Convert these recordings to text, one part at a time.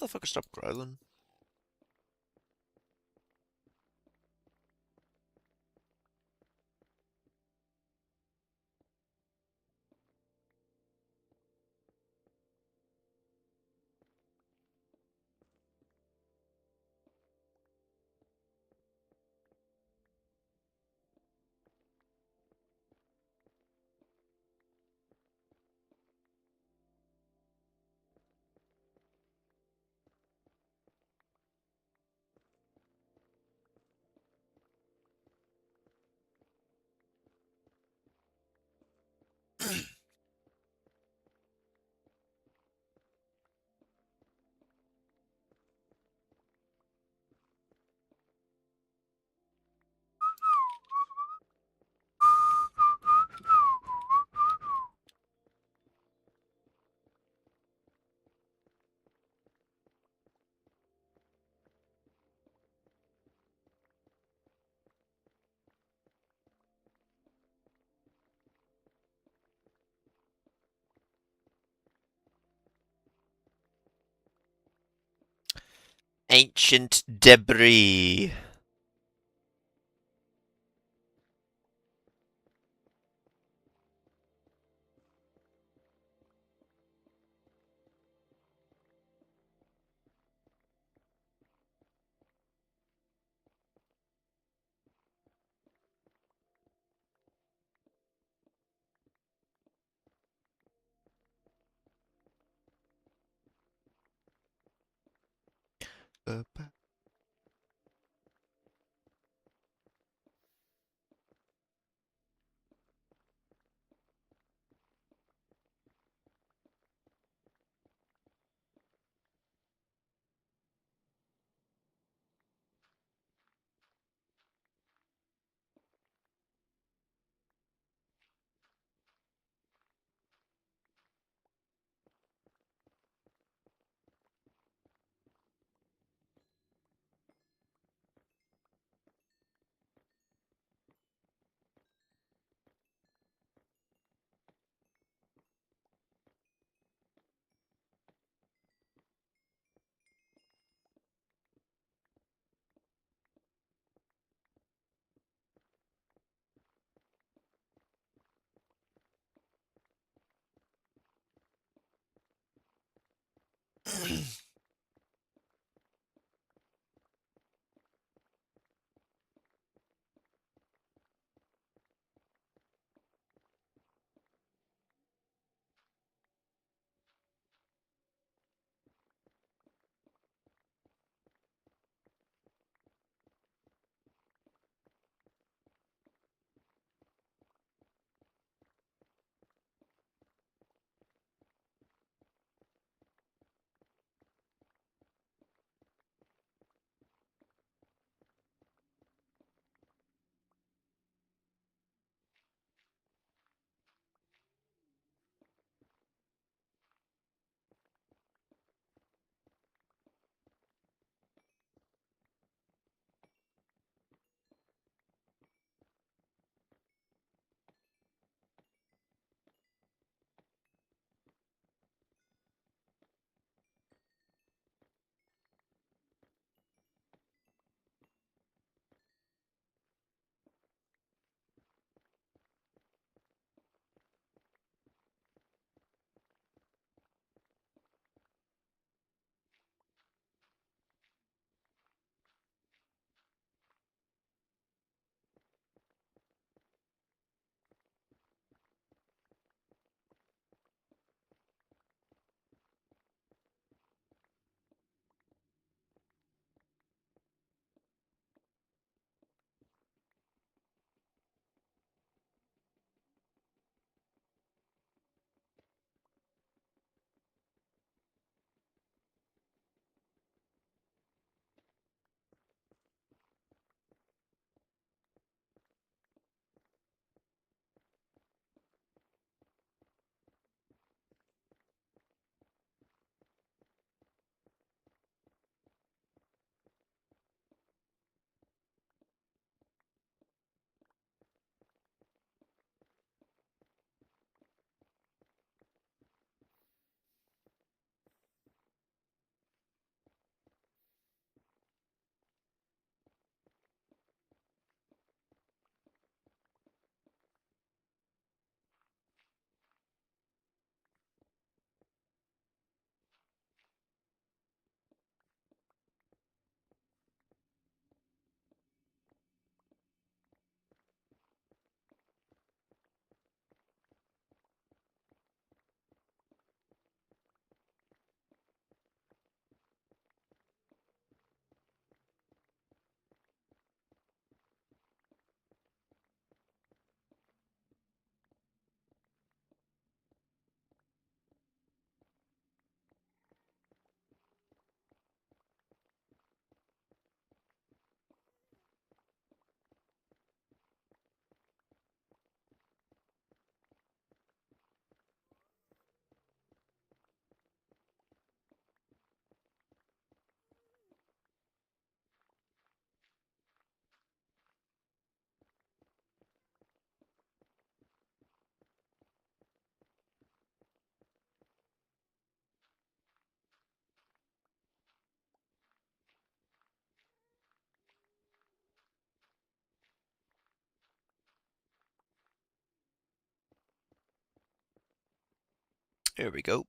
Motherfucker, stop growling. Ancient debris. Here we go.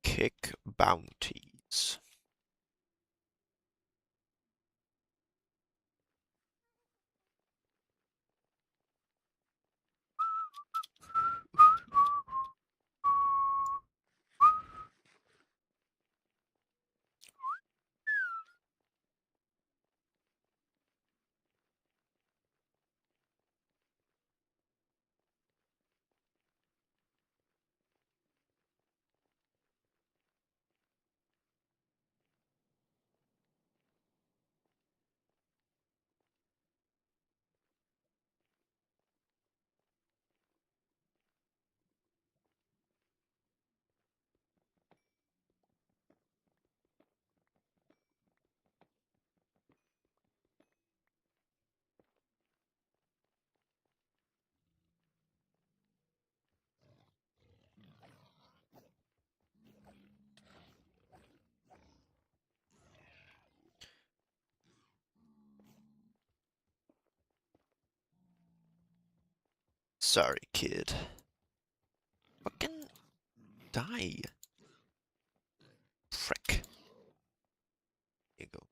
Kick bounties. Sorry, kid. Fucking die. Frick. Here you go.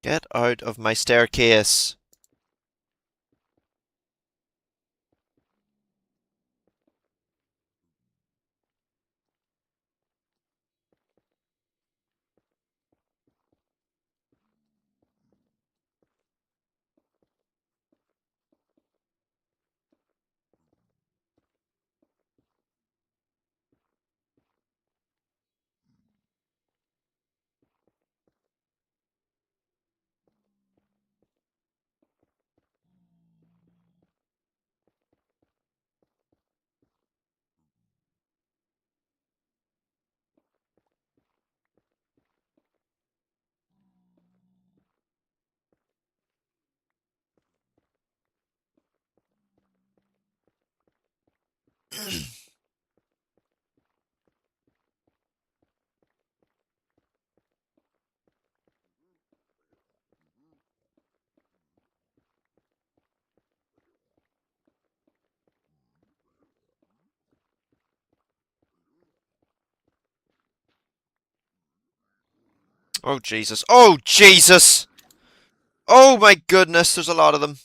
Get out of my staircase. Oh, Jesus. Oh, Jesus! Oh, my goodness, there's a lot of them.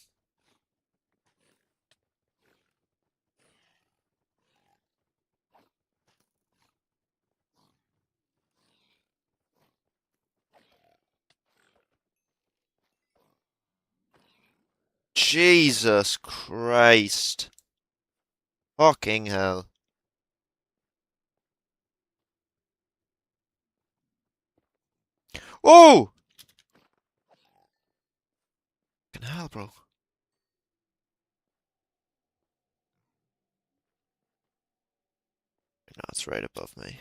Jesus Christ. Fucking hell. Oh! Fucking hell, bro. No, it's right above me.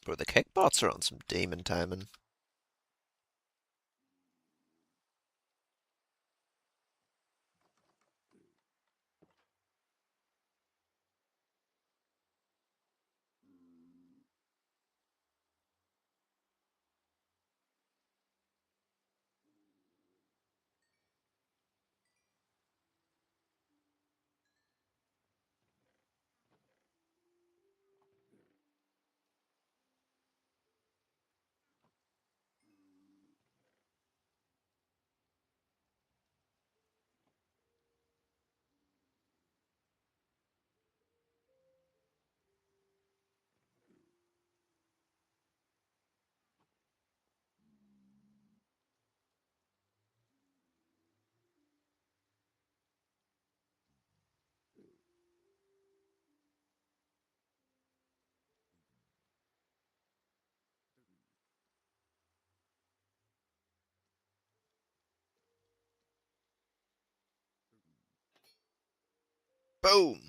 Bro, the kickbots are on some demon timing. Boom!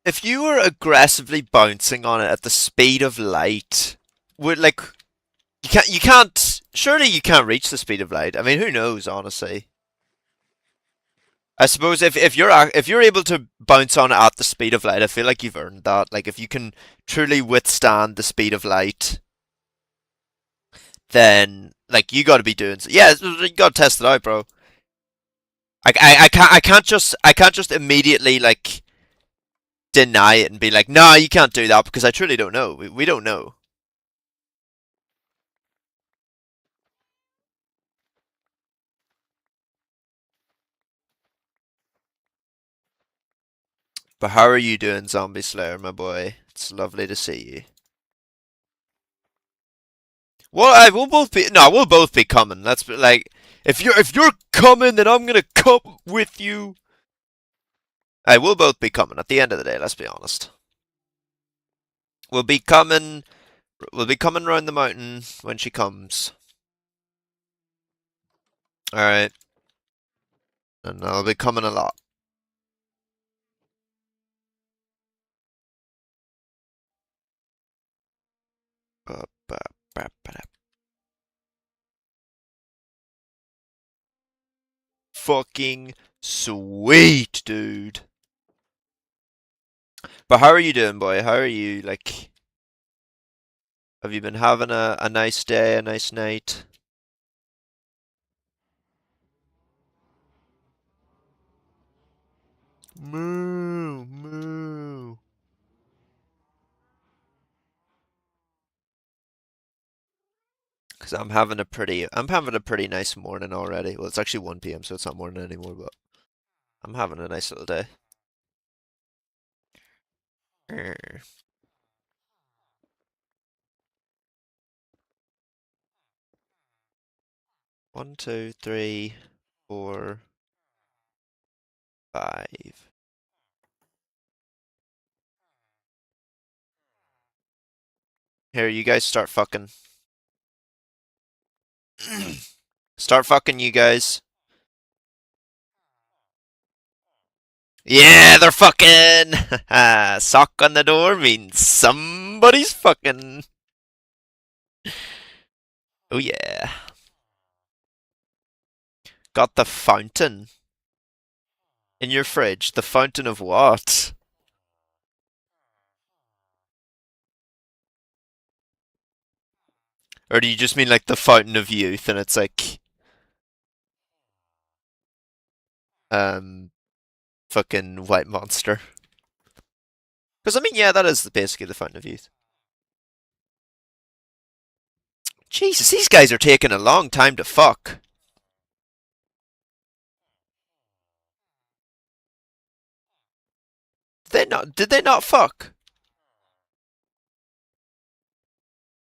If you were aggressively bouncing on it at the speed of light, would like you can't surely you can't reach the speed of light. I mean, who knows, honestly. I suppose if you're able to bounce on it at the speed of light, I feel like you've earned that. Like if you can truly withstand the speed of light, then like you got to be doing. Yeah, you got to test it out, bro. I can't just immediately like deny it and be like, no, you can't do that because I truly don't know. We don't know. But how are you doing, Zombie Slayer, my boy? It's lovely to see you. Well, I will both be. No, we'll both be coming. Let's be like, if you're coming, then I'm gonna come with you. I will both be coming. At the end of the day, let's be honest. We'll be coming. We'll be coming round the mountain when she comes. All right, and I'll be coming a lot. Fucking sweet, dude. But how are you doing, boy? How are you? Like, have you been having a nice day, a nice night? Moo, moo. Because I'm having a pretty nice morning already. Well, it's actually 1 p.m., so it's not morning anymore, but I'm having a nice little day. Er, 1, 2, 3, 4, 5. Here, you guys start fucking. Start fucking, you guys. Yeah, they're fucking. Sock on the door means somebody's fucking. Oh yeah. Got the fountain in your fridge. The fountain of what? Or do you just mean like the fountain of youth and it's like um fucking white monster? Because I mean, yeah, that is basically the fountain of youth. Jesus, these guys are taking a long time to fuck. They not? Did they not fuck?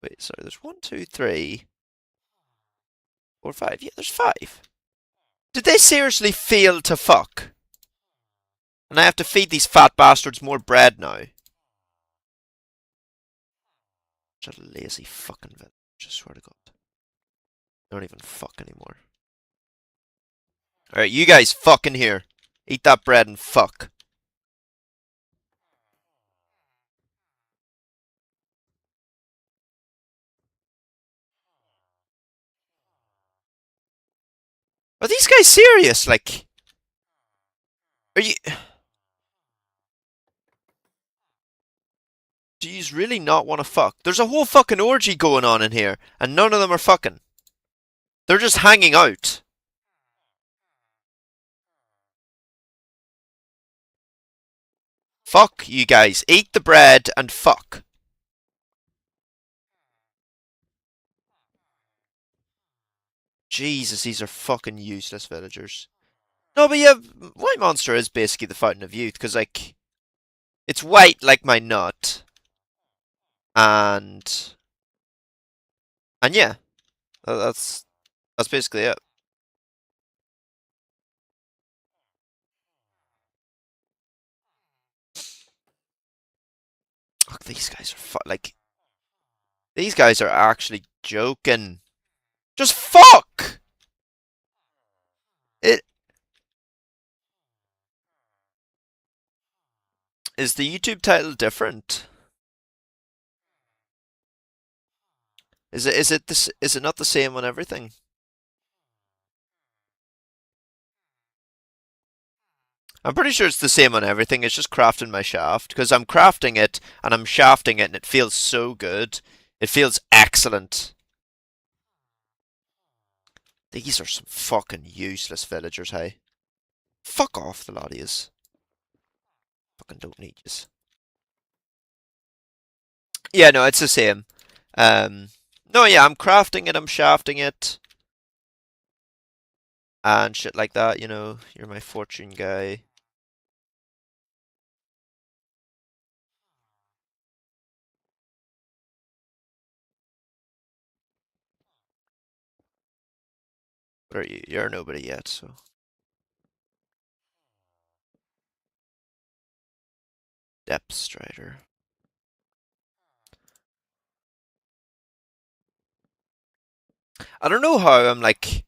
Wait, sorry. There's 1, 2, 3, 4, 5. Yeah, there's 5. Did they seriously fail to fuck? And I have to feed these fat bastards more bread now. Such a lazy fucking village. I swear to God. They don't even fuck anymore. Alright, you guys fucking here. Eat that bread and fuck. Are these guys serious? Like, are you... Do you really not want to fuck? There's a whole fucking orgy going on in here, and none of them are fucking. They're just hanging out. Fuck you guys. Eat the bread and fuck. Jesus, these are fucking useless villagers. No, but yeah, White Monster is basically the fountain of youth, because, like, it's white like my nut, and... And yeah, that's basically it. Look, these guys are like... These guys are actually joking. Just fuck! It... Is the YouTube title different? Is it not the same on everything? I'm pretty sure it's the same on everything. It's just crafting my shaft because I'm crafting it and I'm shafting it and it feels so good. It feels excellent. These are some fucking useless villagers, hey. Fuck off, the lot of yous. Fucking don't need yous. Yeah, no, it's the same. No, yeah, I'm crafting it, I'm shafting it. And shit like that, you know. You're my fortune guy. But you're nobody yet, so. Depth Strider. I don't know how I'm like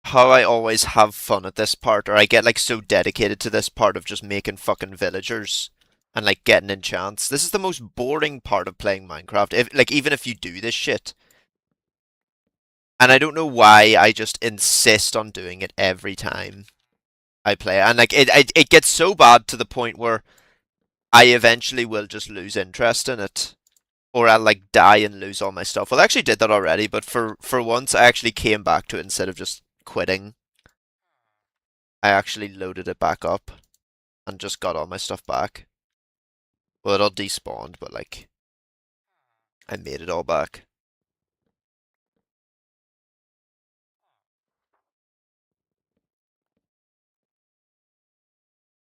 how I always have fun at this part, or I get like so dedicated to this part of just making fucking villagers and like getting enchants. This is the most boring part of playing Minecraft. If like even if you do this shit. And I don't know why I just insist on doing it every time I play. And like it gets so bad to the point where I eventually will just lose interest in it. Or I'll like die and lose all my stuff. Well, I actually did that already, but for once I actually came back to it instead of just quitting. I actually loaded it back up and just got all my stuff back. Well, it all despawned, but like I made it all back.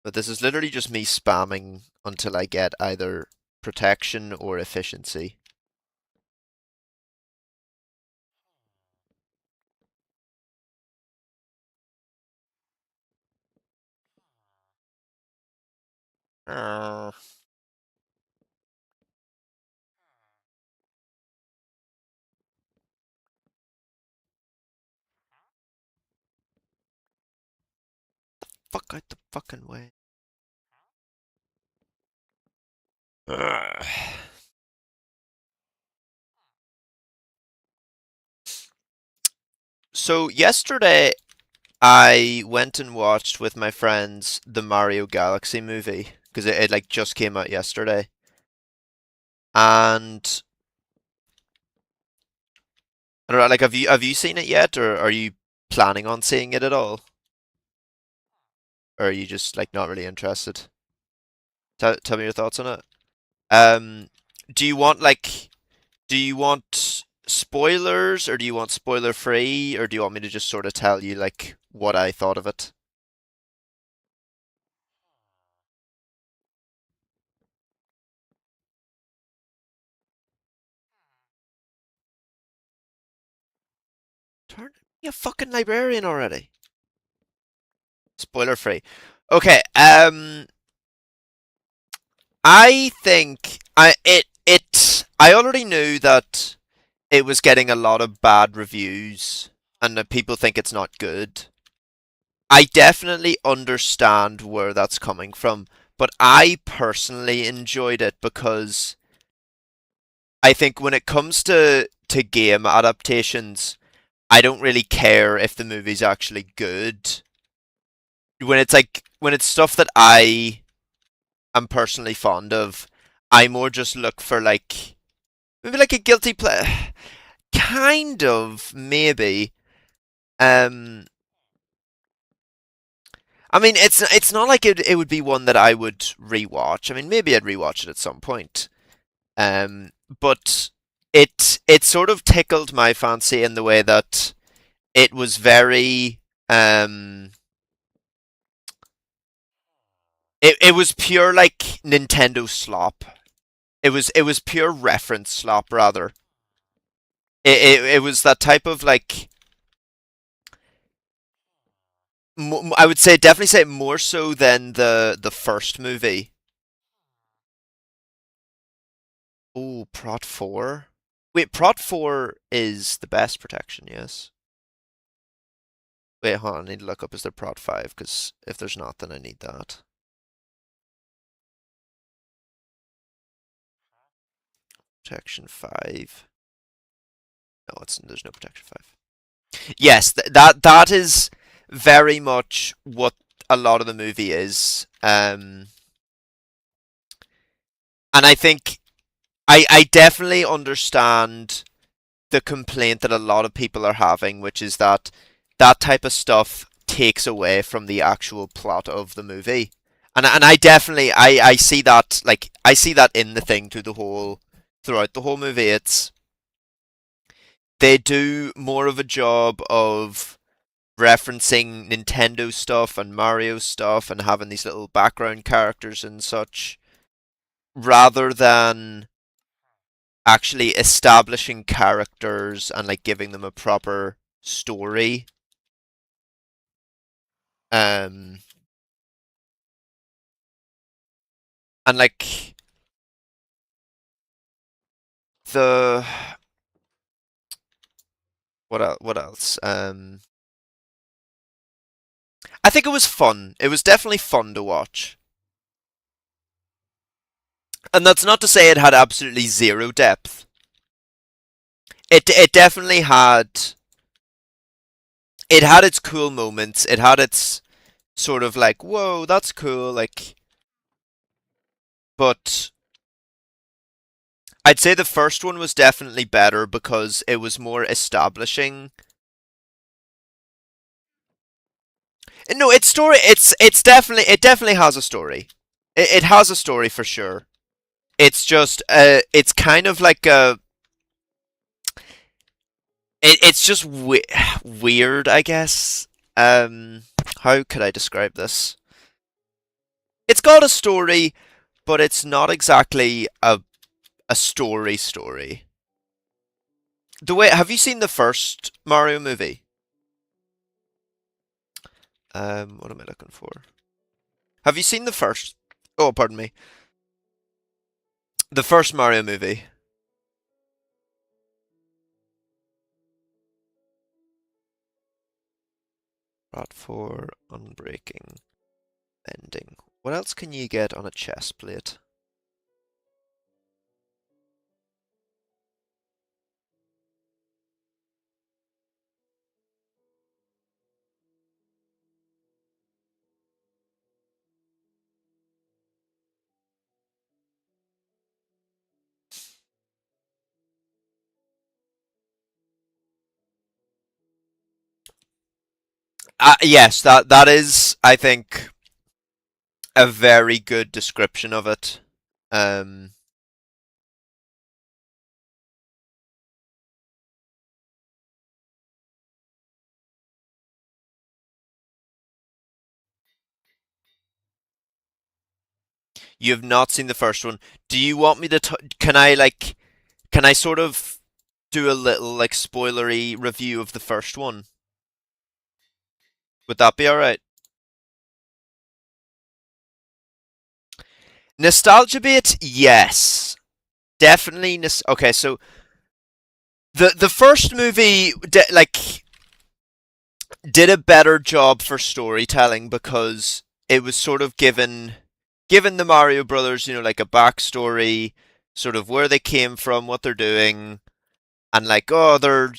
But this is literally just me spamming until I get either protection or efficiency. Uh, fuck out the fucking way. Ugh. So yesterday I went and watched with my friends the Mario Galaxy movie because it like just came out yesterday. And I don't know, like have you seen it yet, or are you planning on seeing it at all? Or are you just like not really interested? Tell me your thoughts on it. Um, do you want like do you want spoilers, or do you want spoiler free, or do you want me to just sort of tell you like what I thought of it? Turn me a fucking librarian already. Spoiler free. Okay, I think I already knew that it was getting a lot of bad reviews and that people think it's not good. I definitely understand where that's coming from, but I personally enjoyed it because I think when it comes to game adaptations, I don't really care if the movie's actually good. When it's stuff that I am personally fond of, I more just look for like maybe like a guilty pleasure, kind of maybe. Um, I mean, it's not like it would be one that I would rewatch. I mean, maybe I'd rewatch it at some point. But it sort of tickled my fancy in the way that it was very it was pure like Nintendo slop. It was pure reference slop rather. It was that type of like I would say definitely say more so than the first movie. Oh, Prot 4. Wait, Prot 4 is the best protection, yes. Wait, hold on, I need to look up is there Prot 5 because if there's not then I need that. Protection 5. No, there's no protection 5. Yes, that is very much what a lot of the movie is. And I think I definitely understand the complaint that a lot of people are having, which is that that type of stuff takes away from the actual plot of the movie. And I definitely I see that like I see that in the thing throughout the whole movie. It's they do more of a job of referencing Nintendo stuff and Mario stuff and having these little background characters and such rather than actually establishing characters and like giving them a proper story. Um and like the what else? I think it was fun. It was definitely fun to watch. And that's not to say it had absolutely zero depth. It definitely had its cool moments. It had its sort of like, whoa, that's cool. Like but I'd say the first one was definitely better because it was more establishing. No, its story. It definitely has a story. It has a story for sure. It's just it's kind of like a it's just weird, I guess. How could I describe this? It's got a story, but it's not exactly a story. The way have you seen the first Mario movie? What am I looking for? Have you seen the first? Oh, pardon me. The first Mario movie. Brought for unbreaking ending. What else can you get on a chest plate? Yes, that is, I think, a very good description of it. Um, you have not seen the first one. Do you want me to? Can I like? Can I sort of do a little like spoilery review of the first one? Would that be all right? Nostalgia bit, yes, definitely. Okay, so the first movie did a better job for storytelling because it was sort of given the Mario Brothers, like a backstory, sort of where they came from, what they're doing, and like, oh, they're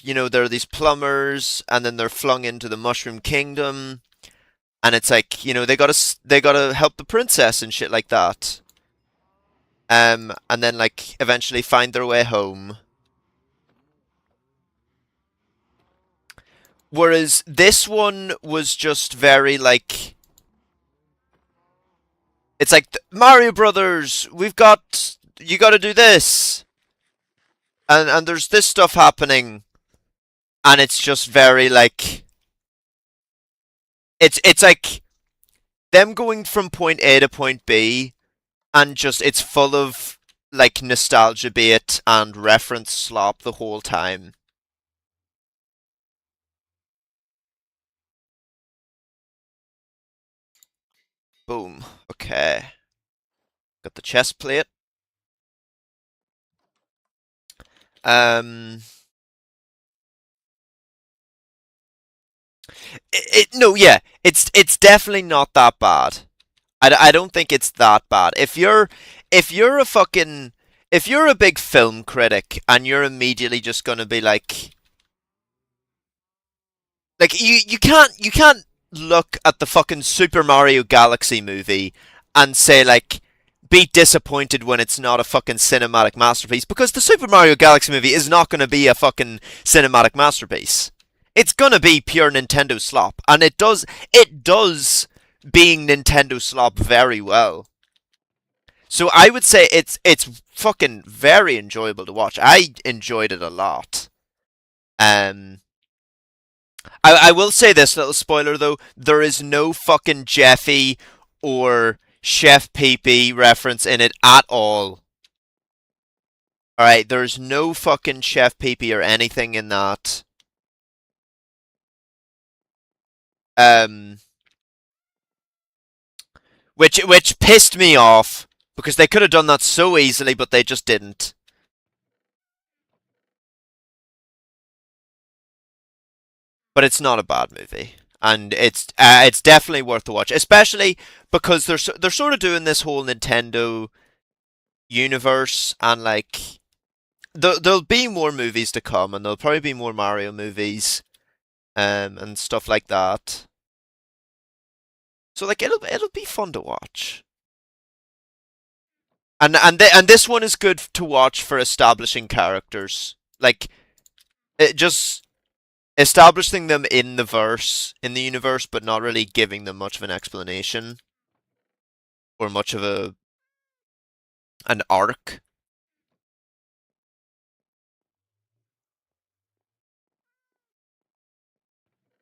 these plumbers, and then they're flung into the Mushroom Kingdom, and it's like, they gotta help the princess and shit like that, and then like eventually find their way home. Whereas this one was just very like, it's like Mario Brothers, you got to do this, and there's this stuff happening, and it's just very like it's like them going from point A to point B, and just it's full of like nostalgia bait and reference slop the whole time. Boom. Okay. Got the chest plate. Um. No, yeah, it's definitely not that bad. I don't think it's that bad. If you're a fucking if you're a big film critic and you're immediately just gonna be like you can't look at the fucking Super Mario Galaxy movie and say like be disappointed when it's not a fucking cinematic masterpiece because the Super Mario Galaxy movie is not gonna be a fucking cinematic masterpiece. It's gonna be pure Nintendo slop, and it does being Nintendo slop very well. So I would say it's fucking very enjoyable to watch. I enjoyed it a lot. Um, I will say this little spoiler though: there is no fucking Jeffy or Chef Pee Pee reference in it at all. All right, there's no fucking Chef Pee Pee or anything in that. Um, which pissed me off because they could have done that so easily, but they just didn't. But it's not a bad movie, and it's definitely worth the watch, especially because they're sort of doing this whole Nintendo universe, and like there'll be more movies to come, and there'll probably be more Mario movies, and stuff like that. So like it'll be fun to watch. And this one is good to watch for establishing characters. Like it just establishing them in the verse, in the universe, but not really giving them much of an explanation or much of a an arc.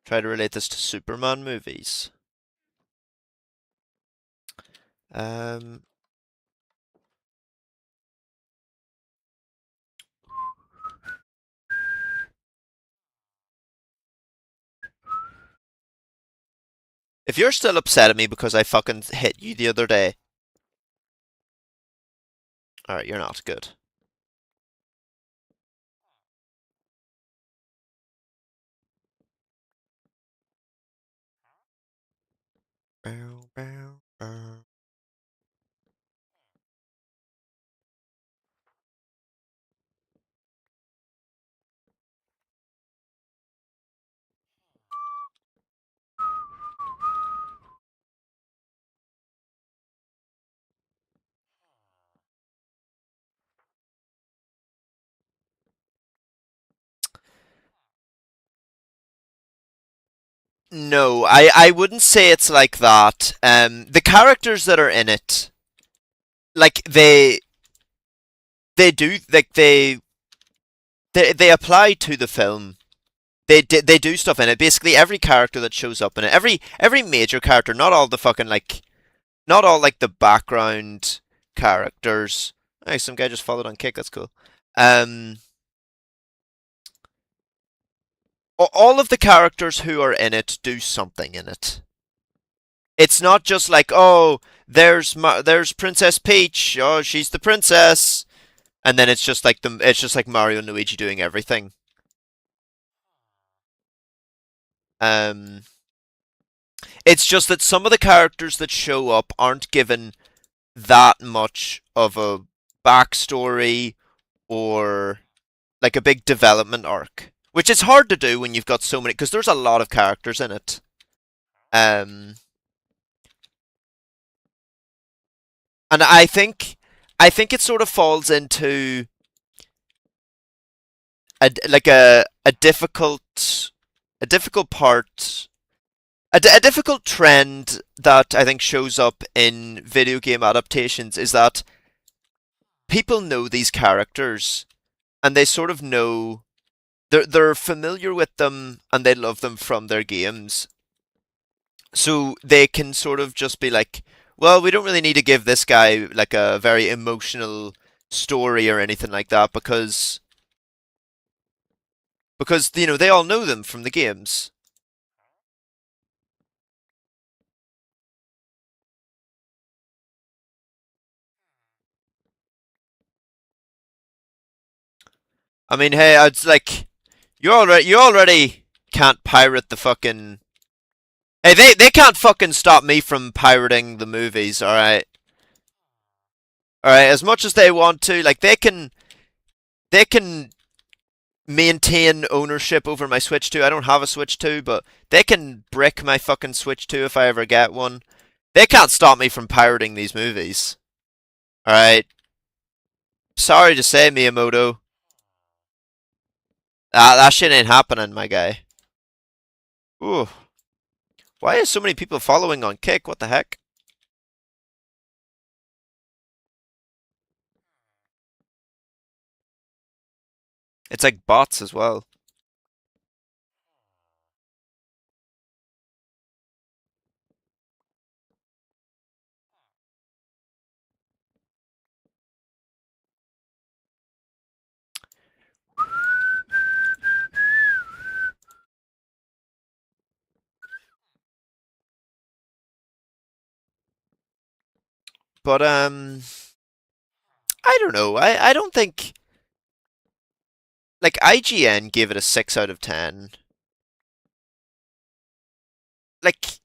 Try to relate this to Superman movies. Um, if you're still upset at me because I fucking hit you the other day, alright, you're not good. Bow, bow, bow. No, I wouldn't say it's like that. The characters that are in it, like they do like they apply to the film. They do stuff in it. Basically, every character that shows up in it, every major character, not all the fucking like, not all like the background characters. Hey, some guy just followed on Kick. That's cool. Um, all of the characters who are in it do something in it. It's not just like, oh, there's Princess Peach. Oh, she's the princess, and then it's just like Mario and Luigi doing everything. Um, it's just that some of the characters that show up aren't given that much of a backstory or like a big development arc, which is hard to do when you've got so many, because there's a lot of characters in it. Um, and I think it sort of falls into like a difficult part. A difficult trend that I think shows up in video game adaptations is that people know these characters and they sort of know they're familiar with them and they love them from their games. So they can sort of just be like, well, we don't really need to give this guy like a very emotional story or anything like that because you know they all know them from the games. I mean, hey, it's like you already can't pirate the fucking. Hey, they can't fucking stop me from pirating the movies. All right. As much as they want to, like they can maintain ownership over my Switch 2. I don't have a Switch 2, but they can brick my fucking Switch 2 if I ever get one. They can't stop me from pirating these movies. All right. Sorry to say, Miyamoto. That shit ain't happening, my guy. Ooh. Why is so many people following on Kick? What the heck? It's like bots as well. But I don't know. I don't think like IGN gave it a 6 out of 10. Like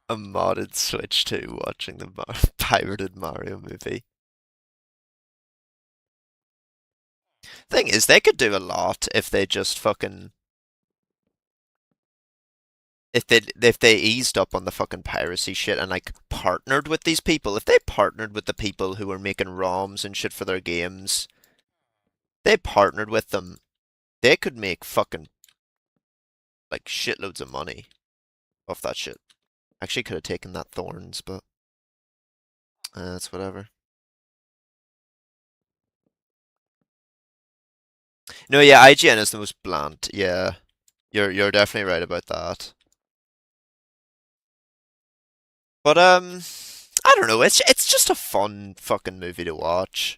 a modded Switch 2 watching the pirated Mario movie. Thing is, they could do a lot if they just fucking if they eased up on the fucking piracy shit and like partnered with these people, if they partnered with the people who were making ROMs and shit for their games, they partnered with them, they could make fucking like shitloads of money off that shit. Actually, could have taken that Thorns, but that's whatever. No, yeah, IGN is the most bland. Yeah, you're definitely right about that. But I don't know. It's just a fun fucking movie to watch.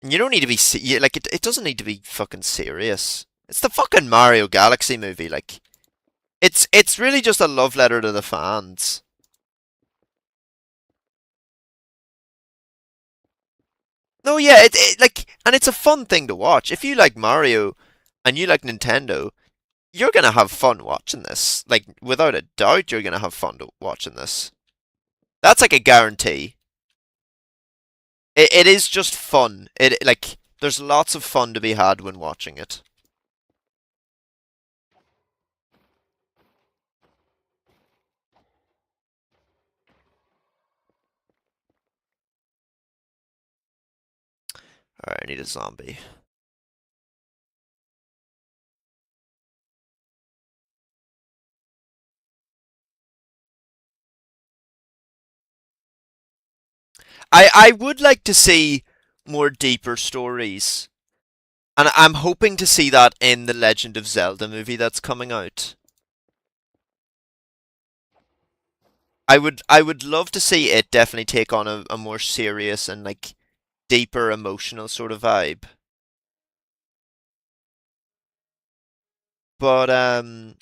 You don't need to be like it doesn't need to be fucking serious. It's the fucking Mario Galaxy movie. Like it's really just a love letter to the fans. No, yeah, and it's a fun thing to watch. If you like Mario and you like Nintendo, you're gonna have fun watching this. Like without a doubt, you're gonna have fun watching this. That's like a guarantee. It is just fun. It like there's lots of fun to be had when watching it. All right, I need a zombie. I would like to see more deeper stories, and I'm hoping to see that in the Legend of Zelda movie that's coming out. I would love to see it definitely take on a more serious and like deeper emotional sort of vibe. But and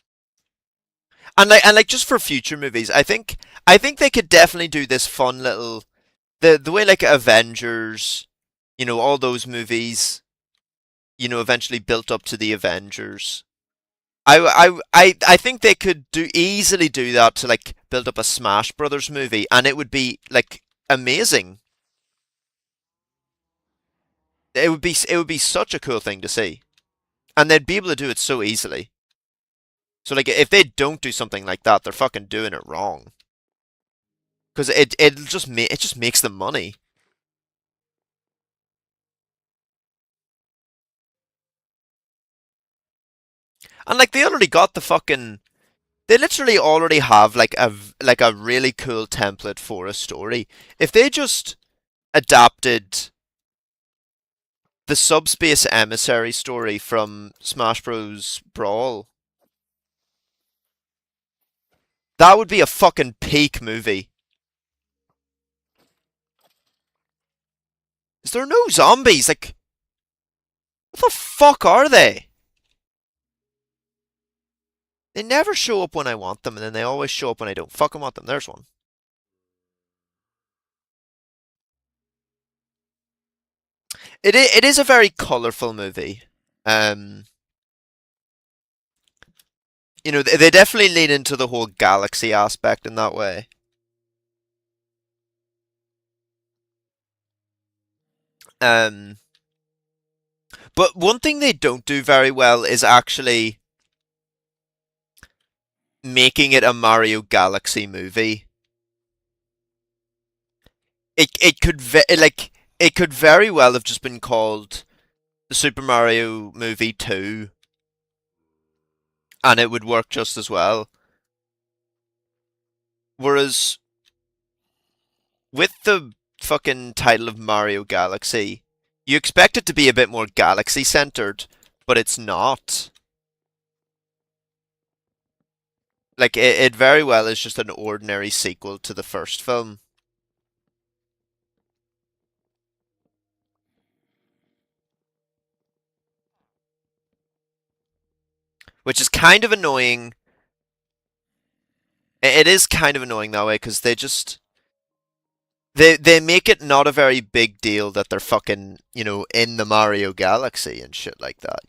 like just for future movies, I think they could definitely do this fun little the way like Avengers, all those movies, eventually built up to the Avengers. I think they could easily do that to like build up a Smash Brothers movie, and it would be like amazing. It would be such a cool thing to see, and they'd be able to do it so easily. So like if they don't do something like that, they're fucking doing it wrong. Because it just makes them money. And like they literally already have like a really cool template for a story. If they just adapted the Subspace Emissary story from Smash Bros. Brawl, that would be a fucking peak movie. Is there no zombies? Like, what the fuck are they? They never show up when I want them, and then they always show up when I don't fucking want them. There's one. It is a very colourful movie. Um, they definitely lean into the whole galaxy aspect in that way. Um, but one thing they don't do very well is actually making it a Mario Galaxy movie. It could very well have just been called the Super Mario Movie 2, and it would work just as well. Whereas with the fucking title of Mario Galaxy, you expect it to be a bit more galaxy centered, but it's not. Like it very well is just an ordinary sequel to the first film. Which is kind of annoying. It is kind of annoying that way because they make it not a very big deal that they're fucking, in the Mario Galaxy and shit like that.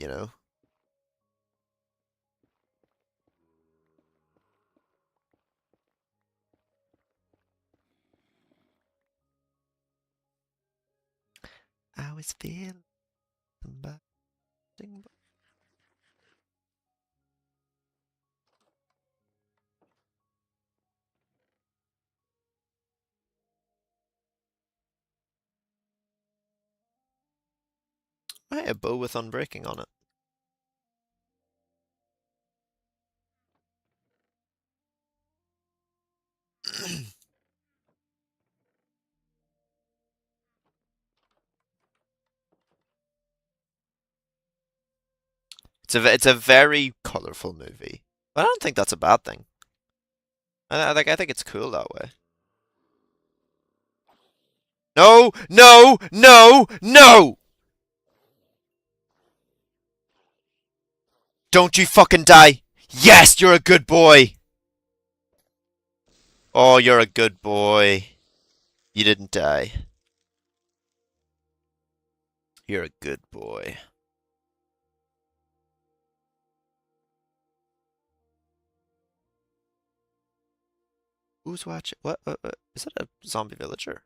I always feel somebody. Hey, a bow with unbreaking on it. It's a very colorful movie. But I don't think that's a bad thing. I think it's cool that way. No, no, no, no! Don't you fucking die! Yes, you're a good boy! Oh, you're a good boy. You didn't die. You're a good boy. Who's watching? What? Is that a zombie villager?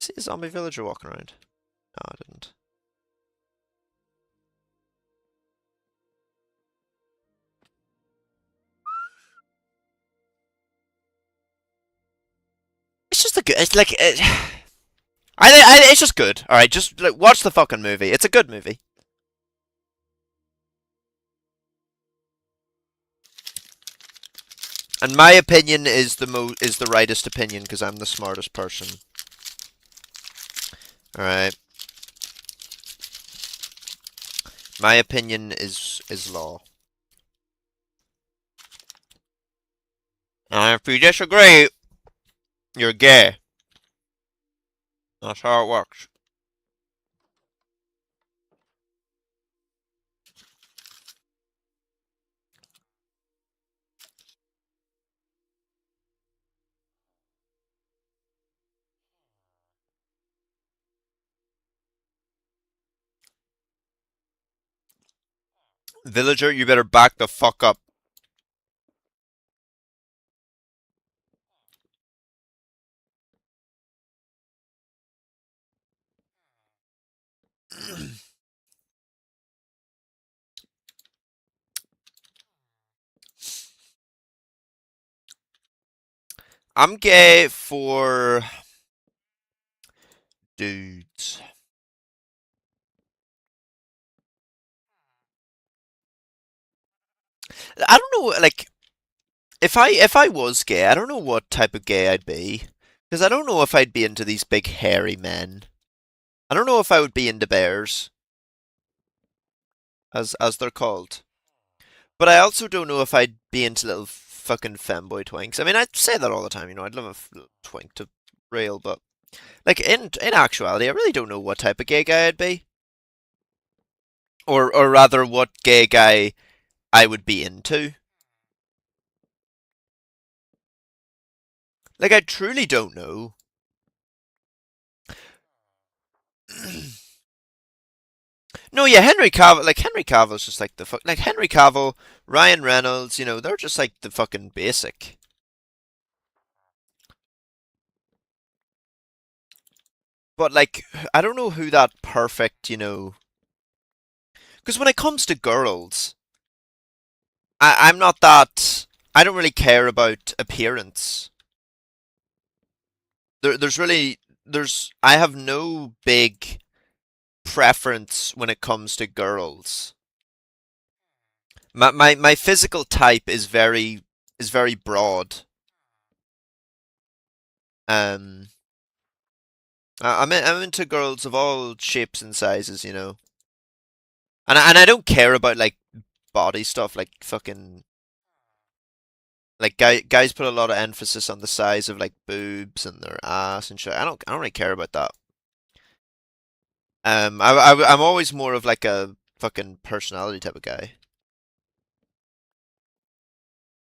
See a zombie villager walking around? No, I didn't. It's just a good. It's like it's just good. All right, just like, watch the fucking movie. It's a good movie. And my opinion is the rightest opinion because I'm the smartest person. All right. My opinion is law. And if you disagree, you're gay. That's how it works. Villager, you better back the fuck up. I'm gay for dudes. I don't know, like if I was gay, I don't know what type of gay I'd be. Because I don't know if I'd be into these big hairy men. I don't know if I would be into bears, as they're called. But I also don't know if I'd be into little fucking femboy twinks. I mean, I say that all the time, I'd love a little twink to rail, but like in actuality, I really don't know what type of gay guy I'd be, or rather, what gay guy I would be into. Like, I truly don't know. No, yeah, Henry Cavill, like Henry Cavill's just like the fuck, like Henry Cavill, Ryan Reynolds, they're just like the fucking basic. But like, I don't know who that perfect. Because when it comes to girls, I'm not that. I don't really care about appearance. There's really I have no big preference when it comes to girls. My physical type is very broad. Um, I'm into girls of all shapes and sizes. And I don't care about like body stuff like fucking like guys put a lot of emphasis on the size of like boobs and their ass and shit. I don't really care about that. I'm always more of like a fucking personality type of guy.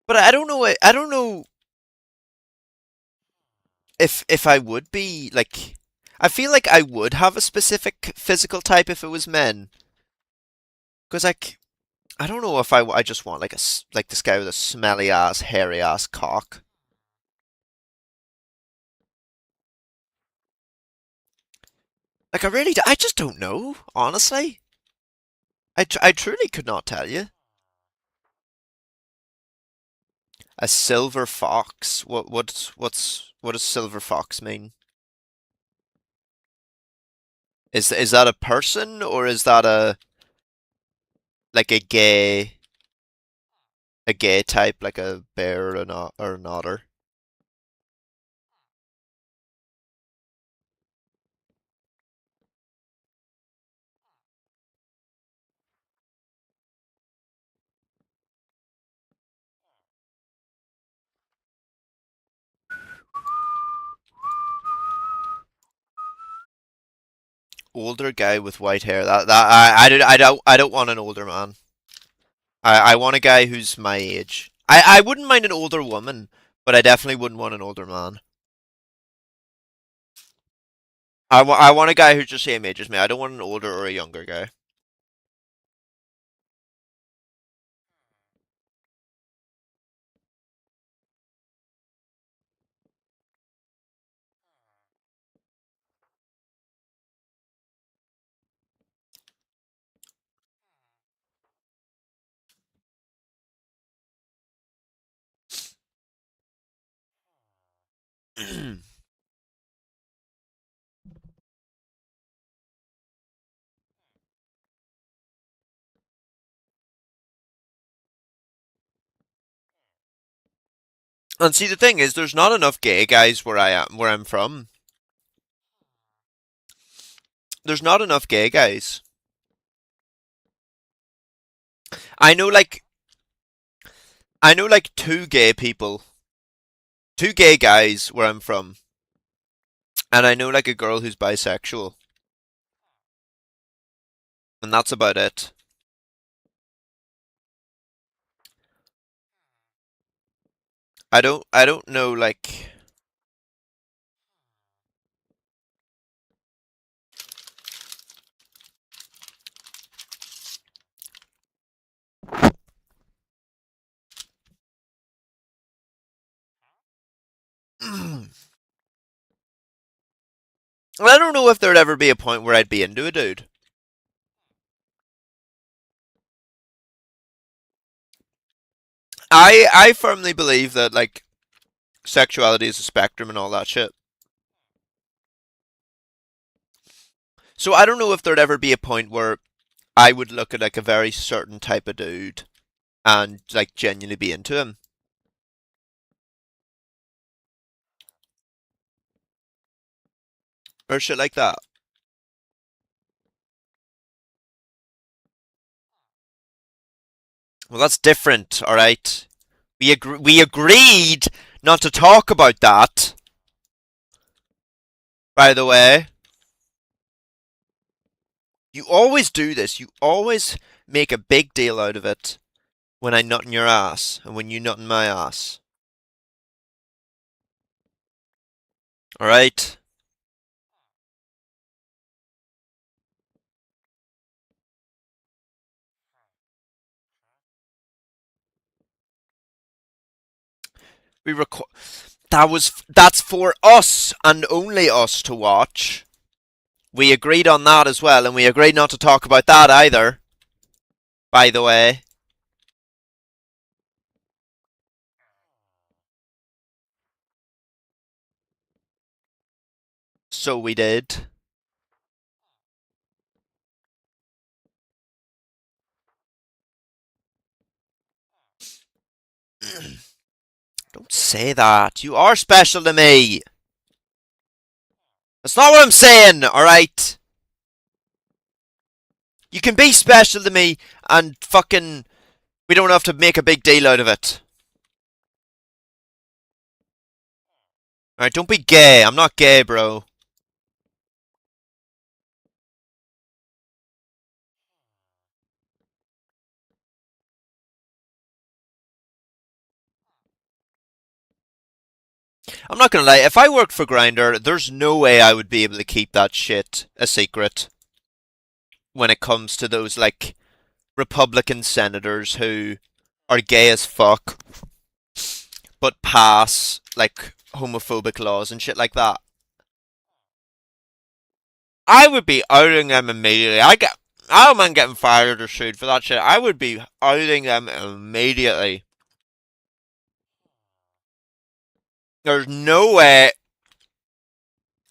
But I don't know. I don't know if I would be like. I feel like I would have a specific physical type if it was men. Because like I don't know if I just want like like this guy with a smelly ass, hairy ass cock. Like I just don't know. Honestly, I truly could not tell you. A silver fox. What does silver fox mean? Is that a person or is that a like a gay type like a bear or an otter? Older guy with white hair. I don't want an older man. I want a guy who's my age. I wouldn't mind an older woman, but I definitely wouldn't want an older man. I want a guy who's the same age as me. I don't want an older or a younger guy. And see, the thing is, there's not enough gay guys where I'm from. There's not enough gay guys. I know like I know like two gay guys where I'm from, and I know like a girl who's bisexual, and that's about it. I don't know like I don't know if there'd ever be a point where I'd be into a dude. I firmly believe that like sexuality is a spectrum and all that shit. So I don't know if there'd ever be a point where I would look at like a very certain type of dude and like genuinely be into him or shit like that. Well, that's different, all right. We agreed not to talk about that. By the way, you always do this. You always make a big deal out of it when I nut in your ass and when you nut in my ass. All right. We record. That's for us and only us to watch. We agreed on that as well, and we agreed not to talk about that either. By the way, so we did. Don't say that. You are special to me. That's not what I'm saying, alright? You can be special to me and fucking. We don't have to make a big deal out of it. Alright, don't be gay. I'm not gay, bro. I'm not gonna lie. If I worked for Grinder, there's no way I would be able to keep that shit a secret when it comes to those, like, Republican senators who are gay as fuck but pass, like, homophobic laws and shit like that. I would be outing them immediately. I don't mind getting fired or sued for that shit. I would be outing them immediately. There's no way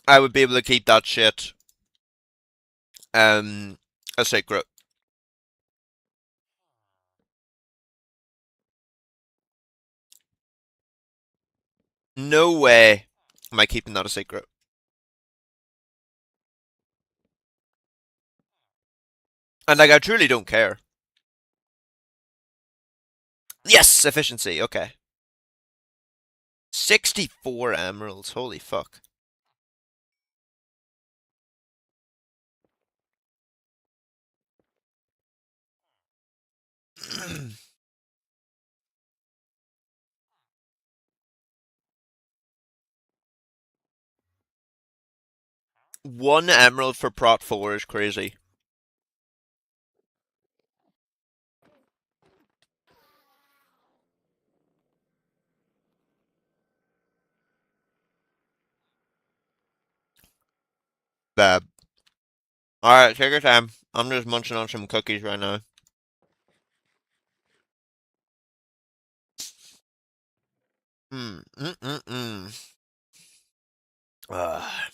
I would be able to keep that shit. A secret. No way am I keeping that a secret. And like, I truly don't care. Yes, efficiency. Okay. 64 emeralds. Holy fuck. One emerald for Prot 4 is crazy. Bad. Alright, take your time. I'm just munching on some cookies right now. Mm, mm, mm, mm. Ah.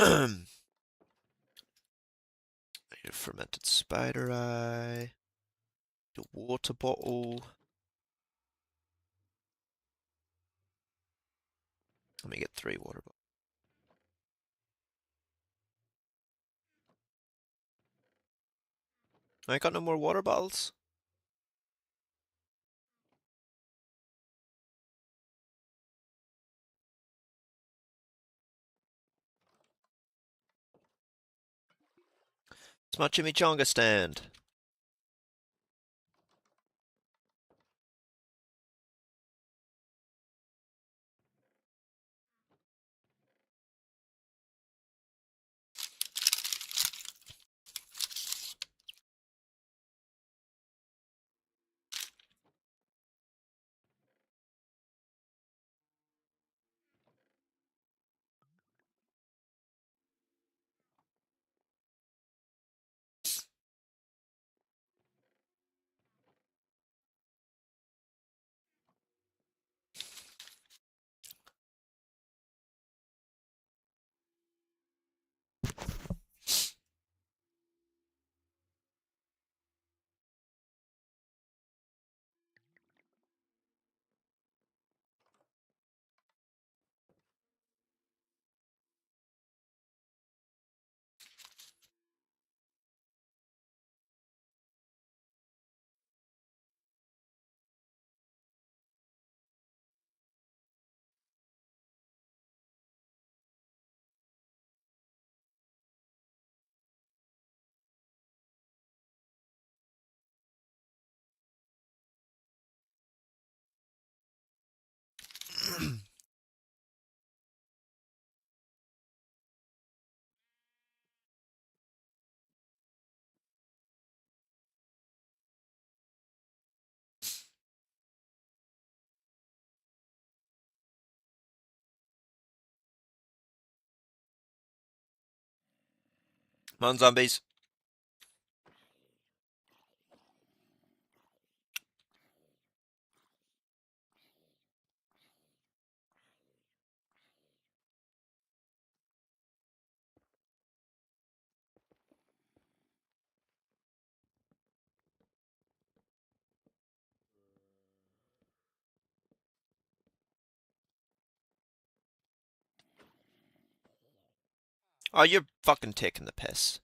Need a fermented spider eye. The water bottle. Let me get 3 water bottles. I got no more water bottles. It's my chimichanga stand. Come on, zombies. Oh, you're fucking taking the piss.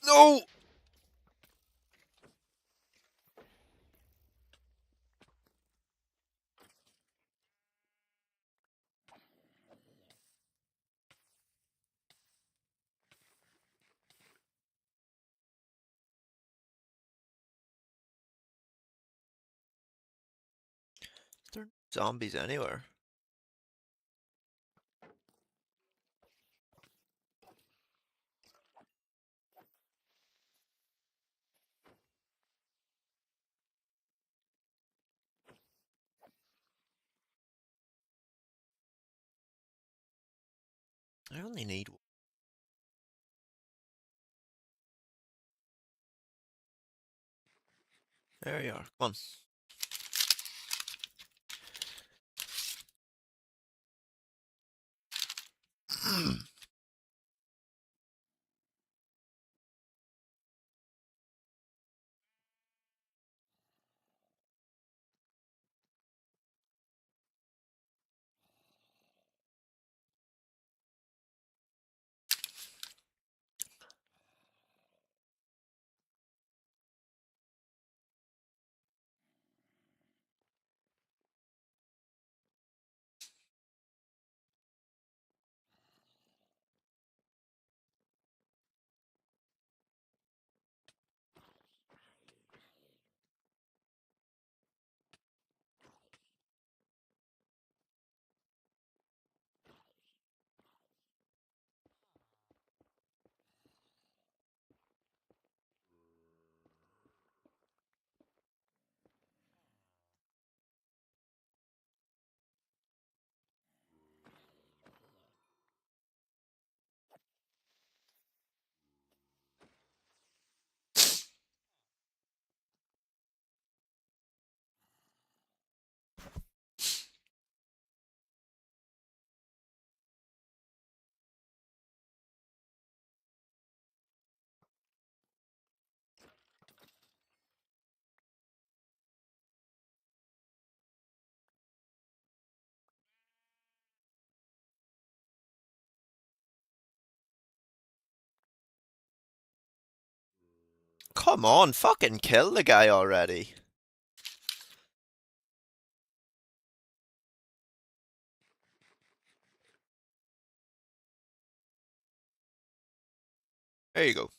No! Zombies anywhere. I only need one. There you are. Come on. Come on, fucking kill the guy already. There you go.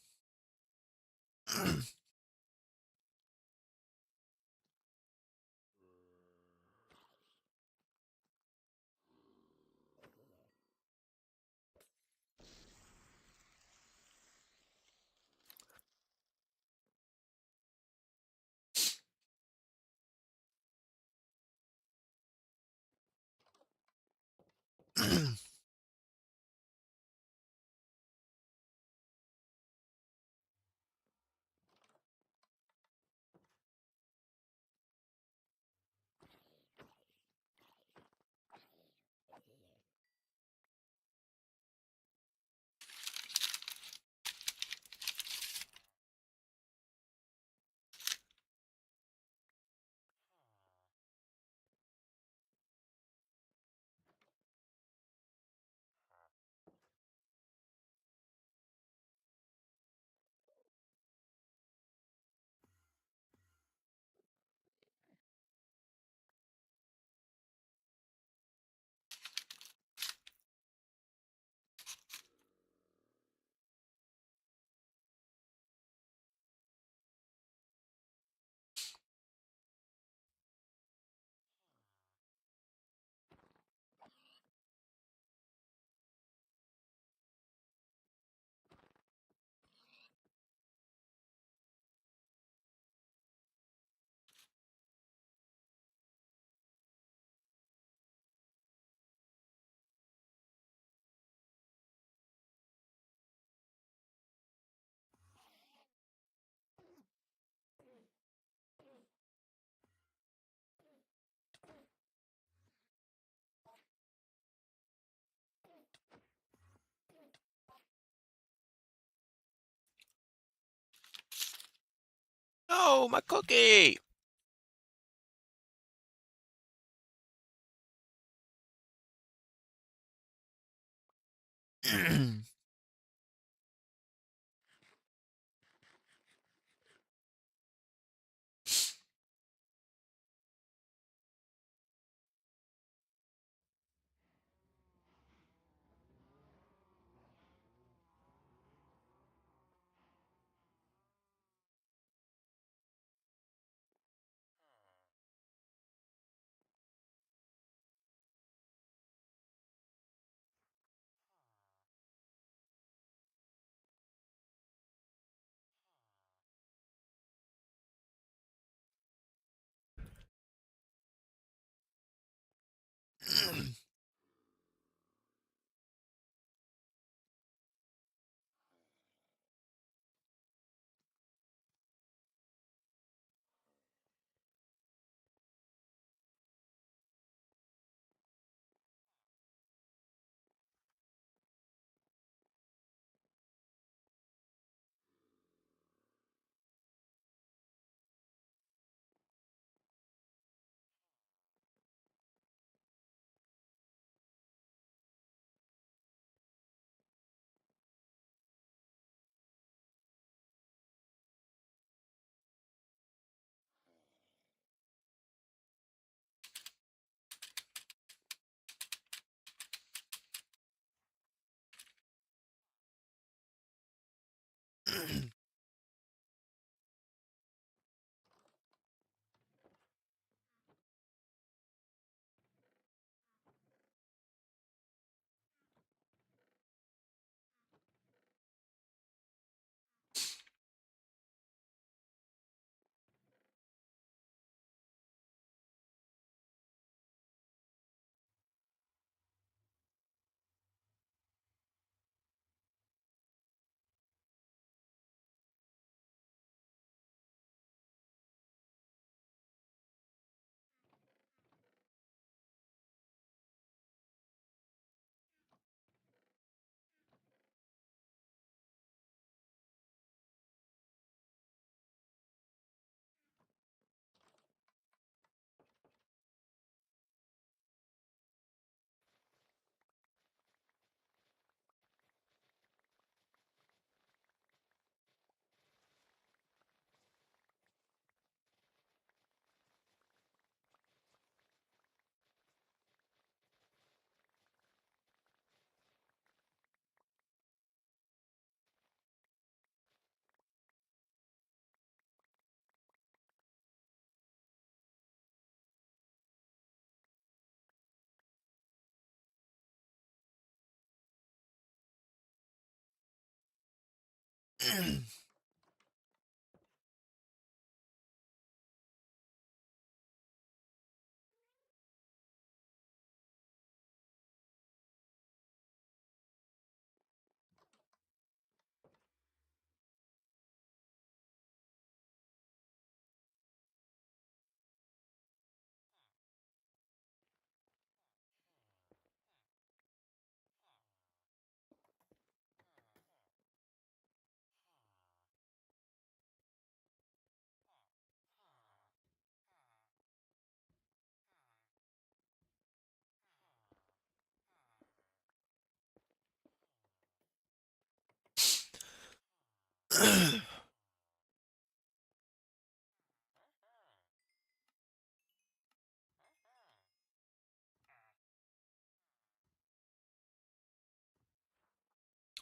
No, my cookie!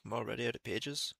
I'm already out of pages.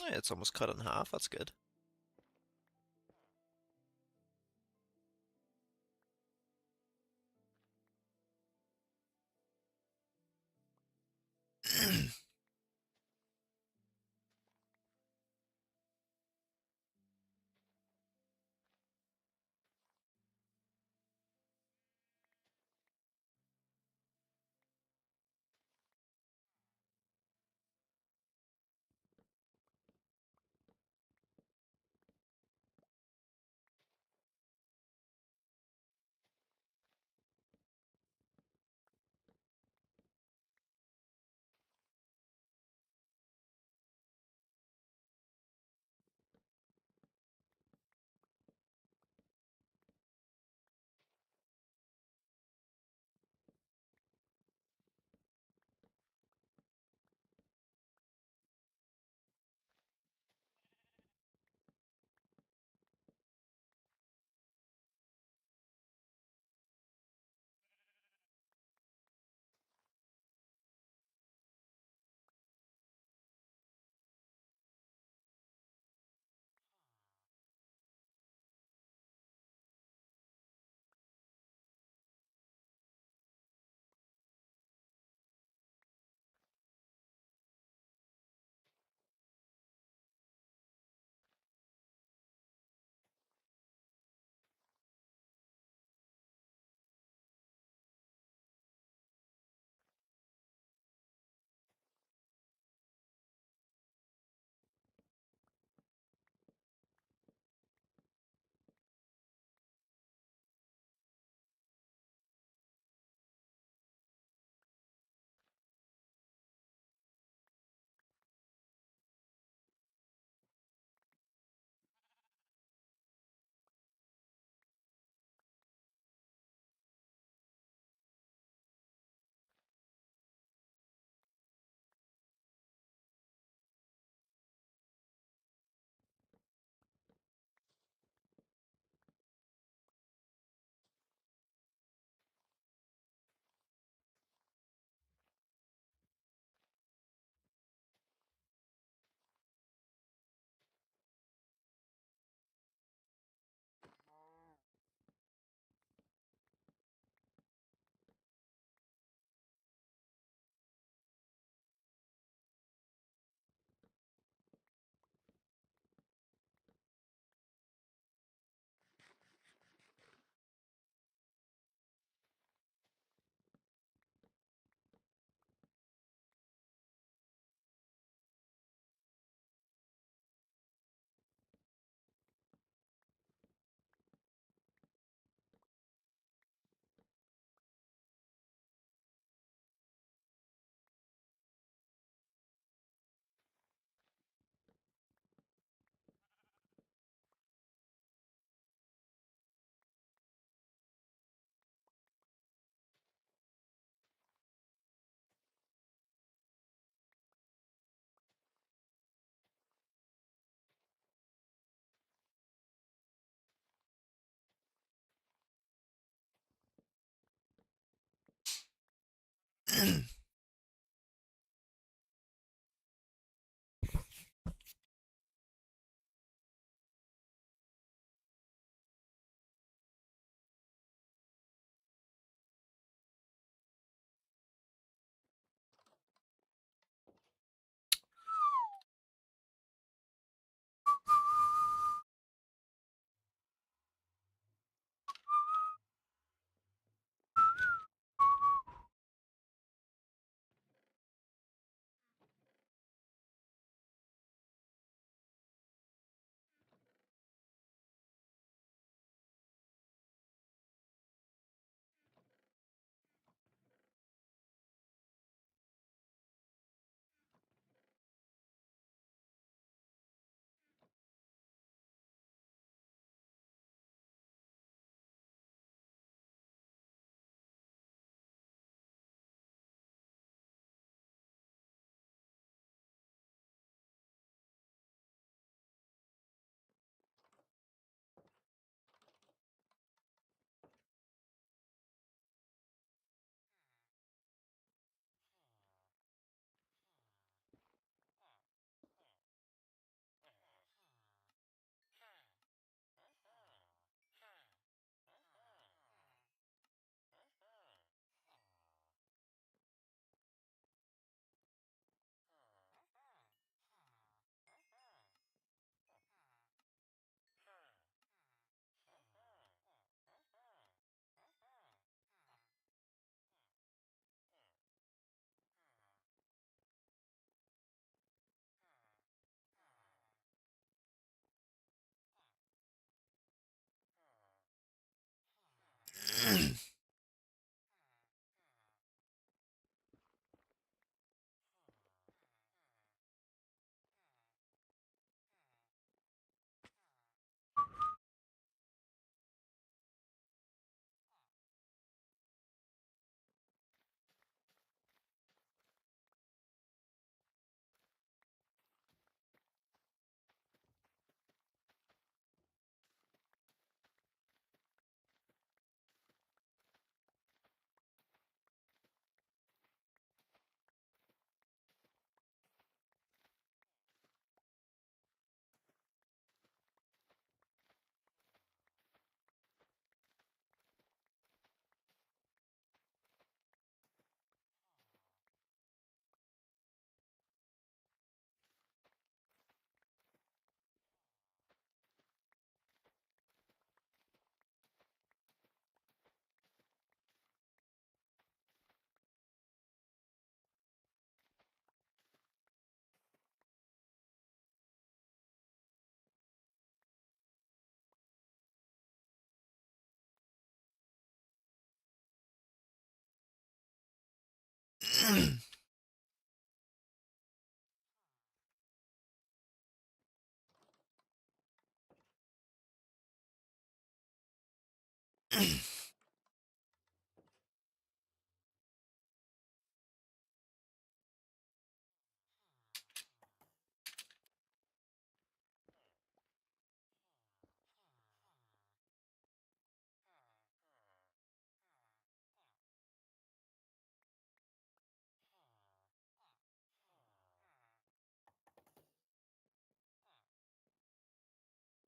Yeah, it's almost cut in half. That's good.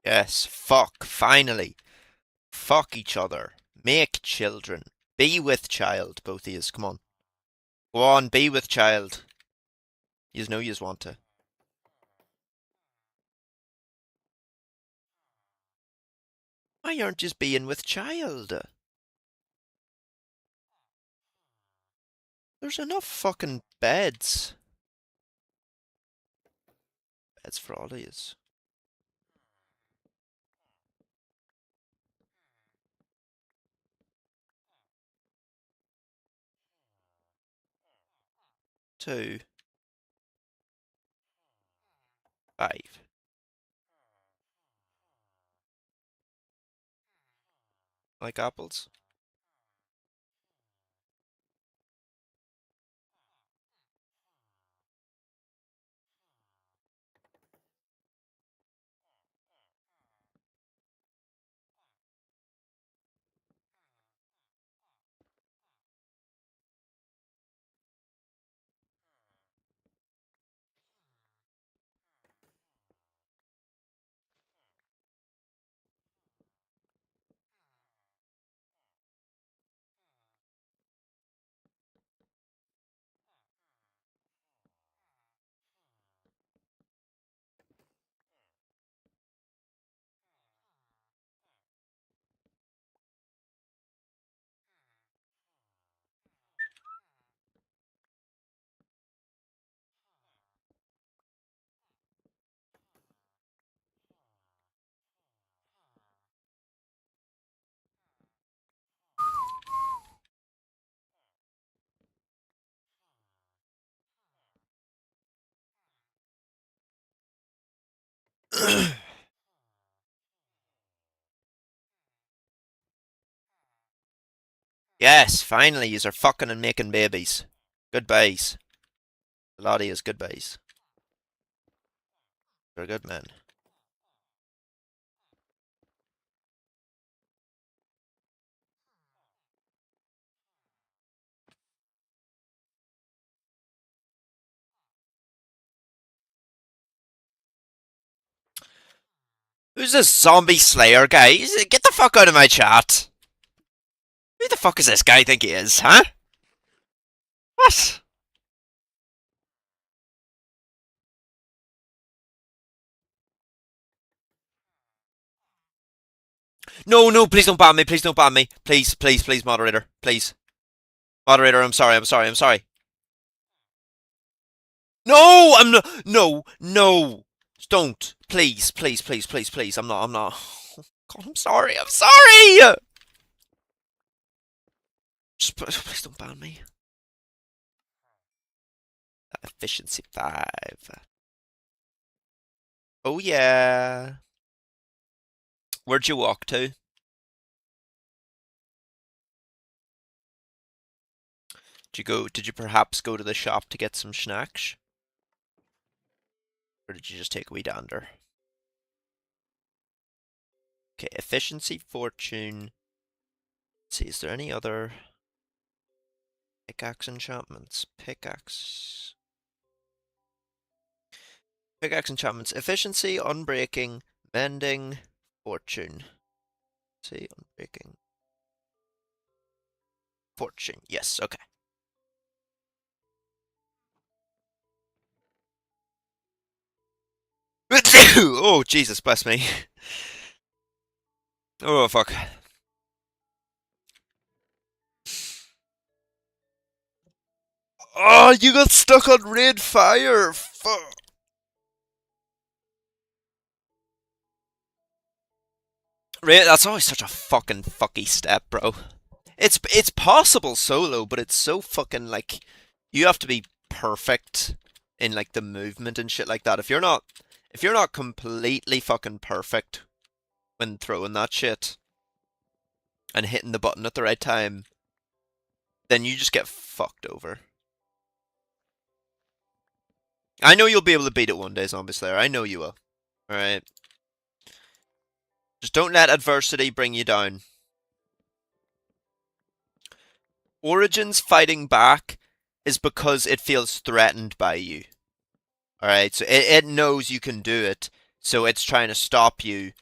Yes, fuck, finally. Fuck each other. Make children. Be with child, both of yous. Come on. Go on, be with child. Yous know yous want to. Why aren't yous being with child? There's enough fucking beds. Beds for all of yous. Two. Five. Like apples? Yes, finally yous are fucking and making babies. Goodbyes. A lot of yous goodbyes. You're good man. Who's this zombie slayer guy? Get the fuck out of my chat. Who the fuck is this guy think he is, huh? What? No, no, please don't ban me. Please don't ban me. Please, please, please, moderator. Please. Moderator, I'm sorry, I'm sorry, I'm sorry. No, I'm not. No, no. Don't. Please, please, please, please, please. I'm not. God, I'm sorry. I'm sorry. Just please don't ban me. Efficiency 5. Oh, yeah. Where'd you walk to? Did you perhaps go to the shop to get some snacks? Or did you just take a wee dander? Okay, efficiency, fortune. Let's see, is there any other pickaxe enchantments? Pickaxe enchantments. Efficiency, unbreaking, mending, fortune. See, unbreaking. Fortune. Yes, okay. Oh, Jesus, bless me. Oh, fuck. Oh, you got stuck on red fire. Fuck. That's always such a fucking fucky step, bro. It's possible solo, but it's so fucking like You have to be perfect in like the movement and shit like that. If you're not completely fucking perfect when throwing that shit and hitting the button at the right time, then you just get fucked over. I know you'll be able to beat it one day, Zombie Slayer. I know you will. Alright. Just don't let adversity bring you down. Origins fighting back is because it feels threatened by you. Alright, so it knows you can do it, so it's trying to stop you.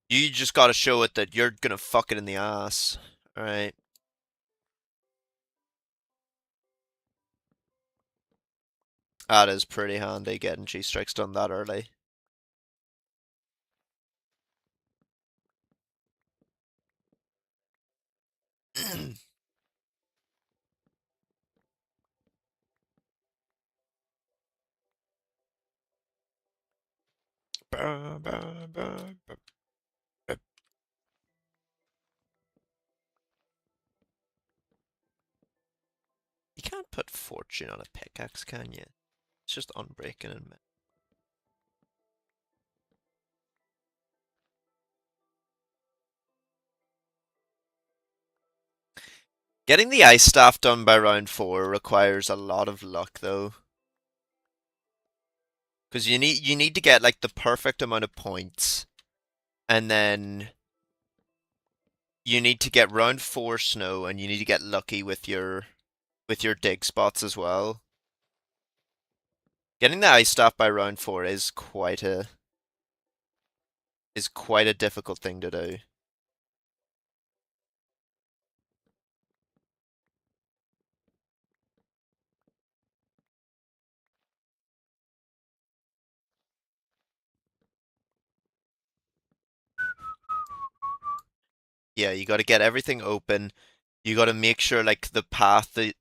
You just gotta show it that you're gonna fuck it in the ass. Alright. That is pretty handy getting G-Strikes done that early. You can't put fortune on a pickaxe, can you? It's just unbreaking and getting the ice staff done by round 4 requires a lot of luck though. Because you need to get like the perfect amount of points. And then you need to get round 4 snow and you need to get lucky with your dig spots as well. Getting the ice staff by round 4 is quite a difficult thing to do. Yeah, you got to get everything open. You got to make sure like the pathway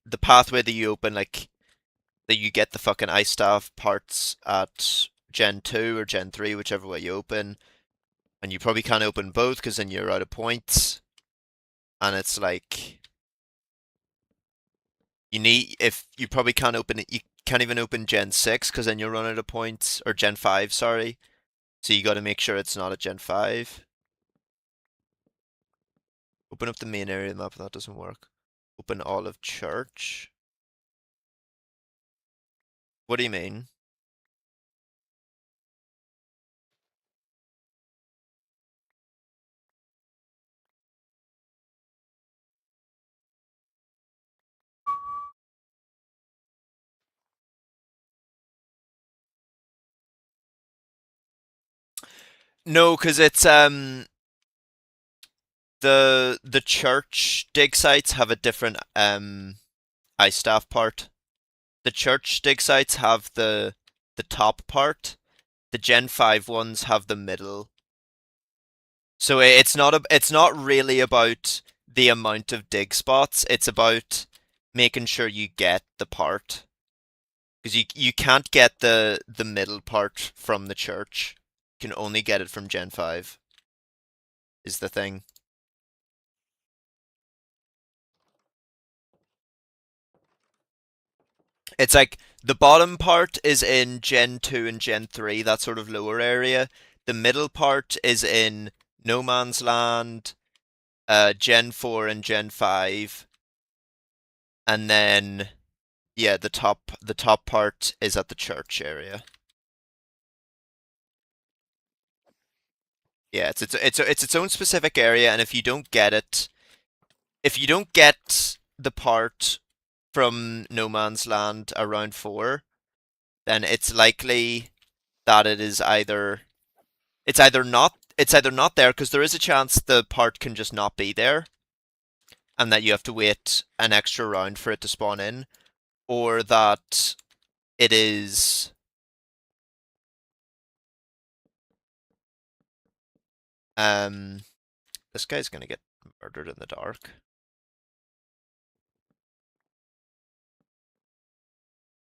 that you open like that you get the fucking ice staff parts at Gen 2 or Gen 3, whichever way you open. And you probably can't open both because then you're out of points. And it's like if you probably can't open it, you can't even open Gen 6 because then you'll run out of points, or Gen 5, sorry. So you got to make sure it's not a Gen 5. Open up the main area of the map, that doesn't work. Open Olive Church. What do you mean? No, because it's the church dig sites have a different ice staff part. The church dig sites have the top part. The Gen 5 ones have the middle. So it's not really about the amount of dig spots. It's about making sure you get the part. Because you can't get the middle part from the church. You can only get it from Gen 5 is the thing. It's like the bottom part is in Gen 2 and Gen 3, that sort of lower area. The middle part is in No Man's Land, Gen 4 and Gen 5. And then yeah, the top part is at the church area. Yeah, it's its own specific area, and if you don't get the part from No Man's Land around 4, then it's likely that it's either not there because there is a chance the part can just not be there, and that you have to wait an extra round for it to spawn in, or that it is um this guy's gonna get murdered in the dark.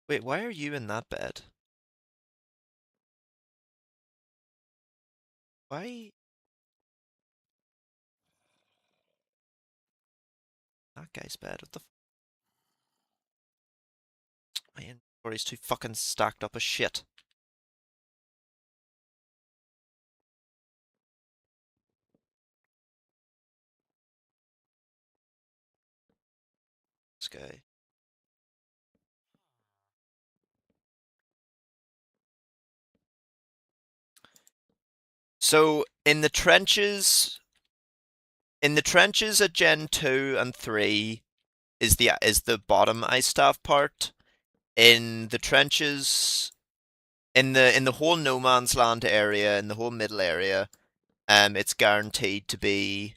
Wait, why are you in that bed? Why that guy's bed? What the My inventory's too fucking stacked up as shit. This guy. So in the trenches at Gen 2 and 3 is the bottom ice staff part. In the trenches in the whole no man's land area, in the whole middle area, it's guaranteed to be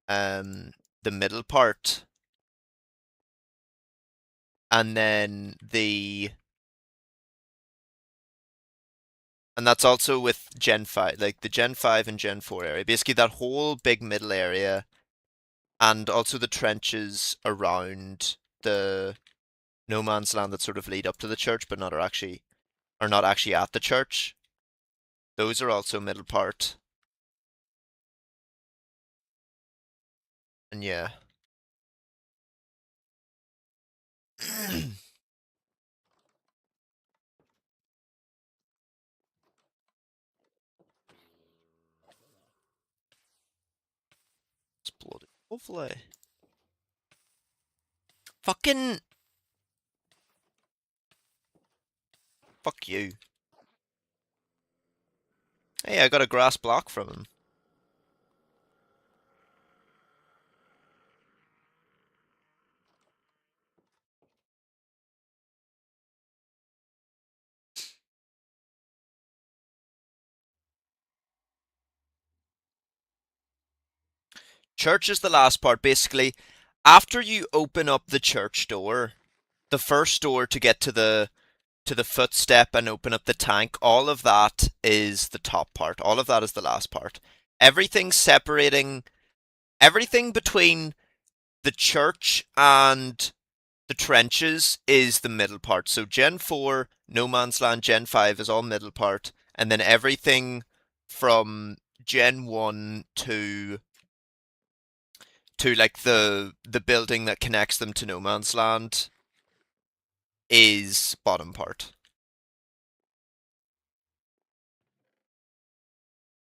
the middle part. And then and that's also with Gen 5, like the Gen 5 and Gen 4 area. Basically that whole big middle area and also the trenches around the no man's land that sort of lead up to the church but are not actually at the church. Those are also middle part. And yeah. It's bloody lovely. Fucking fuck you. Hey, I got a grass block from him. Church is the last part. Basically, after you open up the church door, the first door to get to the footstep and open up the tank, all of that is the top part. All of that is the last part. Everything separating, everything between the church and the trenches is the middle part. So Gen 4, No Man's Land, Gen 5 is all middle part. And then everything from Gen 1 to like the building that connects them to No Man's Land is bottom part.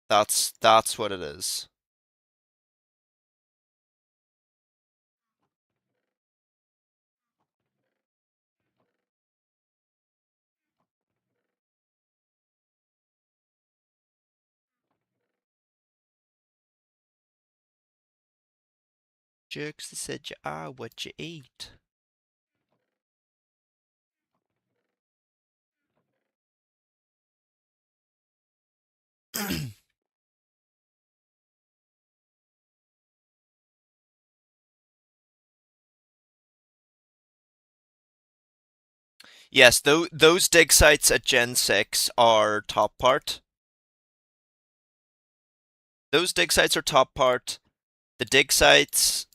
That's what it is. Jerks that said you are what you eat. Yes, those dig sites at Gen 6 are top part. Those dig sites are top part. The dig sites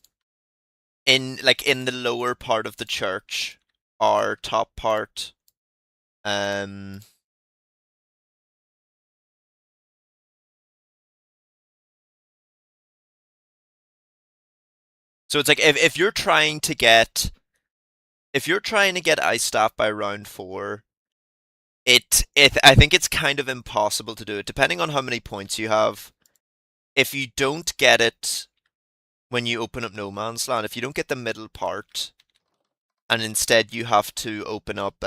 in the lower part of the church are top part. Um so it's like if you're trying to get ice staff by round 4, it I think it's kind of impossible to do it depending on how many points you have. If you don't get it when you open up No Man's Land, if you don't get the middle part, and instead you have to open up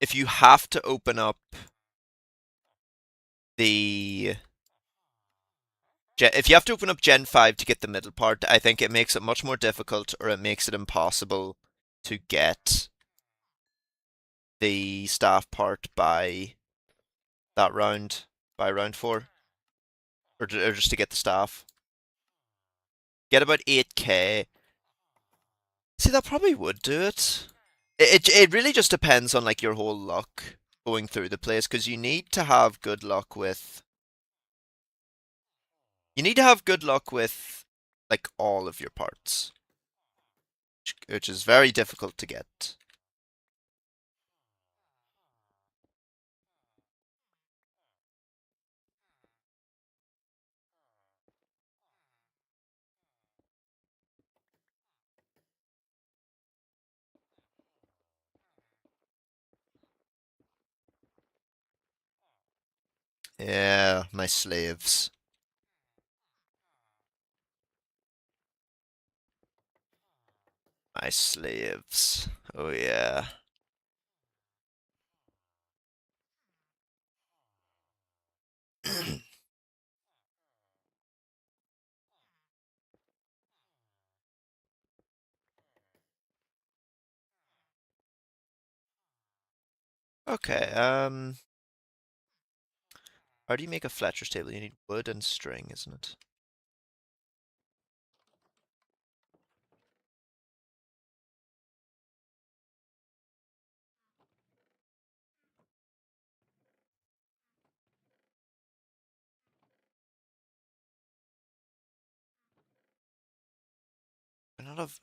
if you have to open up the if you have to open up Gen 5 to get the middle part, I think it makes it much more difficult or it makes it impossible to get the staff part by round 4, or just to get the staff. Get about 8k. See, that probably would do it. It really just depends on like your whole luck going through the place because you need to have good luck with like all of your parts, which is very difficult to get. Yeah, my slaves. My slaves. Oh yeah. Okay, how do you make a Fletcher's table? You need wood and string, isn't it?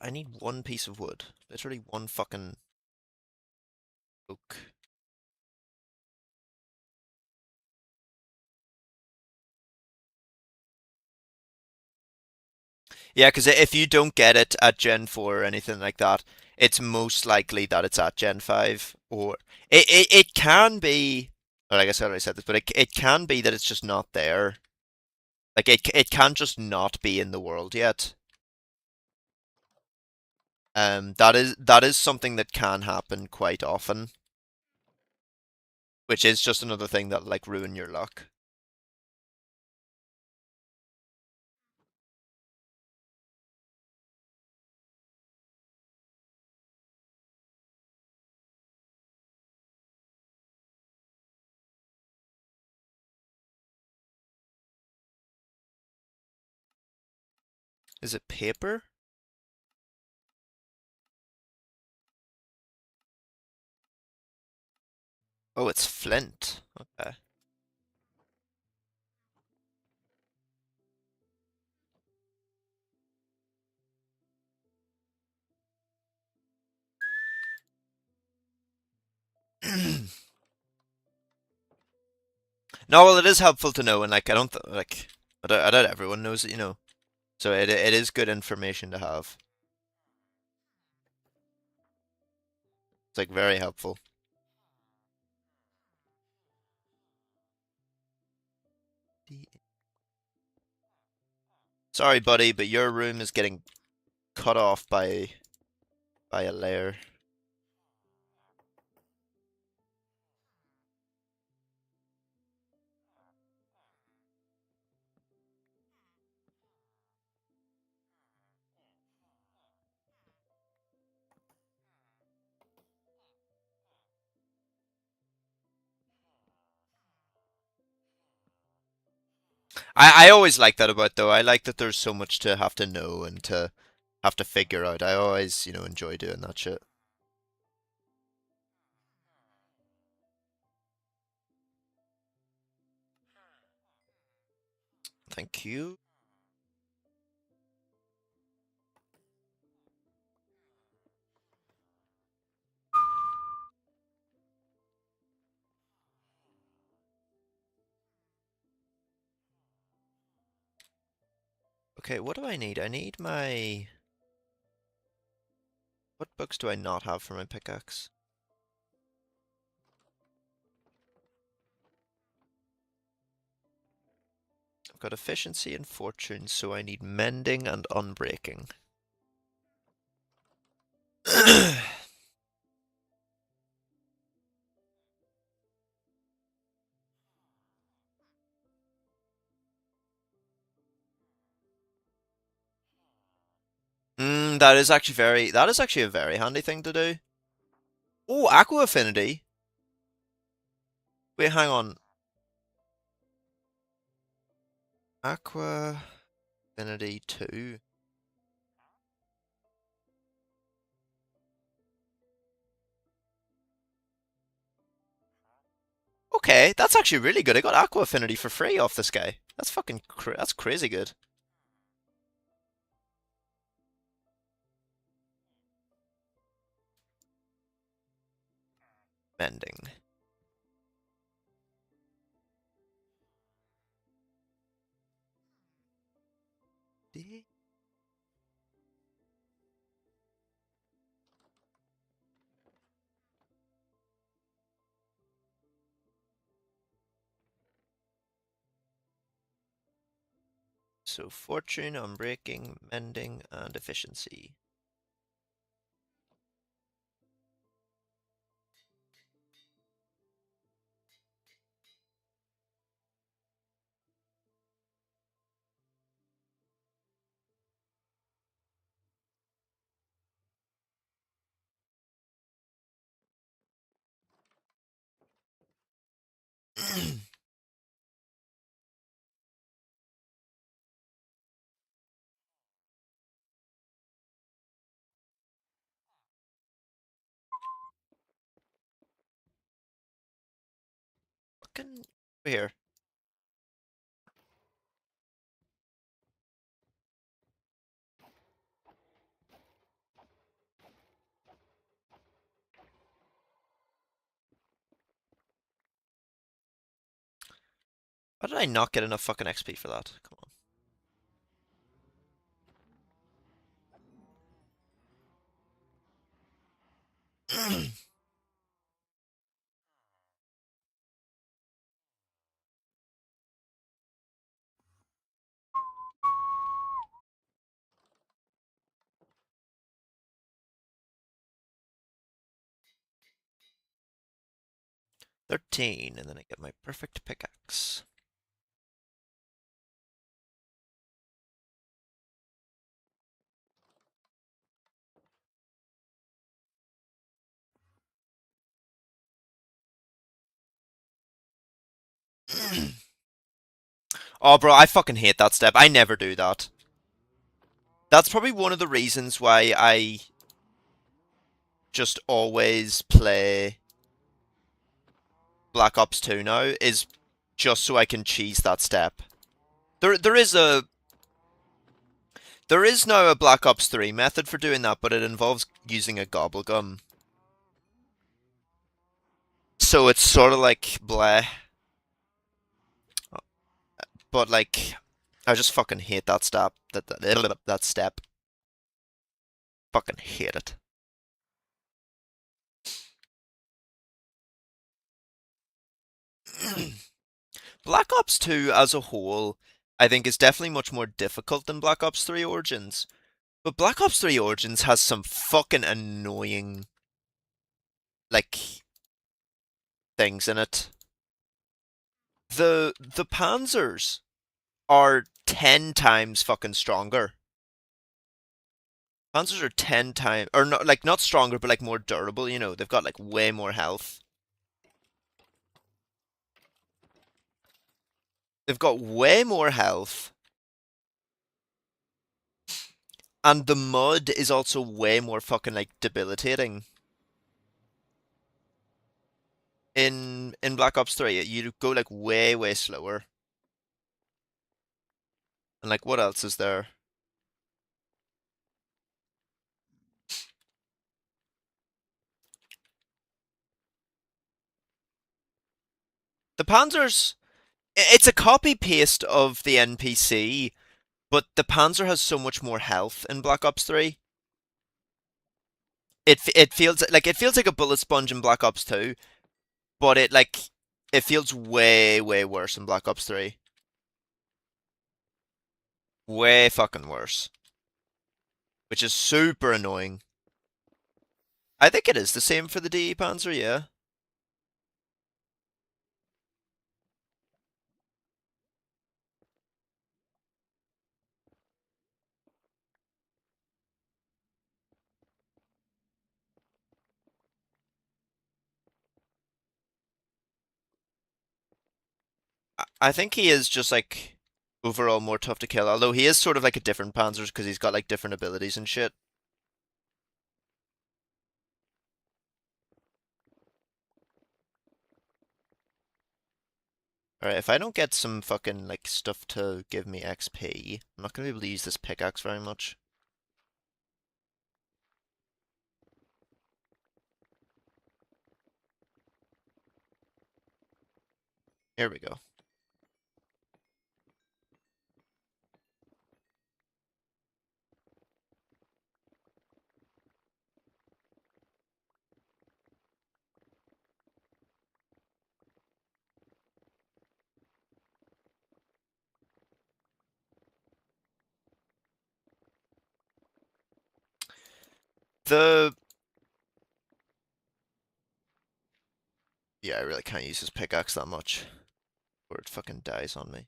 I need one piece of wood. Literally one fucking oak. Yeah, because if you don't get it at Gen 4 or anything like that, it's most likely that it's at Gen 5. Or it can be, or I guess I already said this, but it can be that it's just not there. Like it can just not be in the world yet. That is something that can happen quite often, which is just another thing that like ruin your luck. Is it paper? Oh, it's flint. Okay. No, well, it is helpful to know, and like I don't like I doubt everyone knows it, So it is good information to have. It's like very helpful. Sorry, buddy, but your room is getting cut off by a layer. I always like that about though. I like that there's so much to have to know and to have to figure out. I always, enjoy doing that shit. Thank you. Okay, what do I need? I need my... What books do I not have for my pickaxe? I've got efficiency and fortune, so I need mending and unbreaking. That is actually a very handy thing to do. Oh, Aqua Affinity. Wait, hang on. Aqua Affinity 2. Okay, that's actually really good. I got Aqua Affinity for free off this guy. That's crazy good. Mending. So fortune, unbreaking, mending, and efficiency. Fucking here. Why did I not get enough fucking XP for that? Come on. 13, and then I get my perfect pickaxe. Oh, bro, I fucking hate that step. I never do that. That's probably one of the reasons why I just always play Black Ops 2 now, is just so I can cheese that step. There is now a Black Ops 3 method for doing that, but it involves using a gobble gum. So it's sort of like bleh. But like, I just fucking hate that step. That step. Fucking hate it. Black Ops 2 as a whole, I think is definitely much more difficult than Black Ops 3 Origins. But Black Ops 3 Origins has some fucking annoying, like, things in it. The Panzers are 10 times fucking stronger. Panzers are 10 times, or not, like, not stronger, but like more durable, you know. They've got like way more health. They've got way more health. And the mud is also way more fucking like debilitating. In Black Ops 3, you go like way slower. And like what else is there? The Panzers, it's a copy paste of the NPC, but the Panzer has so much more health in Black Ops 3. It feels like a bullet sponge in Black Ops 2, but it feels way worse in Black Ops 3. Way fucking worse. Which is super annoying. I think it is the same for the DE Panzer, yeah. I think he is just like overall more tough to kill, although he is sort of like a different Panzer because he's got like different abilities and shit. Alright, if I don't get some fucking like stuff to give me XP, I'm not gonna be able to use this pickaxe very much. Here we go. The yeah, I really can't use his pickaxe that much, or it fucking dies on me.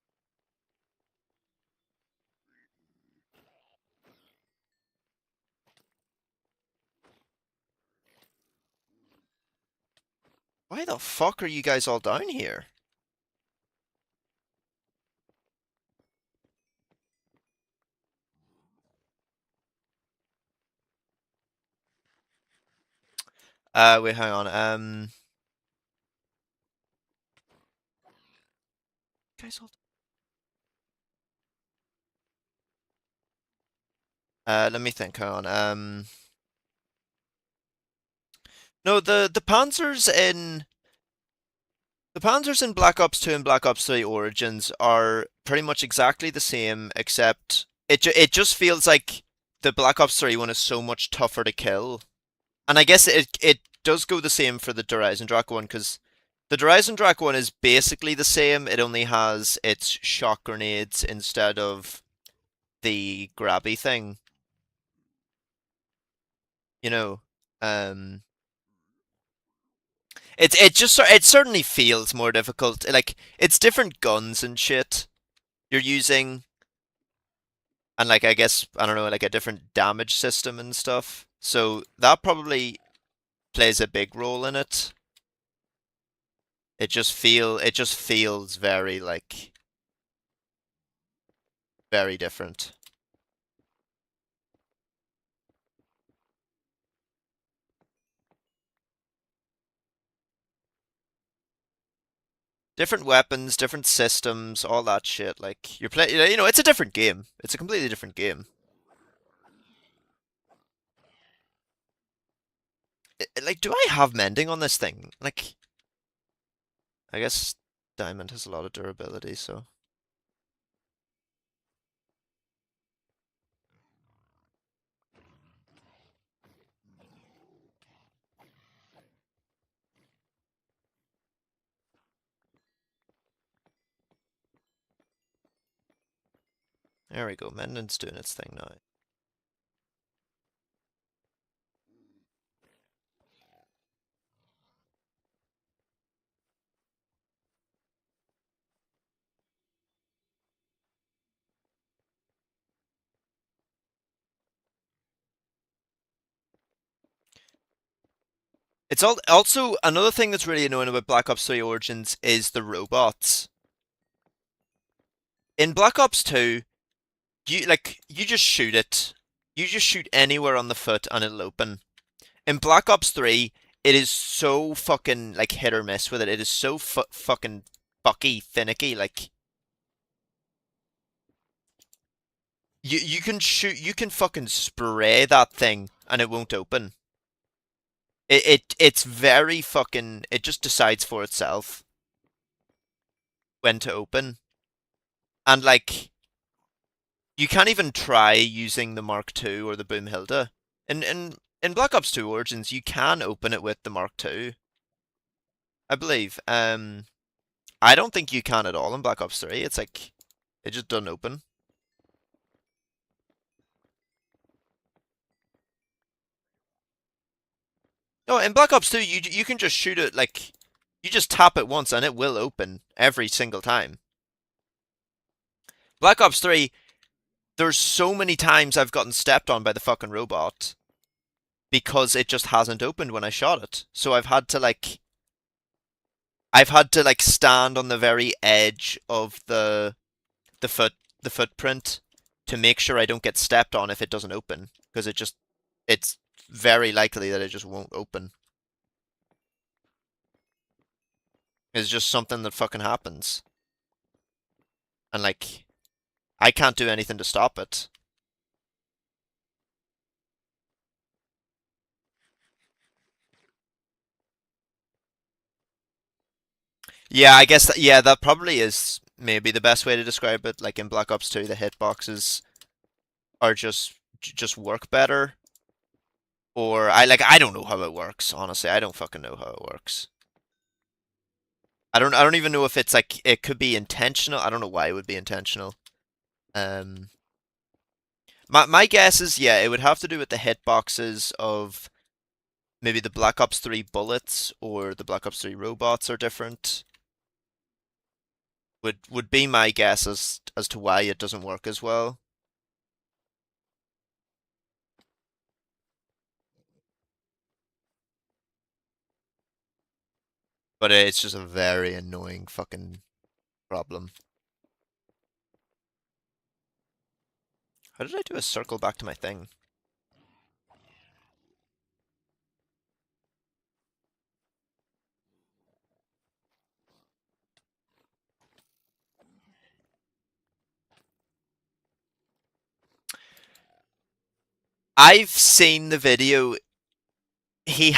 Why the fuck are you guys all down here? Wait, hang on. Guys, all. Let me think. Hang on. No, the Panzers in Black Ops 2 and Black Ops 3 Origins are pretty much exactly the same, except it just feels like the Black Ops 3 one is so much tougher to kill. And I guess it does go the same for the Der Eisendrache one, because the Der Eisendrache one is basically the same. It only has its shock grenades instead of the grabby thing. You know, um, it certainly feels more difficult. Like it's different guns and shit you're using, and like I guess I don't know, like a different damage system and stuff. So that probably plays a big role in it. It just feels very like very different. Different weapons, different systems, all that shit. Like you're playing, you know, it's a different game. It's a completely different game. Like, do I have mending on this thing? Like, I guess diamond has a lot of durability, so there we go. Mending's doing its thing now. It's also another thing that's really annoying about Black Ops 3 Origins is the robots. In Black Ops 2, you just shoot it. You just shoot anywhere on the foot and it'll open. In Black Ops 3, it is so fucking like hit or miss with it. It is so fucking fucky, finicky. Like you can shoot, you can fucking spray that thing and it won't open. It's very fucking. It just decides for itself when to open, and like you can't even try using the Mark II or the Boomhilda. In Black Ops 2 Origins, you can open it with the Mark II, I believe. I don't think you can at all in Black Ops 3. It's like it just doesn't open. No, in Black Ops 2, you can just shoot it like you just tap it once and it will open every single time. Black Ops 3, there's so many times I've gotten stepped on by the fucking robot because it just hasn't opened when I shot it. So I've had to like stand on the very edge of the foot the footprint to make sure I don't get stepped on if it doesn't open, because it's very likely that it just won't open. It's just something that fucking happens. And like I can't do anything to stop it. Yeah, I guess yeah, that probably is maybe the best way to describe it. Like in Black Ops 2, the hitboxes are just work better. Or I don't know how it works, honestly. I don't fucking know how it works. I don't even know if it's like it could be intentional. I don't know why it would be intentional. Um My guess is, yeah, it would have to do with the hitboxes of maybe the Black Ops 3 bullets or the Black Ops 3 robots are different. Would be my guess as to why it doesn't work as well. But it's just a very annoying fucking problem. How did I do a circle back to my thing? I've seen the video. He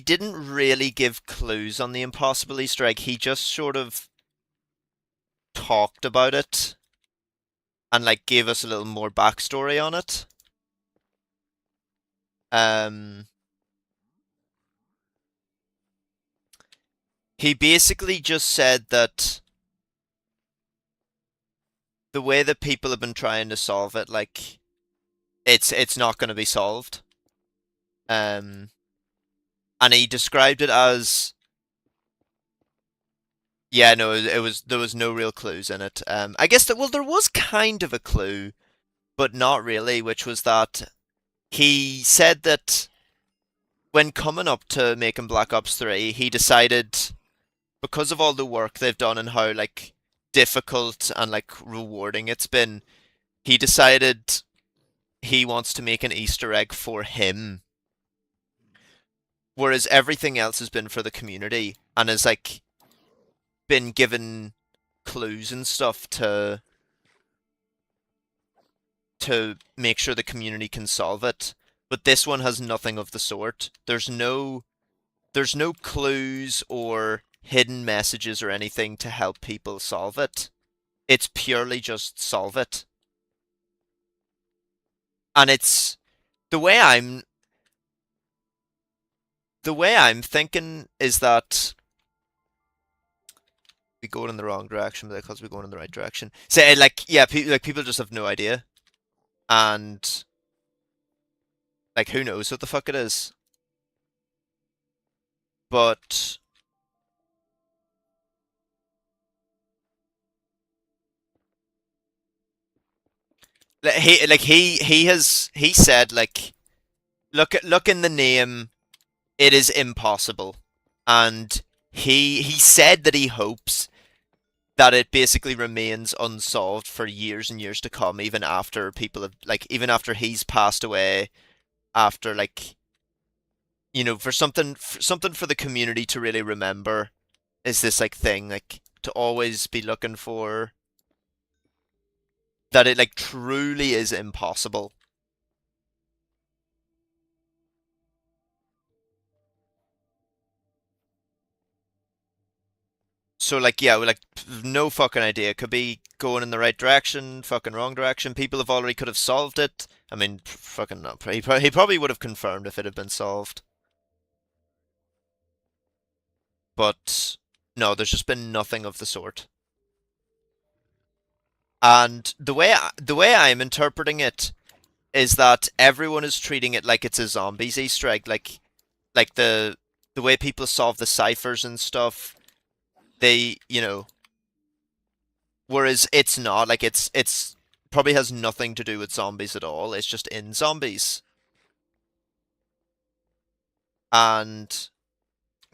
didn't really give clues on the impossible Easter egg. He just sort of talked about it and like gave us a little more backstory on it. Um, he basically just said that the way that people have been trying to solve it, like it's not going to be solved. Um, and he described it as, yeah, no, it was there was no real clues in it. I guess that, well, there was kind of a clue, but not really, which was that he said that when coming up to making Black Ops 3, he decided, because of all the work they've done and how like difficult and like rewarding it's been, he decided he wants to make an Easter egg for him, whereas everything else has been for the community and has like been given clues and stuff to make sure the community can solve it. But this one has nothing of the sort. There's no clues or hidden messages or anything to help people solve it. It's purely just solve it. And it's the way I'm the way I'm thinking is that we go in the wrong direction because we're going in the right direction. Say like, yeah, like people just have no idea, and like who knows what the fuck it is. But he said like, look in the name, it is impossible, and he said that he hopes that it basically remains unsolved for years and years to come, even after people have like, even after he's passed away, after like, for something for the community to really remember, is this like thing, like to always be looking for, that it like truly is impossible. So like, yeah, like no fucking idea. It could be going in the right direction, fucking wrong direction. People have already could have solved it. I mean, fucking no. He probably would have confirmed if it had been solved. But no, there's just been nothing of the sort. And the way I'm interpreting it is that everyone is treating it like it's a zombies Easter egg, like the way people solve the ciphers and stuff. They, whereas it's not, like it's probably has nothing to do with zombies at all. It's just in zombies. And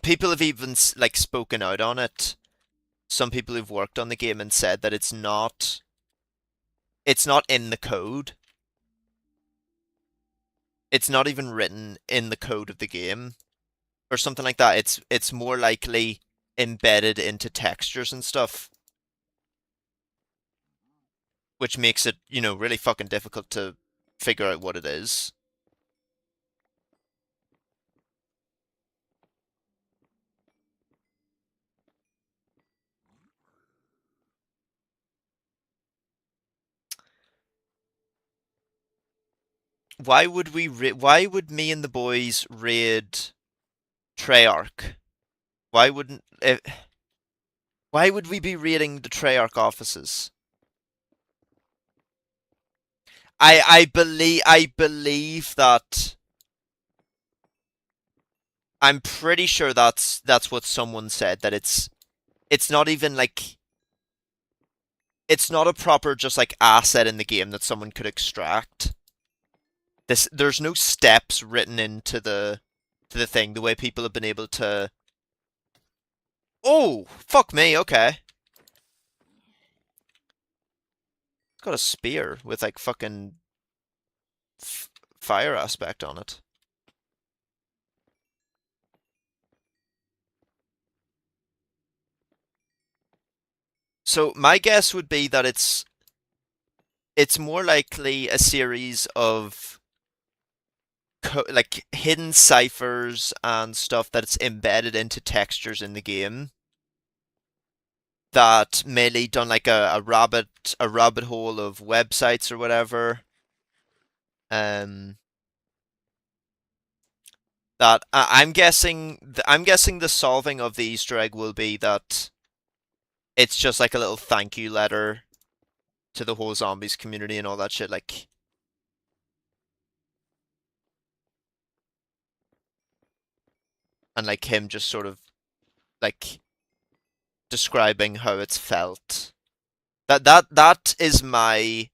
people have even like spoken out on it. Some people who've worked on the game and said that it's not in the code. It's not even written in the code of the game or something like that. It's more likely embedded into textures and stuff, which makes it, really fucking difficult to figure out what it is. Why would me and the boys raid Treyarch? Why wouldn't why would we be raiding the Treyarch offices? I believe that. I'm pretty sure that's what someone said, that it's not even like it's not a proper just like asset in the game that someone could extract. There's no steps written into the thing the way people have been able to. Oh, fuck me, okay. It's got a spear with like fucking fire aspect on it. So my guess would be that it's more likely a series of like hidden ciphers and stuff that's embedded into textures in the game that may lead down like a rabbit hole of websites or whatever. Um, that I'm guessing the solving of the Easter egg will be that it's just like a little thank you letter to the whole zombies community and all that shit. Like, and like him just sort of like describing how it's felt. That is my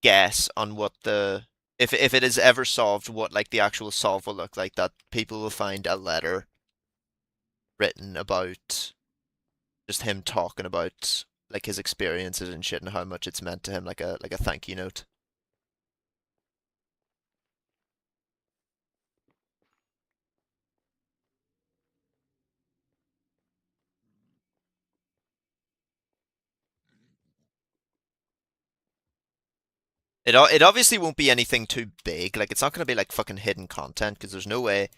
guess on what the if it is ever solved, what like the actual solve will look like. That people will find a letter written about just him talking about like his experiences and shit and how much it's meant to him, like a thank you note. It obviously won't be anything too big. Like it's not going to be like fucking hidden content because there's no way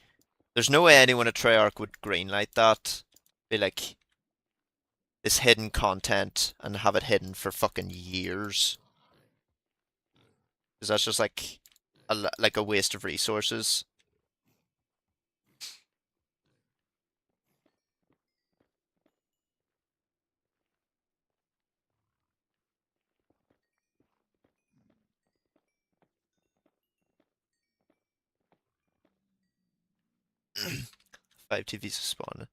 anyone at Treyarch would greenlight that. Be like this hidden content and have it hidden for fucking years. Because that's just like like a waste of resources. 5 TVs spawn.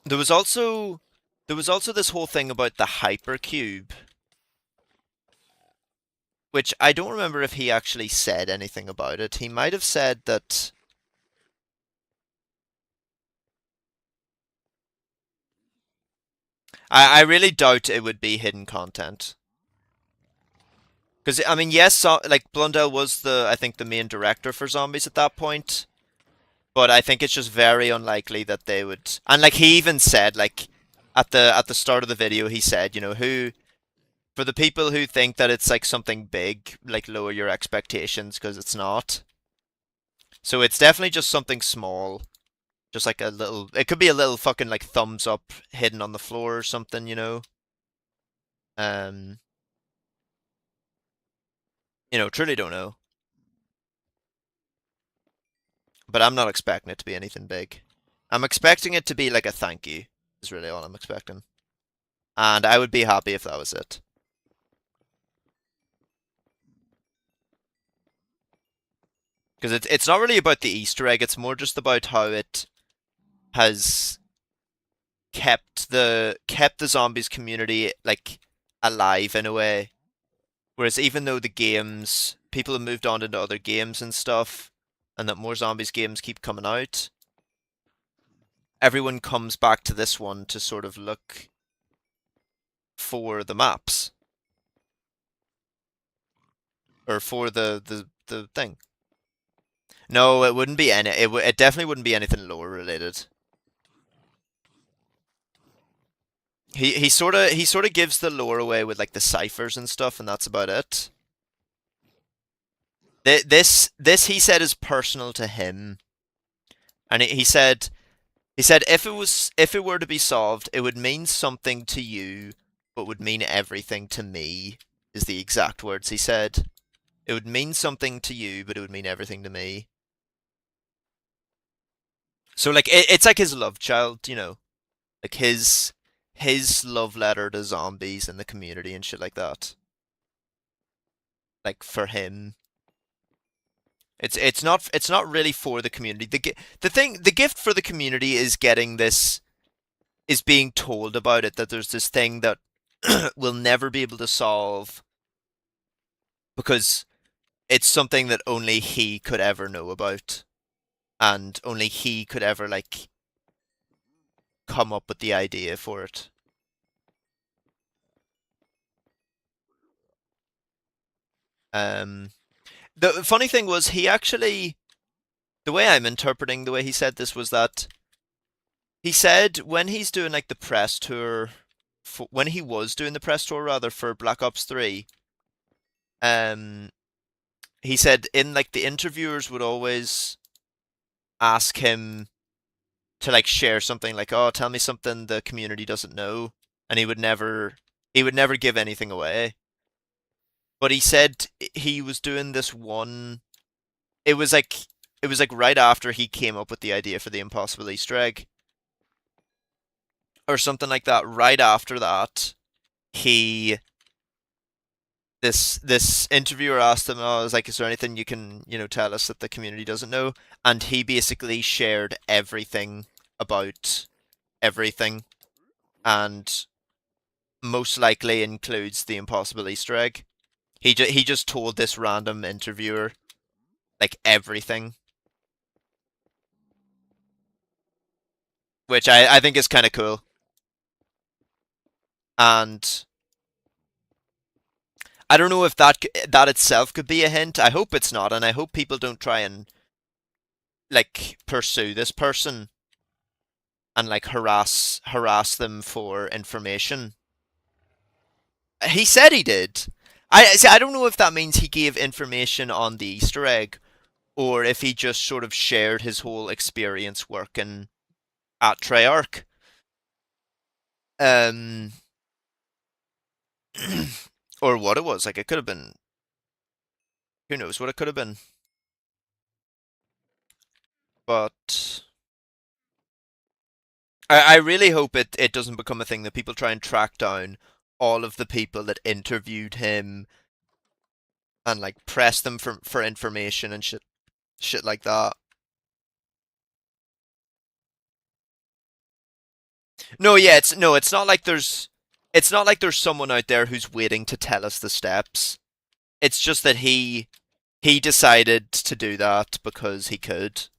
There was also there was also this whole thing about the hypercube, which I don't remember if he actually said anything about it. He might have said that. I really doubt it would be hidden content. Because I mean, yes, like Blundell was I think the main director for Zombies at that point, but I think it's just very unlikely that they would. And like he even said, like at the start of the video, he said, who for the people who think that it's like something big, like lower your expectations because it's not. So it's definitely just something small, just like a little. It could be a little fucking like thumbs up hidden on the floor or something. Um, truly don't know. But I'm not expecting it to be anything big. I'm expecting it to be like a thank you, is really all I'm expecting. And I would be happy if that was it. Because it's not really about the Easter egg, it's more just about how it has kept the zombies community like alive in a way. Whereas even though the games people have moved on into other games and stuff, and that more zombies games keep coming out, everyone comes back to this one to sort of look for the maps or for the thing. No, it wouldn't be any. It definitely wouldn't be anything lore related. He sort of gives the lore away with like the ciphers and stuff, and that's about it. This he said is personal to him, and he said if it were to be solved, it would mean something to you, but would mean everything to me. Is the exact words he said. It would mean something to you, but it would mean everything to me. So like it's like his love child, like his love letter to zombies in the community and shit like that. Like for him, it's not really for the community. The gift for the community is getting this, is being told about it, that there's this thing that we'll never be able to solve because it's something that only he could ever know about, and only he could ever like come up with the idea for it. Um, the funny thing was, he actually, the way I'm interpreting the way he said this was that he said when he's doing like the press tour, when he was doing the press tour rather for Black Ops 3, um, he said in like the interviewers would always ask him to like share something like, oh, tell me something the community doesn't know, and he would never give anything away. But he said he was doing this one. It was like it was like right after he came up with the idea for the Impossible Easter egg or something like that. Right after that, he this interviewer asked him, "Oh, I was like, is there anything you can tell us that the community doesn't know?" And he basically shared everything about everything, and most likely includes the Impossible Easter egg. He just told this random interviewer like everything, which I think is kind of cool. And I don't know if that itself could be a hint. I hope it's not, and I hope people don't try and like pursue this person and like harass them for information. He said he did. I see. I don't know if that means he gave information on the Easter egg, or if he just sort of shared his whole experience working at Treyarch. Um, or what it was. Like it could have been. Who knows what it could have been? But I really hope it doesn't become a thing that people try and track down all of the people that interviewed him and like press them for information and shit like that. No, yeah, it's not like there's someone out there who's waiting to tell us the steps. It's just that he decided to do that because he could,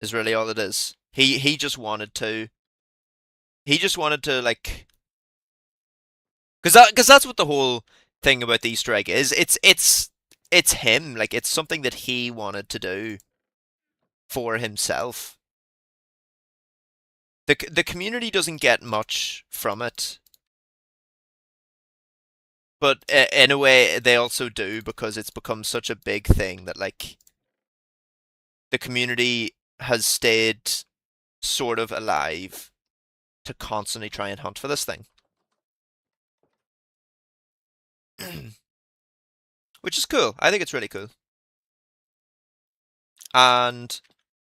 is really all it is. He just wanted to. He just wanted to like, because that's what the whole thing about the Easter egg is. It's him. Like it's something that he wanted to do for himself. The community doesn't get much from it, but in a way they also do because it's become such a big thing that like the community has stayed sort of alive to constantly try and hunt for this thing. Which is cool. I think it's really cool. And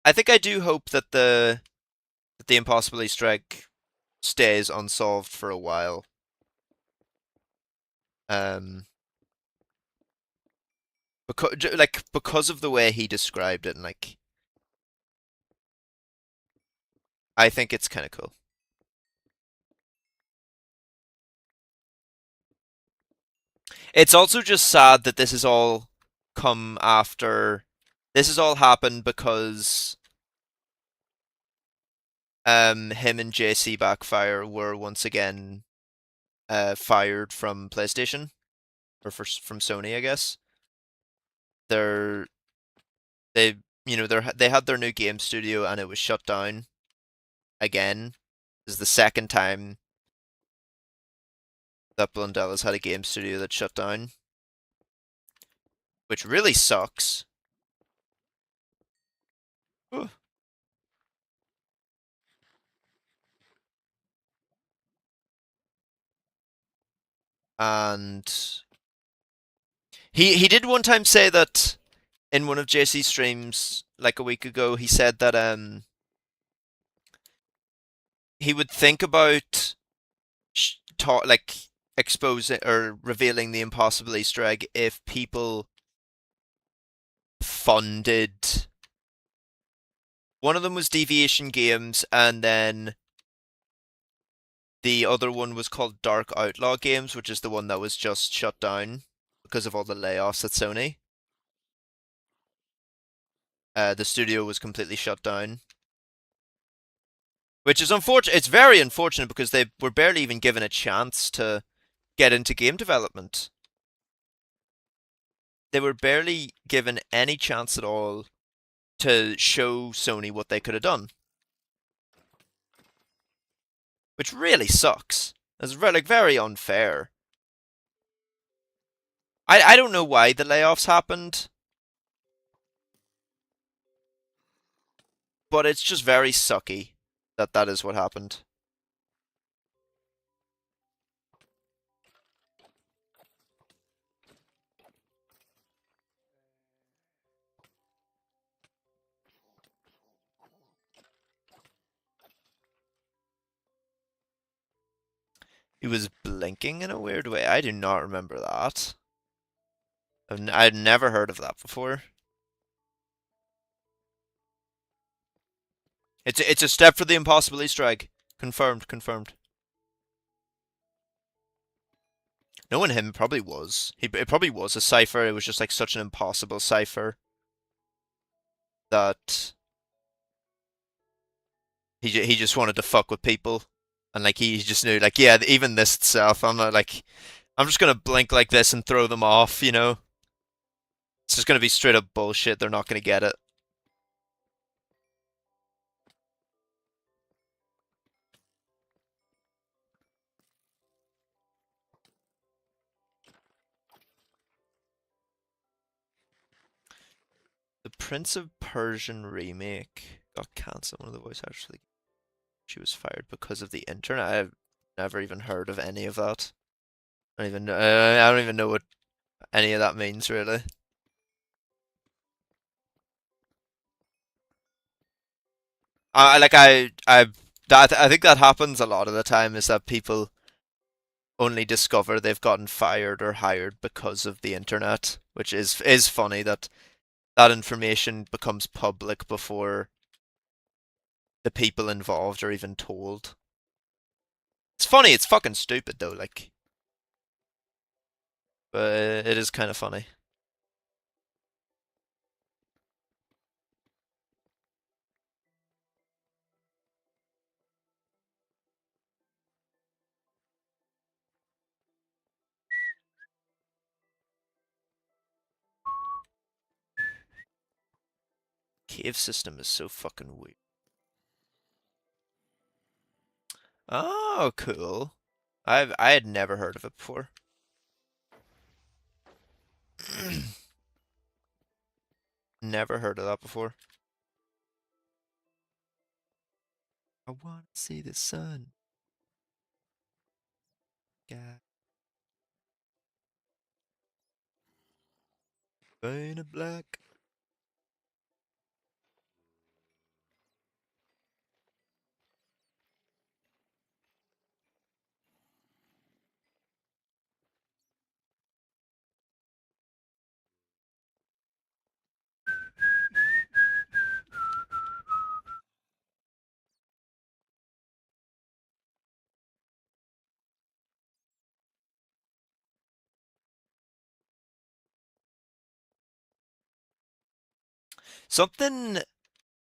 I think I do hope that the Impossible Easter egg stays unsolved for a while. Um, because of the way he described it, and like I think it's kind of cool. It's also just sad that this has all come after. This has all happened because him and JC Backfire were once again fired from PlayStation from Sony, I guess. They're they they had their new game studio and it was shut down again. This is the second time that Blundella's had a game studio that shut down, which really sucks. Ooh. And he did one time say that in one of JC's streams like a week ago, he said that he would think about like exposing or revealing the impossible Easter egg if people funded. One of them was Deviation Games, and then the other one was called Dark Outlaw Games, which is the one that was just shut down because of all the layoffs at Sony. The studio was completely shut down, which is unfortunate. It's very unfortunate because they were barely even given a chance to get into game development. They were barely given any chance at all to show Sony what they could have done, which really sucks. It's very unfair. I don't know why the layoffs happened, but it's just very sucky that that is what happened. He was blinking in a weird way. I do not remember that. I'd never heard of that before. It's a step for the impossible Easter egg. Confirmed, confirmed. Knowing him probably was. It probably was a cipher. It was just like such an impossible cipher that he just wanted to fuck with people, and like he just knew like yeah, even this itself. I'm not like I'm just gonna blink like this and throw them off. You know, it's just gonna be straight up bullshit. They're not gonna get it. The Prince of Persian remake got cancelled. One of the voice actors, she was fired because of the internet. I've never even heard of any of that. I don't even know what any of that means really. I think that happens a lot of the time is that people only discover they've gotten fired or hired because of the internet, which is funny that that information becomes public before the people involved are even told. It's funny, it's fucking stupid though, like, but it is kind of funny. Cave system is so fucking weird. Oh, cool. I had never heard of it before. Never heard of that before. I want to see the sun. Yeah. Painted black. Something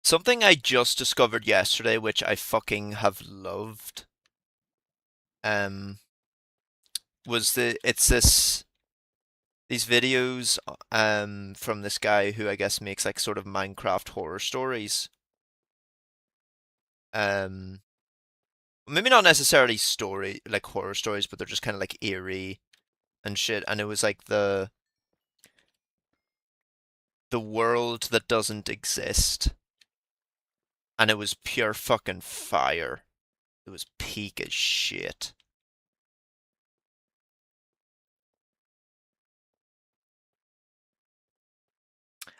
something I just discovered yesterday, which I fucking have loved, um, was it's these videos from this guy who I guess makes like sort of Minecraft horror stories. Um, maybe not necessarily story like horror stories, but they're just kind of like eerie and shit. And it was like the world that doesn't exist, and it was pure fucking fire. It was peak as shit.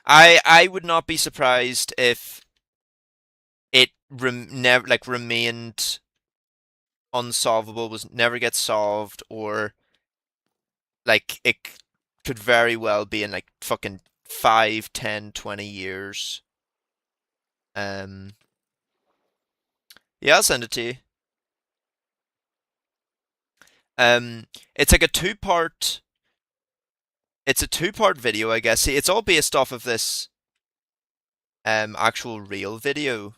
I would not be surprised if it never like remained unsolvable, was never get solved, or like it could very well be in like fucking 5, 10, 20 years. Um, yeah, I'll send it to you. Um, it's like a two-part. It's a two-part video, I guess. See, it's all based off of this actual real video.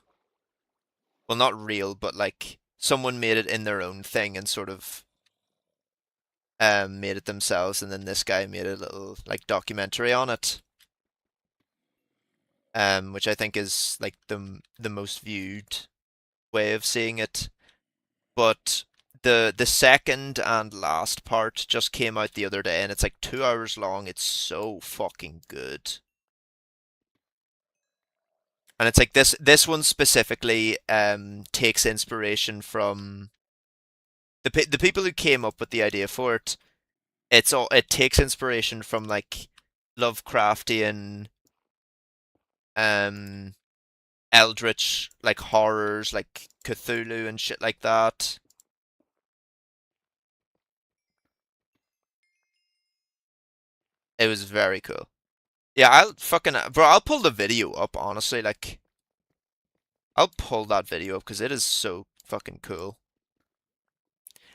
Well, not real, but like someone made it in their own thing and sort of made it themselves, and then this guy made a little like documentary on it, which I think is like the most viewed way of seeing it. But the second and last part just came out the other day, and it's like 2 hours long. It's so fucking good. And it's like this one specifically takes inspiration from the people who came up with the idea for it. It takes inspiration from like Lovecraftian um eldritch like horrors like Cthulhu and shit like that. It was very cool. Yeah, I'll fucking bro, I'll pull the video up honestly, like I'll pull that video up because it is so fucking cool.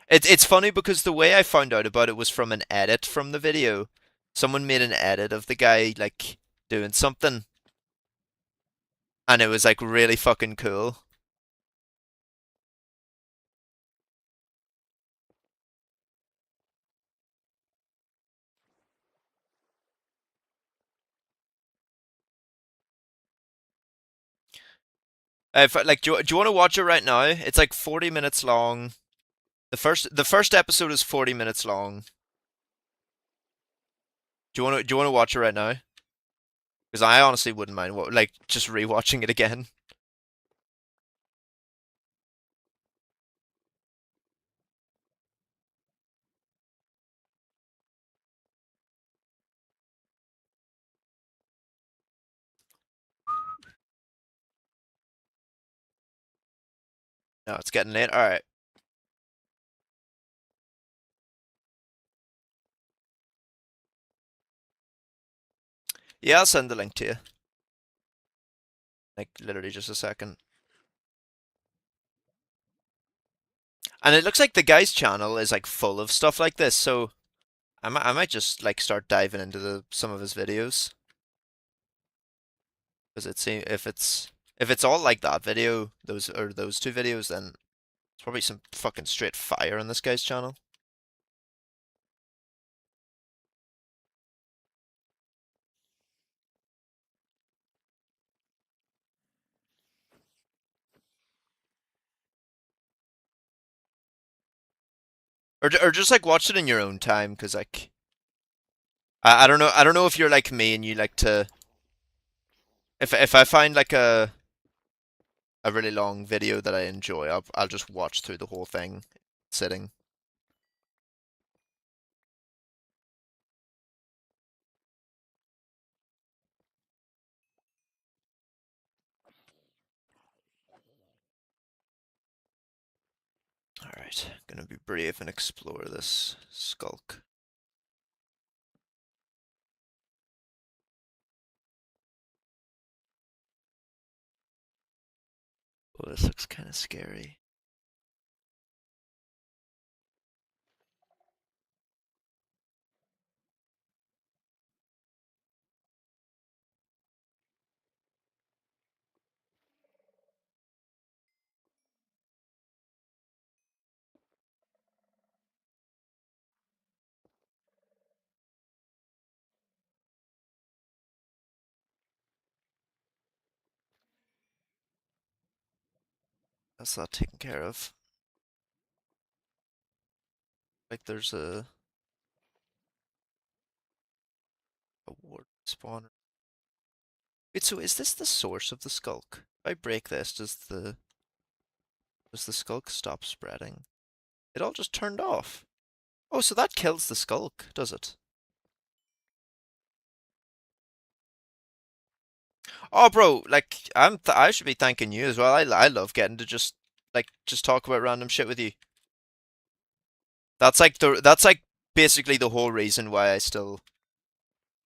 It's funny because the way I found out about it was from an edit from the video. Someone made an edit of the guy like doing something, and it was like really fucking cool. If like, do you want to watch it right now? It's like 40 minutes long. The first episode is 40 minutes long. Do you want to watch it right now? Because I honestly wouldn't mind like just rewatching it again. No, it's getting late. All right. Yeah, I'll send the link to you. Like literally just a second. And it looks like the guy's channel is like full of stuff like this, so I might just like start diving into some of his videos because it seems if it's all like that video, those two videos, then it's probably some fucking straight fire on this guy's channel. Or just like watch it in your own time, because like I don't know if you're like me and you like to if I find like a really long video that I enjoy, I'll just watch through the whole thing sitting. All right, gonna be brave and explore this skulk. Oh, this looks kind of scary. That's not taken care of. Like there's a ward spawner. Wait, so is this the source of the skulk? If I break this, does the skulk stop spreading? It all just turned off. Oh, so that kills the skulk, does it? Oh, bro, like I should be thanking you as well. I love getting to just talk about random shit with you. That's like basically the whole reason why I still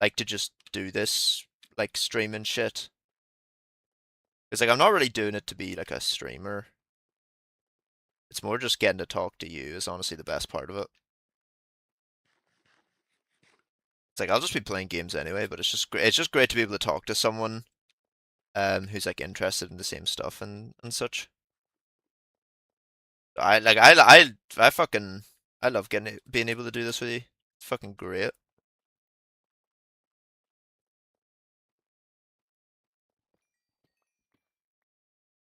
like to just do this, like streaming shit. It's like I'm not really doing it to be like a streamer. It's more just getting to talk to you is honestly the best part of it. It's like I'll just be playing games anyway, but it's just great to be able to talk to someone who's like interested in the same stuff and such. I fucking I love being able to do this with you. It's fucking great.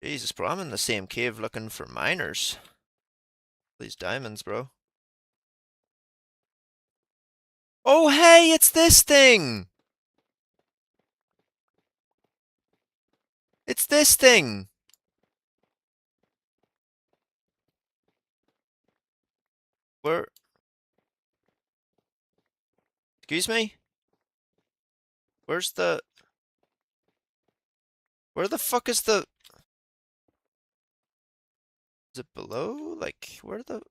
Jesus, bro, I'm in the same cave looking for miners. These diamonds, bro. Oh, hey, it's this thing! It's this thing! Where? Excuse me? Where's the... Where the fuck is the... Is it below? Like, where the...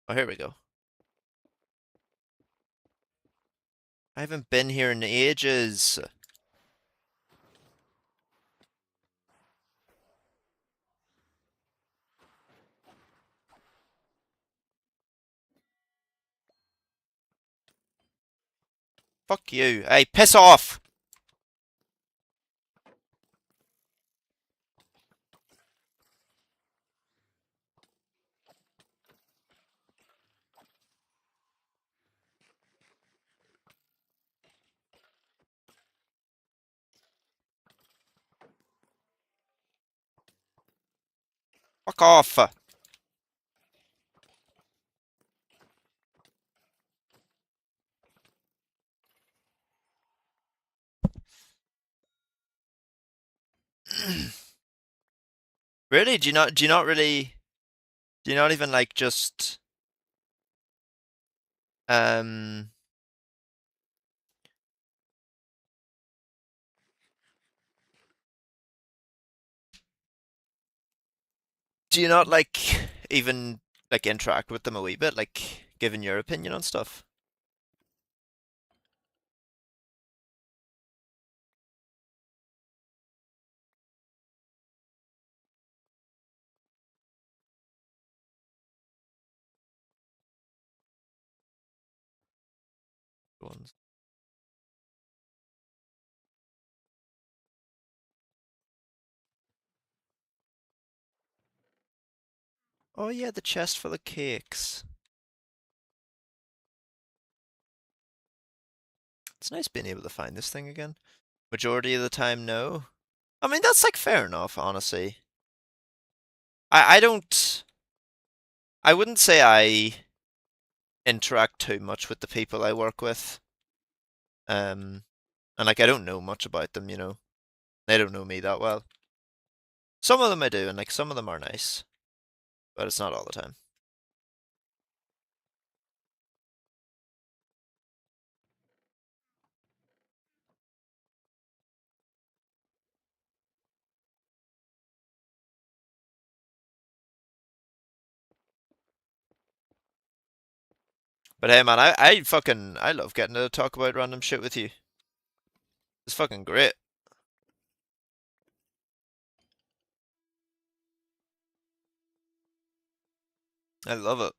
Oh, here we go. I haven't been here in ages. Fuck you. Hey, piss off! Fuck off! Really? Do you not even like just, um, do you not like even like interact with them a wee bit, like giving your opinion on stuff? Ones. Oh yeah, the chest full of cakes. It's nice being able to find this thing again. Majority of the time, no. I mean, that's like fair enough, honestly. I don't. I wouldn't say I interact too much with the people I work with. And like I don't know much about them, you know. They don't know me that well. Some of them I do, and like some of them are nice, but it's not all the time. But hey, man, I fucking I love getting to talk about random shit with you. It's fucking great. I love it.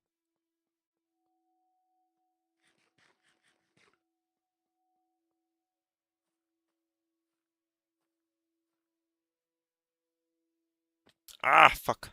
Ah, fuck.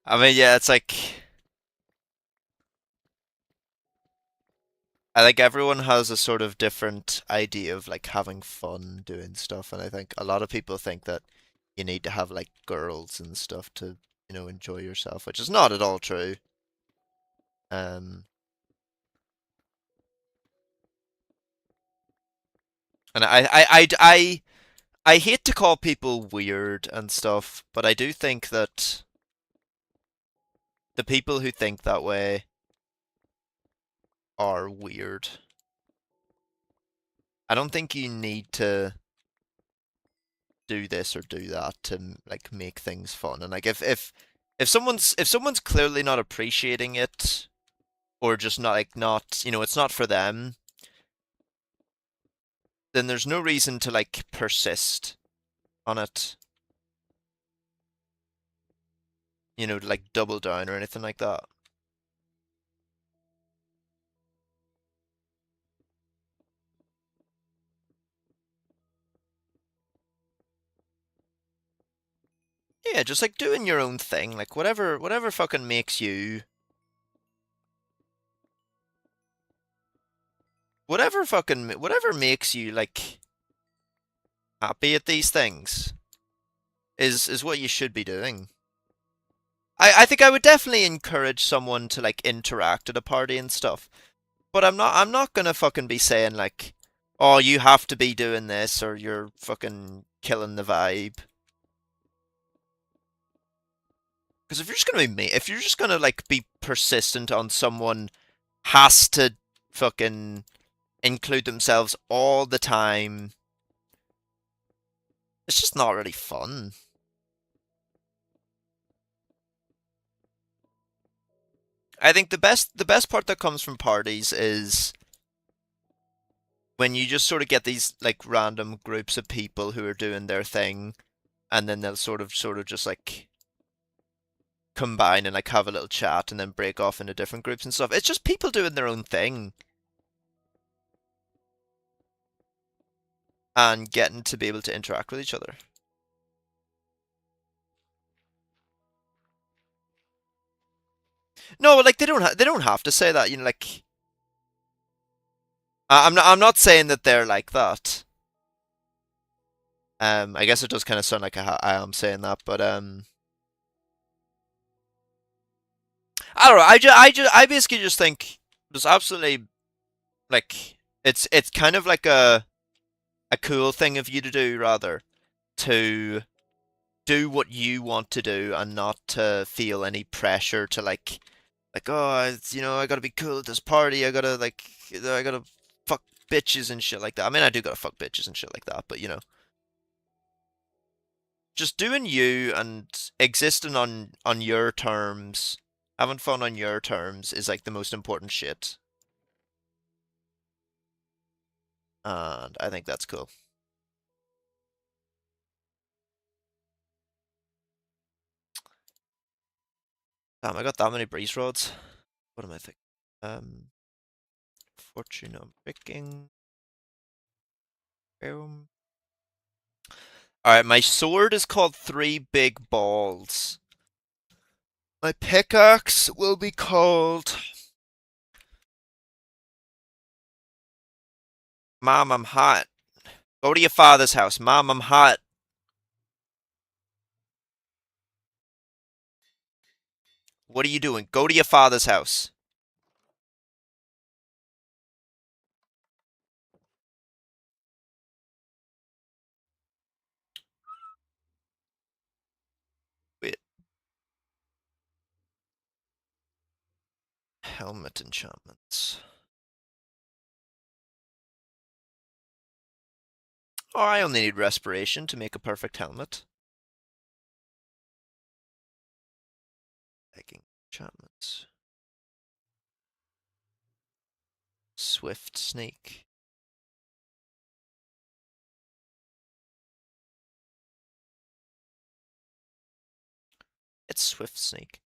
I mean, yeah, it's like I think everyone has a sort of different idea of like having fun doing stuff, and I think a lot of people think that you need to have like girls and stuff to, enjoy yourself, which is not at all true. Um, and I hate to call people weird and stuff, but I do think that the people who think that way are weird. I don't think you need to do this or do that to like make things fun. And like if someone's clearly not appreciating it or just not, it's not for them, then there's no reason to like persist on it, to like double down or anything like that. Yeah, just like doing your own thing, like whatever fucking makes you whatever makes you like happy at these things is what you should be doing. I think I would definitely encourage someone to like interact at a party and stuff. But I'm not gonna fucking be saying like, oh, you have to be doing this or you're fucking killing the vibe. Because if you're just gonna like be persistent on someone has to fucking include themselves all the time, it's just not really fun. I think the best part that comes from parties is when you just sort of get these like random groups of people who are doing their thing, and then they'll sort of just like combine and like have a little chat and then break off into different groups and stuff. It's just people doing their own thing and getting to be able to interact with each other. No, like they don't have to say that, like I'm not saying that they're like that. I guess it does kind of sound like I am saying that, but I don't know. I basically just think there's absolutely like it's kind of like a cool thing of you to do rather to do what you want to do and not to feel any pressure to like oh I gotta be cool at this party. I gotta fuck bitches and shit like that. I mean I do gotta fuck bitches and shit like that, but just doing you and existing on your terms, having fun on your terms is like the most important shit. And I think that's cool. Damn, I got that many breeze rods. What am I thinking? Um, Fortune I'm picking. Boom. Alright, my sword is called Three Big Balls. My pickaxe will be called Mom, I'm hot. Go to your father's house. Mom, I'm hot. What are you doing? Go to your father's house. Wait, helmet enchantments. Oh, I only need respiration to make a perfect helmet. Taking enchantments. Swift snake. It's swift snake.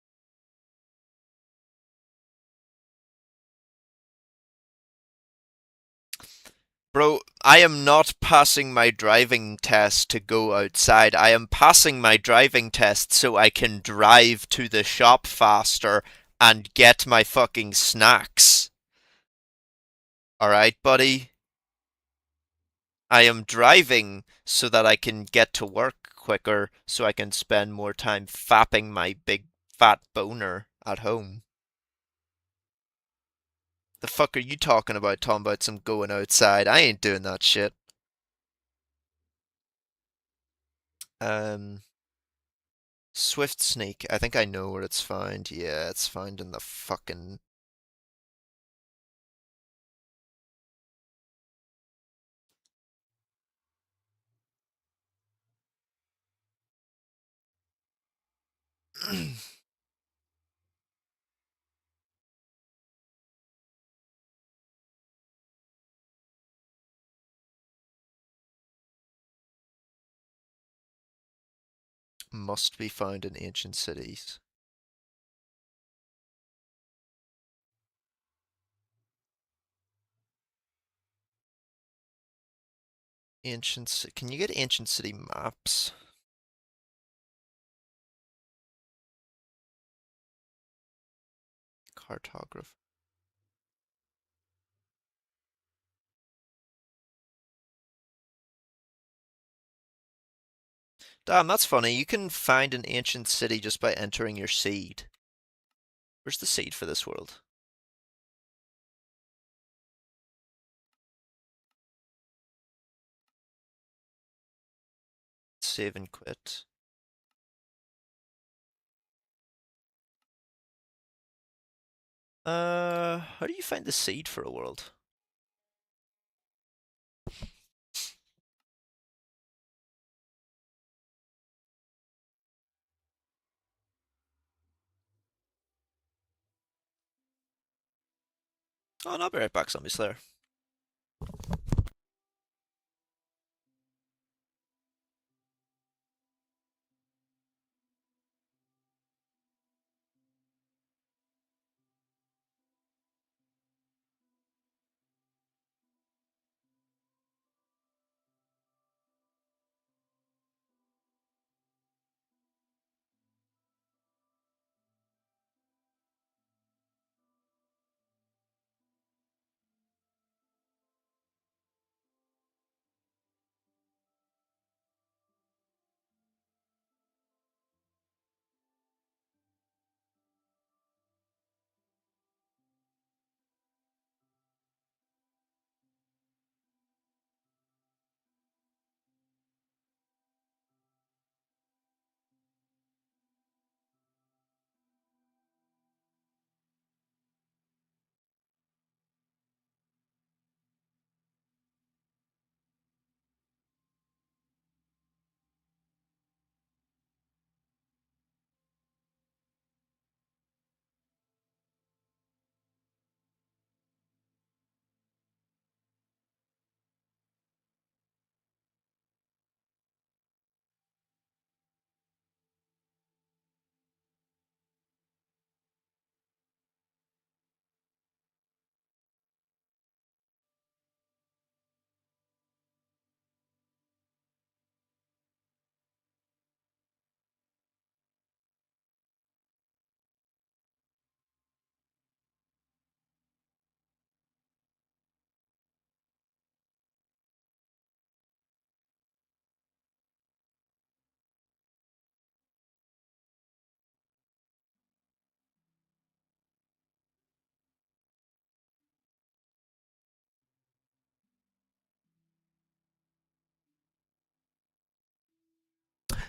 Bro, I am not passing my driving test to go outside. I am passing my driving test so I can drive to the shop faster and get my fucking snacks. Alright, buddy. I am driving so that I can get to work quicker so I can spend more time fapping my big fat boner at home. The fuck are you talking about? Talking about some going outside? I ain't doing that shit. Um, Swift Sneak. I think I know where it's found. Yeah, it's found in the fucking. Must be found in ancient cities. Can you get ancient city maps? Cartograph. Damn, that's funny. You can find an ancient city just by entering your seed. Where's the seed for this world? Save and quit. How do you find the seed for a world? Oh, no, I'll be right back, Zombie Slayer.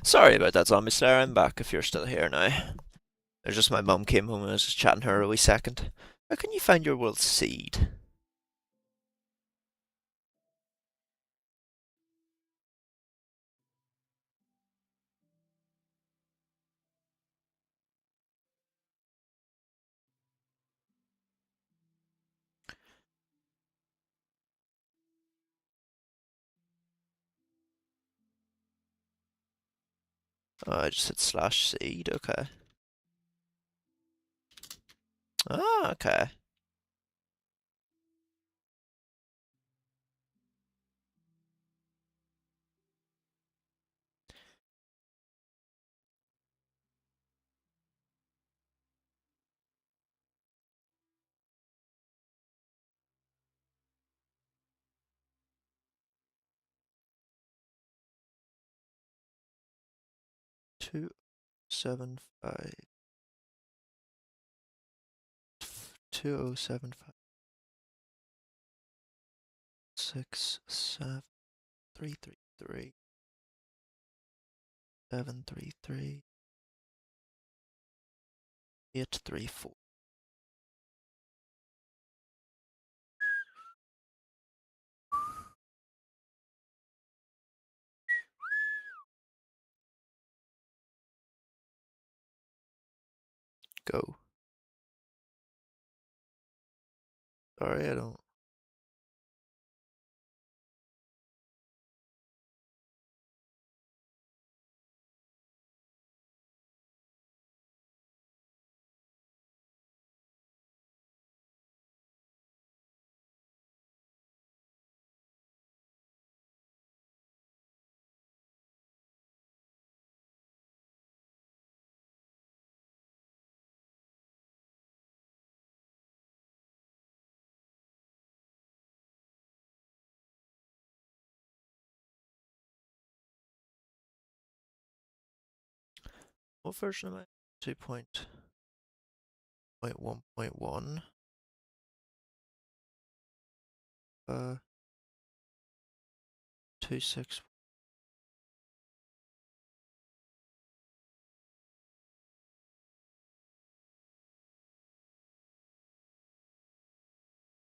Sorry about that, Zombie Slayer. I'm back if you're still here now. There's just my mum came home and I was just chatting to her a wee second. How can you find your world's seed? Oh, I just hit slash seed. Okay. Ah, okay. 2075. 2075. 67333 733 834. Go. Sorry, I don't. What version am I? 2.1.1. 26.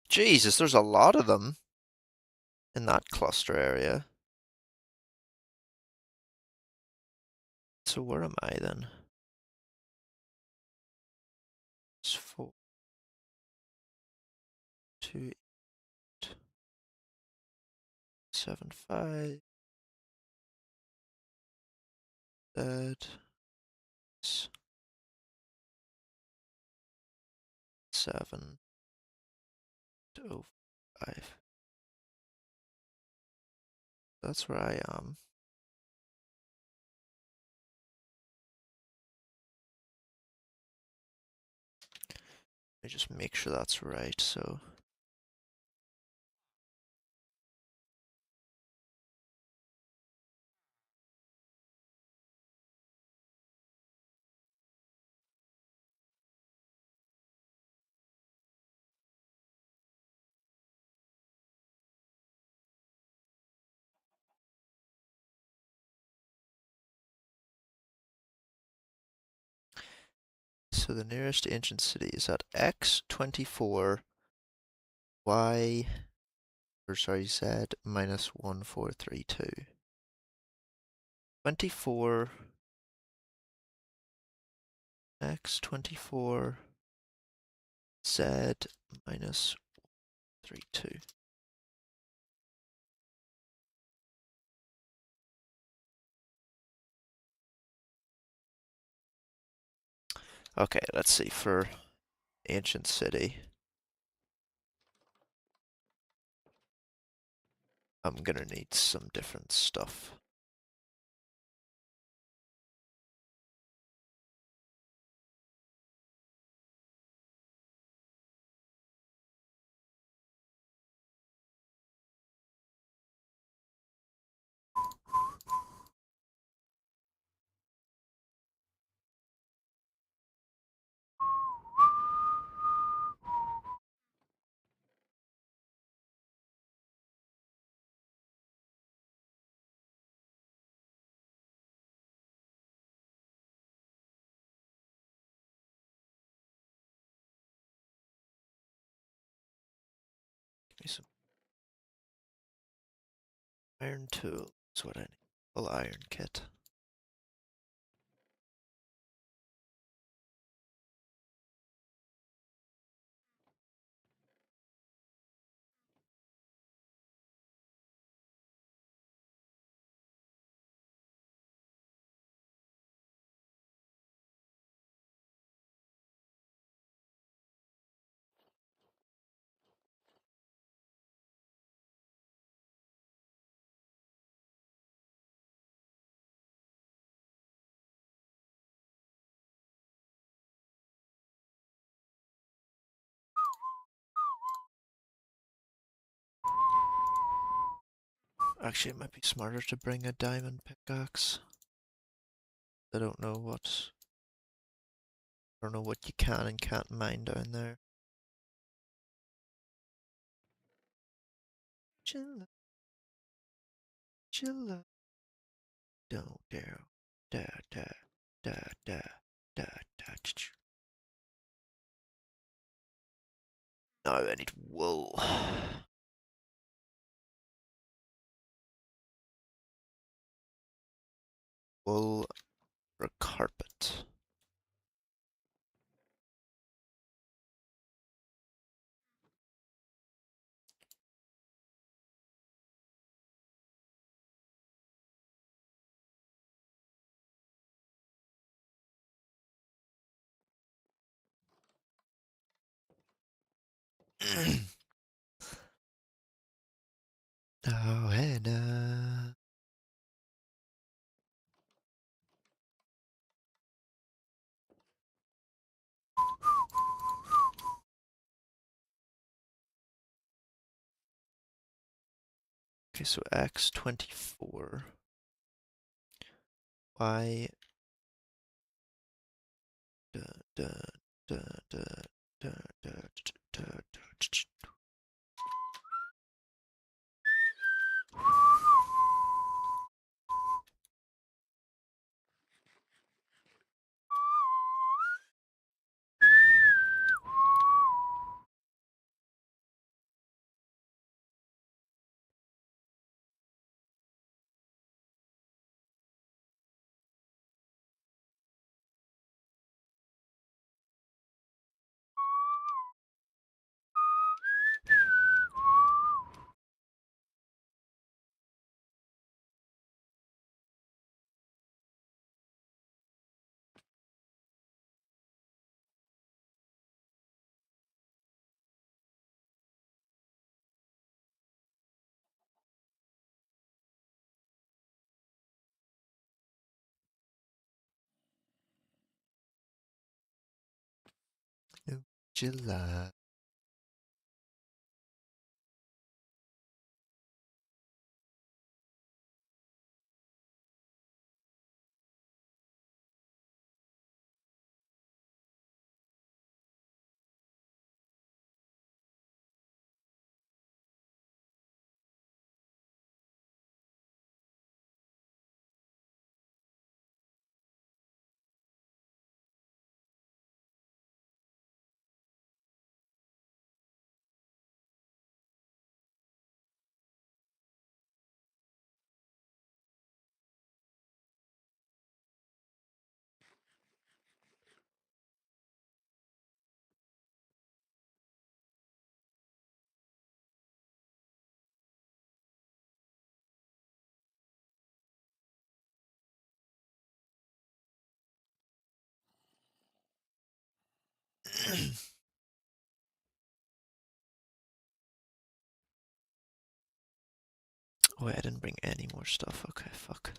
Jesus, there's a lot of them in that cluster area. So where am I then? It's 4, 2, 8, 7, 5, Z, 7, 0, 5. That's where I am. Let me just make sure that's right, so. So the nearest ancient city is at x24, y, or sorry, z minus 1432. 24, x24, z minus 32. Okay, let's see, for ancient city, I'm gonna need some different stuff. Give me some iron tool, that's what I need. Full iron kit. Actually, it might be smarter to bring a diamond pickaxe. I don't know what. I don't know what you can and can't mine down there. Chill, chill. Don't dare. Da da da da da da. No, I need wool. Wool for carpet. Oh, Hannah. Okay, so X24. Y. Da, da, da, da, da, da, da, da. No, July. Oh, I didn't bring any more stuff. Okay, fuck.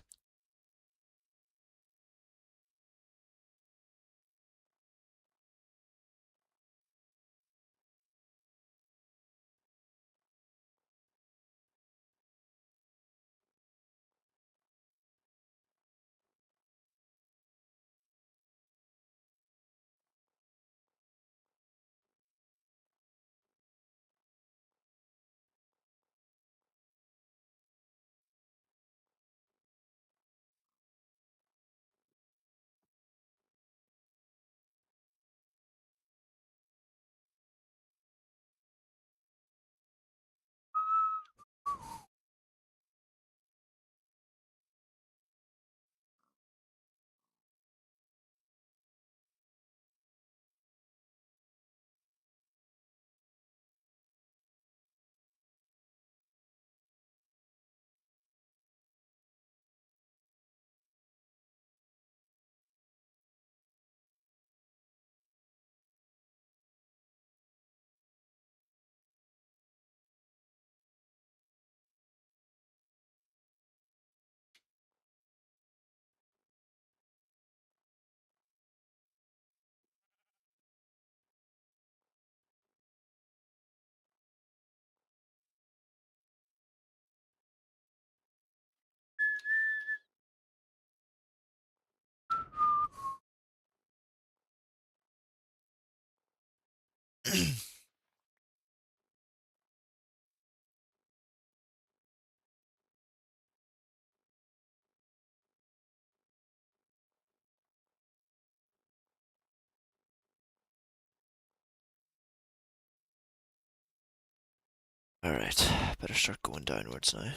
Alright, better start going downwards now.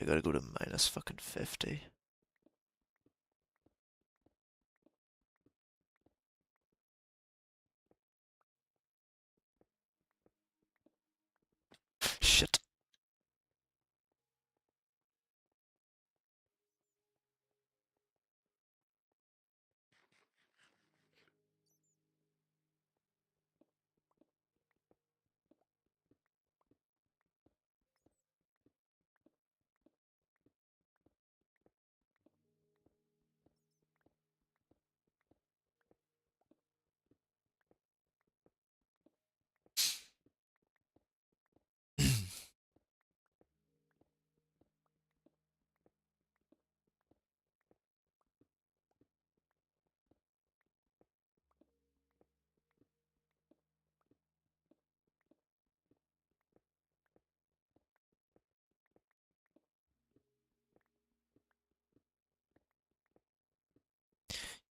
I gotta go to minus fucking 50. Shit.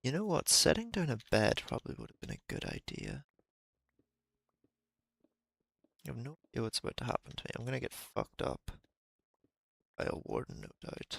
You know what? Setting down a bed probably would have been a good idea. You have no idea what's about to happen to me. I'm gonna get fucked up by a warden, no doubt.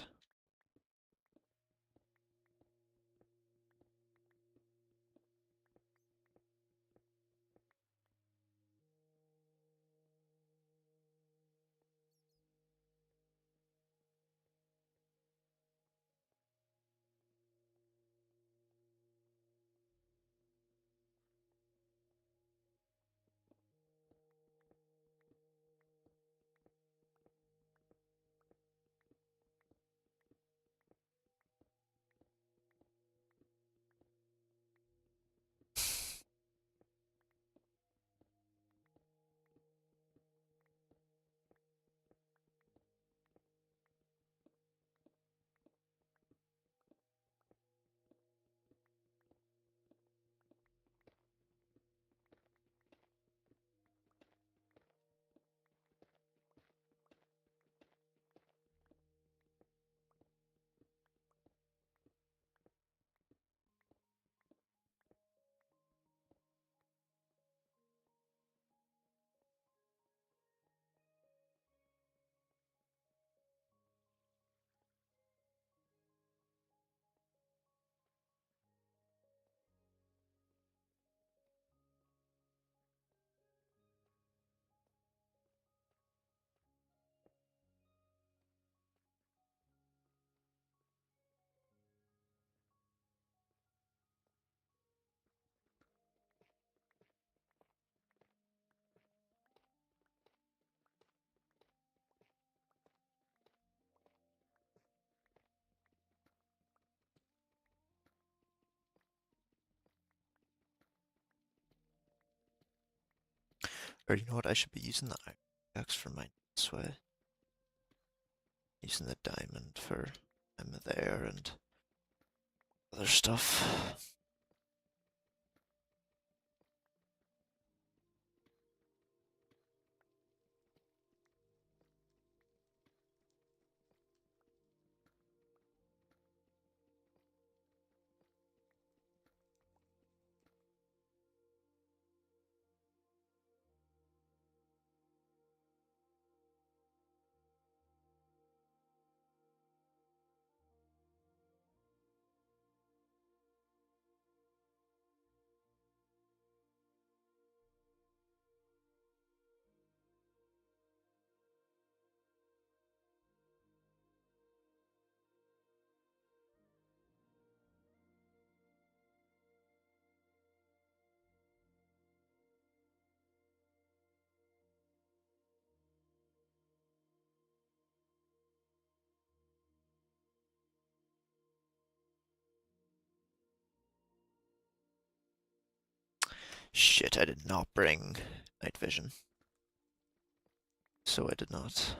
Or you know what? I should be using the axe for my sway. Using the diamond for I'm there and other stuff. Shit, I did not bring night vision. So I did not.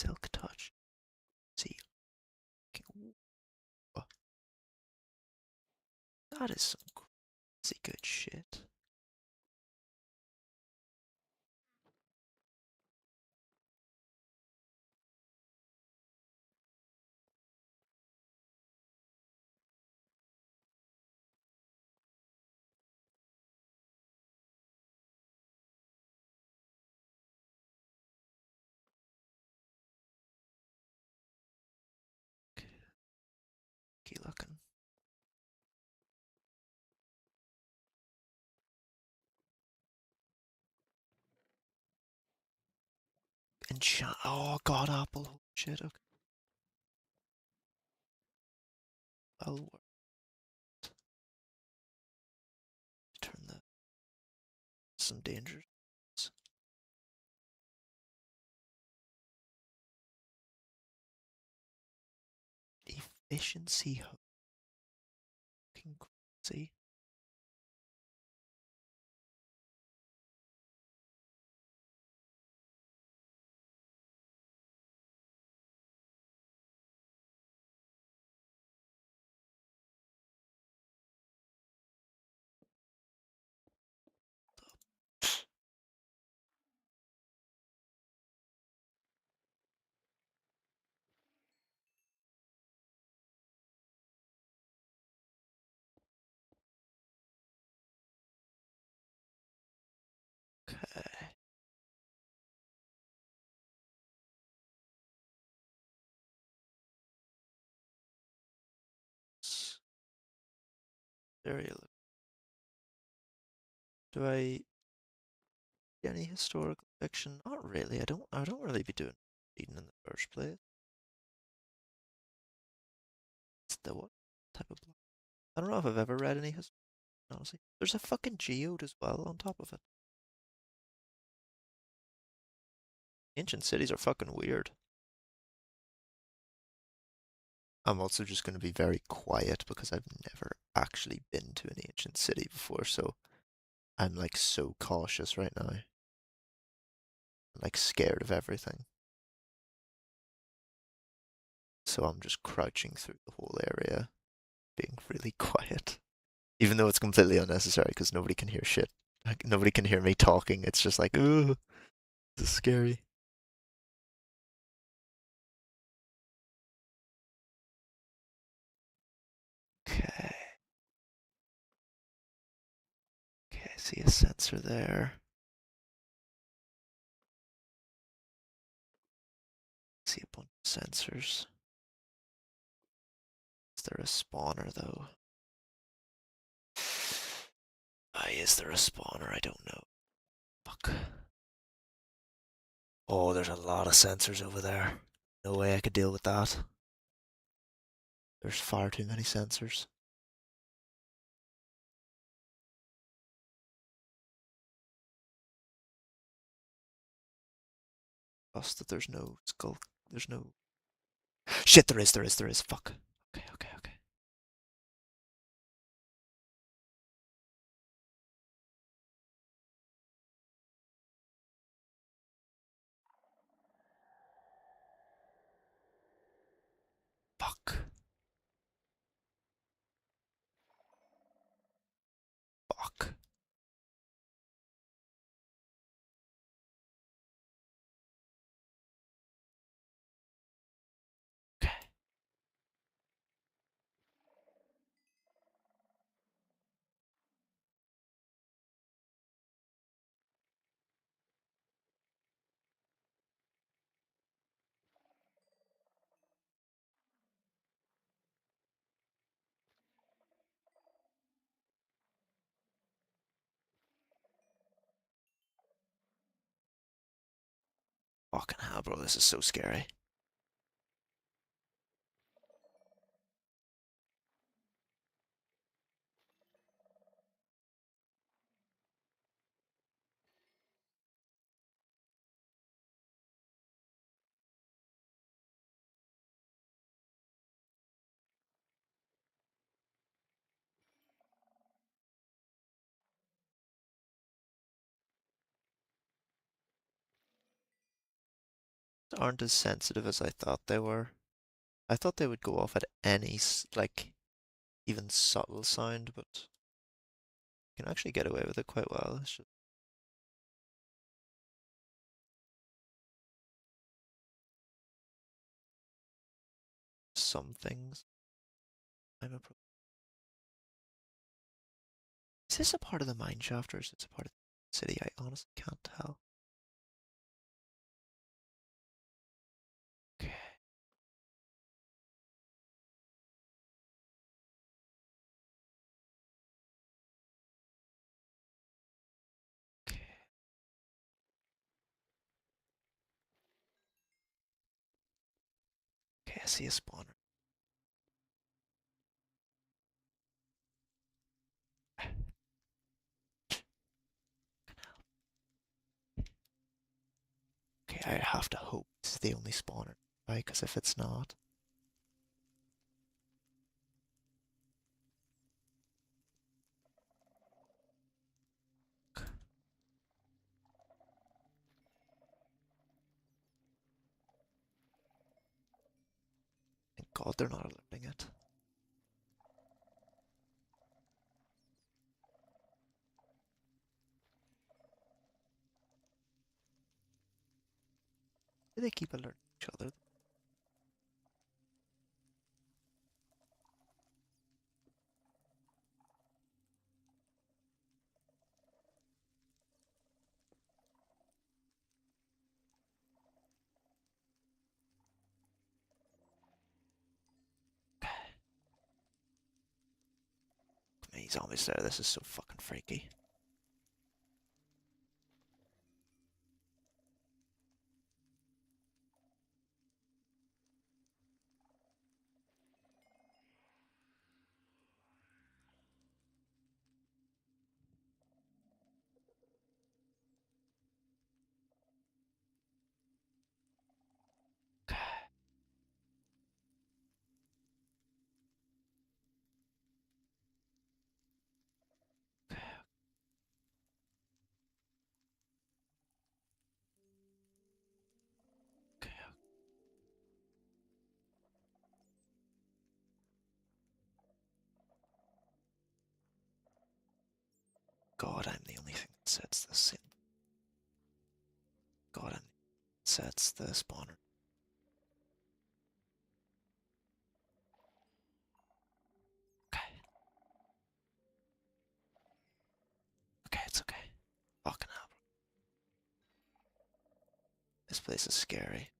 Silk touch. See, that is some crazy good shit. Keep looking. Enchant. Oh, God, apple. Holy shit. Okay. That'll work. Turn the some dangers. Efficiency. Fucking crazy. Okay. There you look. Do I get any historical fiction? Not really. I don't really be doing reading in the first place. It's the what type of book? I don't know if I've ever read any history, honestly. There's a fucking geode as well on top of it. Ancient cities are fucking weird. I'm also just going to be very quiet because I've never actually been to an ancient city before, so I'm like so cautious right now. I'm like scared of everything. So I'm just crouching through the whole area, being really quiet. Even though it's completely unnecessary because nobody can hear shit. Like, nobody can hear me talking. It's just like, ooh, this is scary. Okay. Okay, I see a sensor there. I see a bunch of sensors. Is there a spawner though? Is there a spawner? I don't know. Fuck. Oh, there's a lot of sensors over there. No way I could deal with that. There's far too many sensors. Plus that there's no skull. There's no. Shit, there is. Fuck. Okay, okay, okay. Fuck. Fuck. Okay. Fucking hell, bro. This is so scary. aren't as sensitive as I thought they were. I thought they would go off at any, like, even subtle sound, but you can actually get away with it quite well. It's just some things. I'm a pro. Is this a part of the mine shaft or is this a part of the city? I honestly can't tell. Okay. Okay. Okay, I see a spawner. Okay, I have to hope this is the only spawner, right? Because if it's not, thank God they're not alerting it. Do they keep alerting each other? Many zombies there. This is so fucking freaky. Okay. Okay. God, I'm the only thing that sets this in. God, I'm the that sets the spawner. Okay. Okay, it's okay. Fucking hell. This place is scary.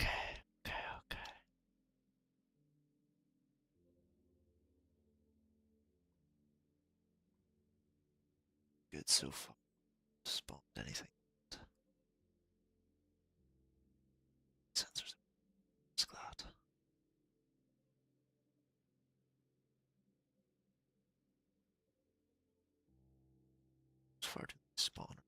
Okay, okay, okay. Good so far. Spawned anything. Sensors. Just glad. As far to the spawner.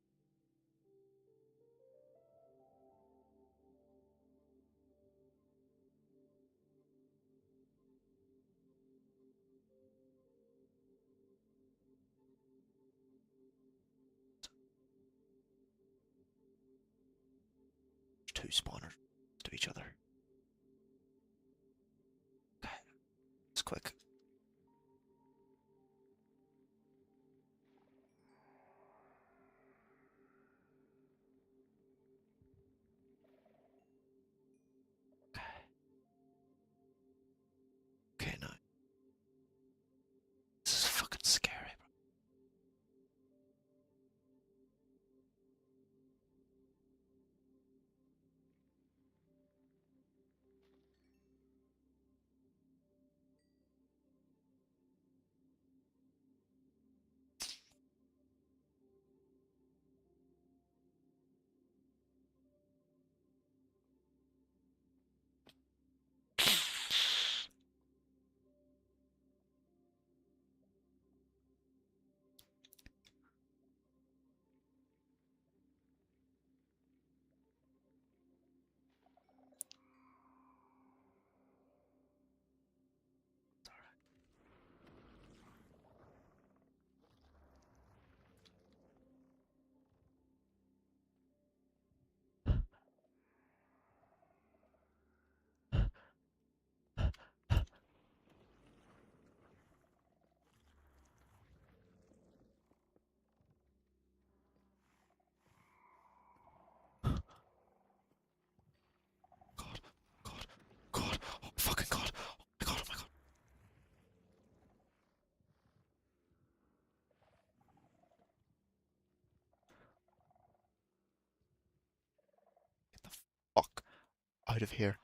Two spawners to each other. Okay, it's quick. Okay. Okay, now. This is fucking scary, bro. out of here.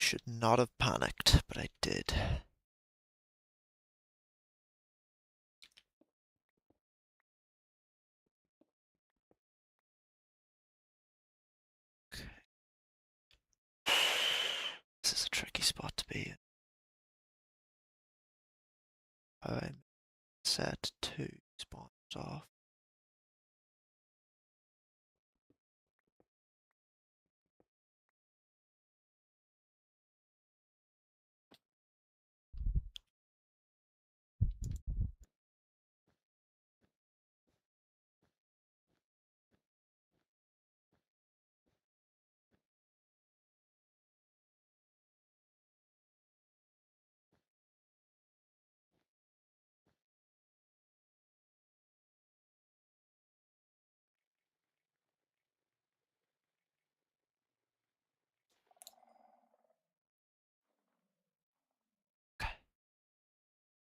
Should not have panicked, but I did. Okay. This is a tricky spot to be in. I'm set 2 spawns off. Okay,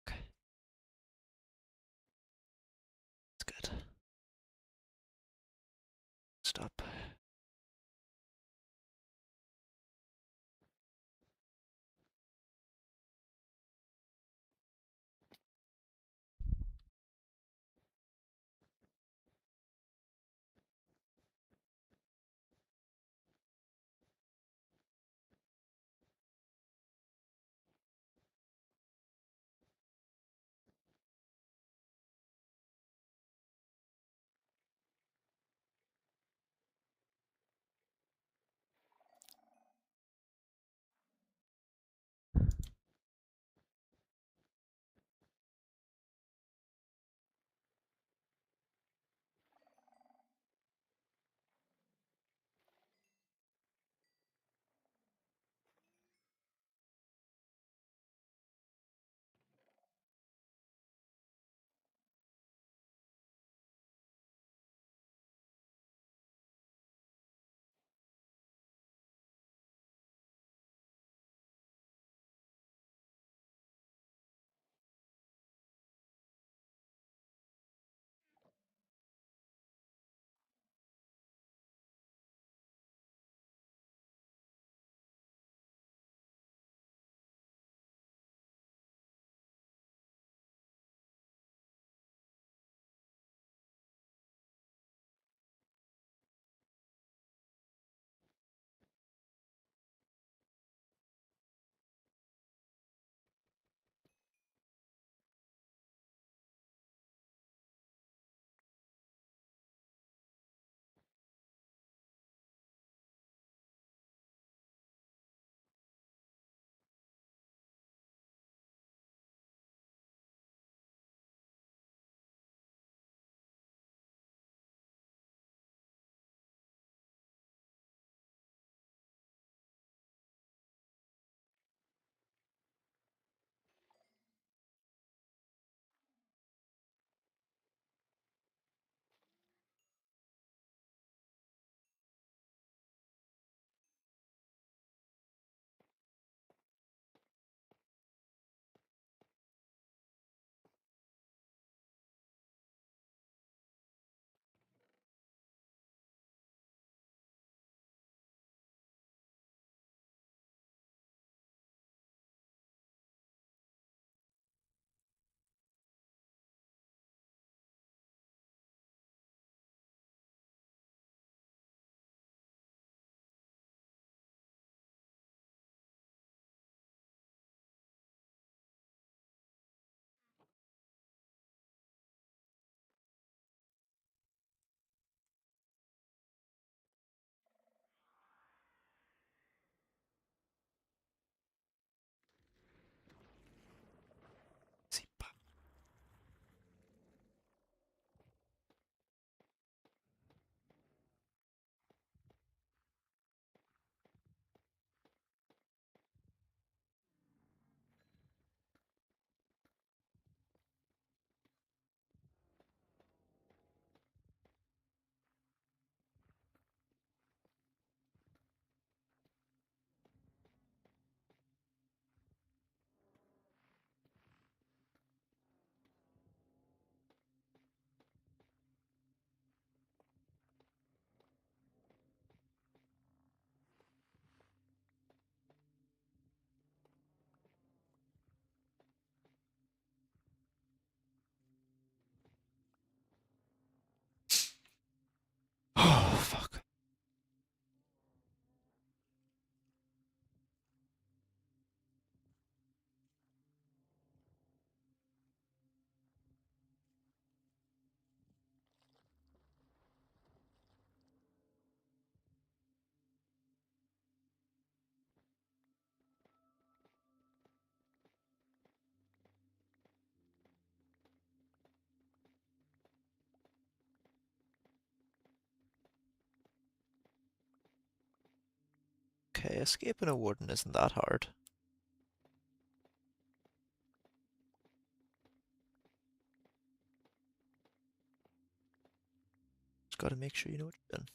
okay. That's good. Stop. Okay, escaping a warden isn't that hard. Just gotta make sure you know what you're doing.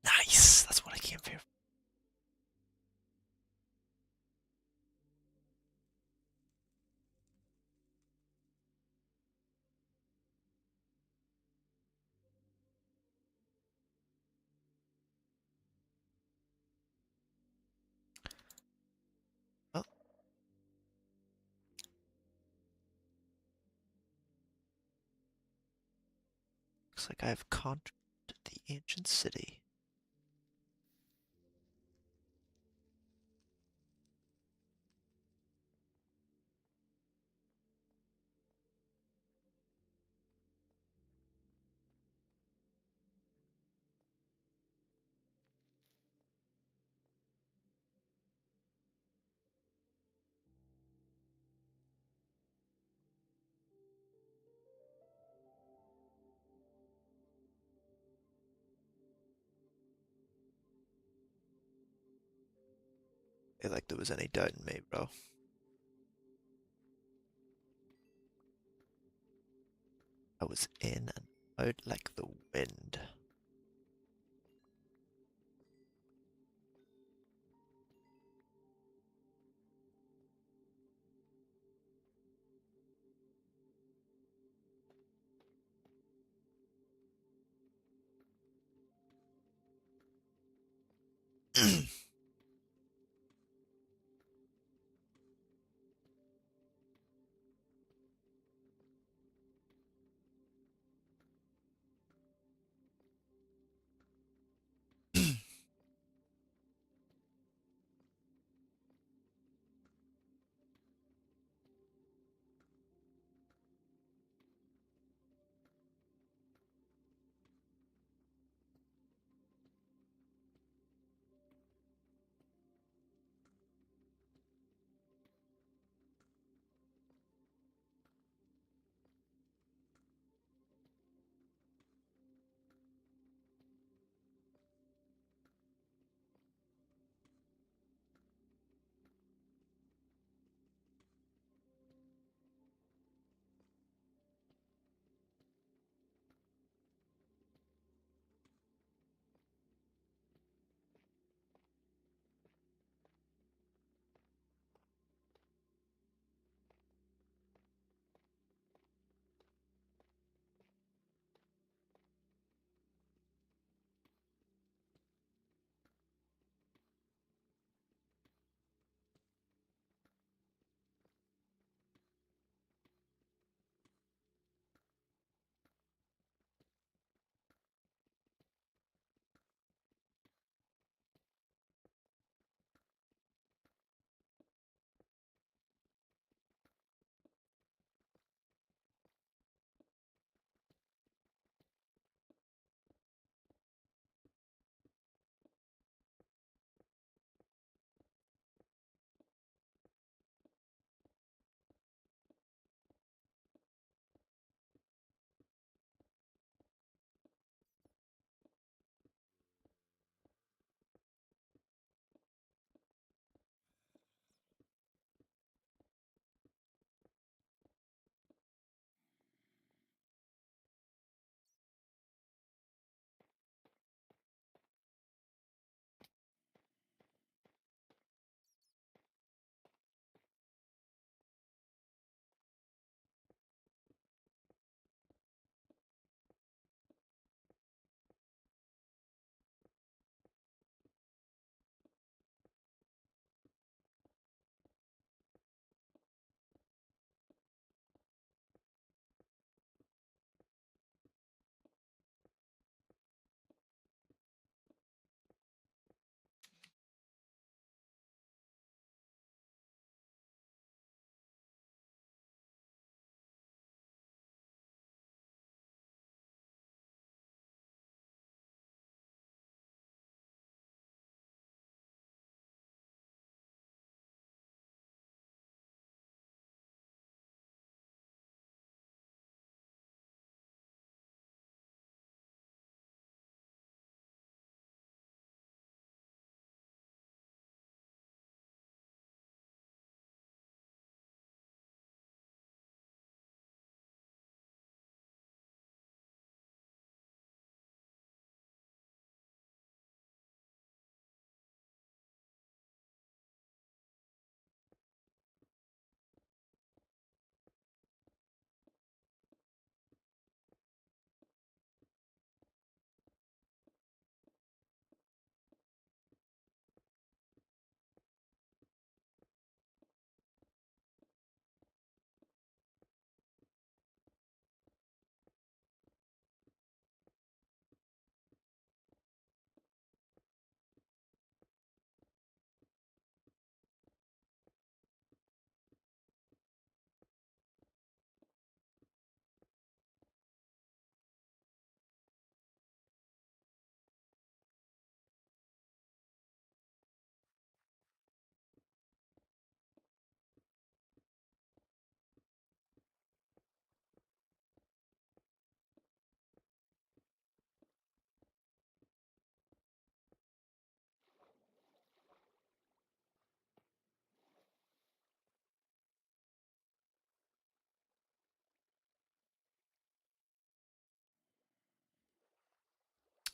Nice! That's what I came here for. Well, looks like I've conquered the ancient city. Like there was any doubt in me, bro. I was in and out like the wind.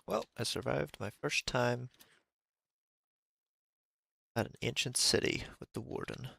Well, I survived my first time at an ancient city with the warden.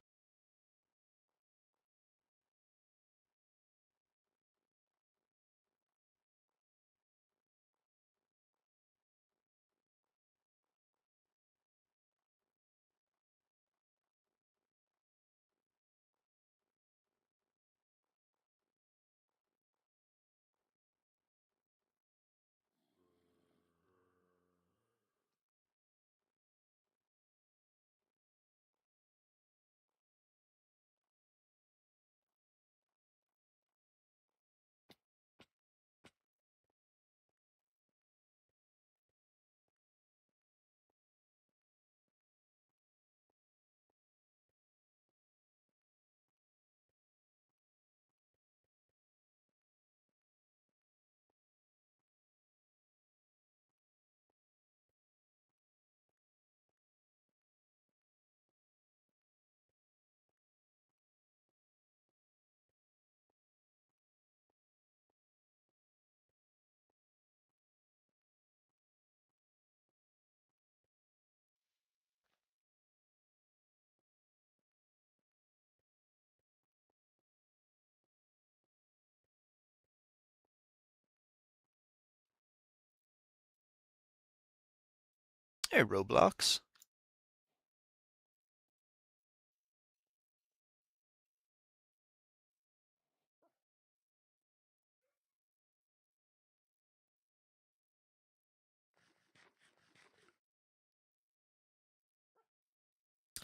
Hey, Roblox.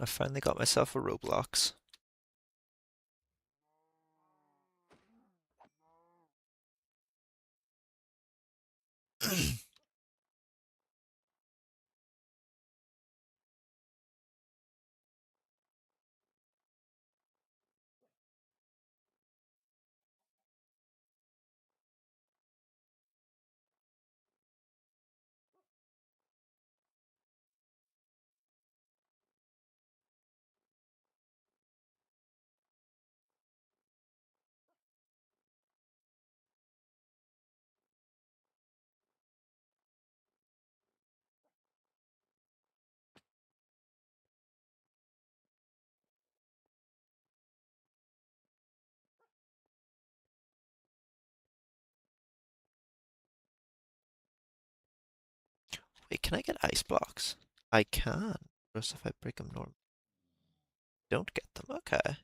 I finally got myself a Roblox. Wait, can I get ice blocks? I can. Just if I break them normal. Don't get them. Okay.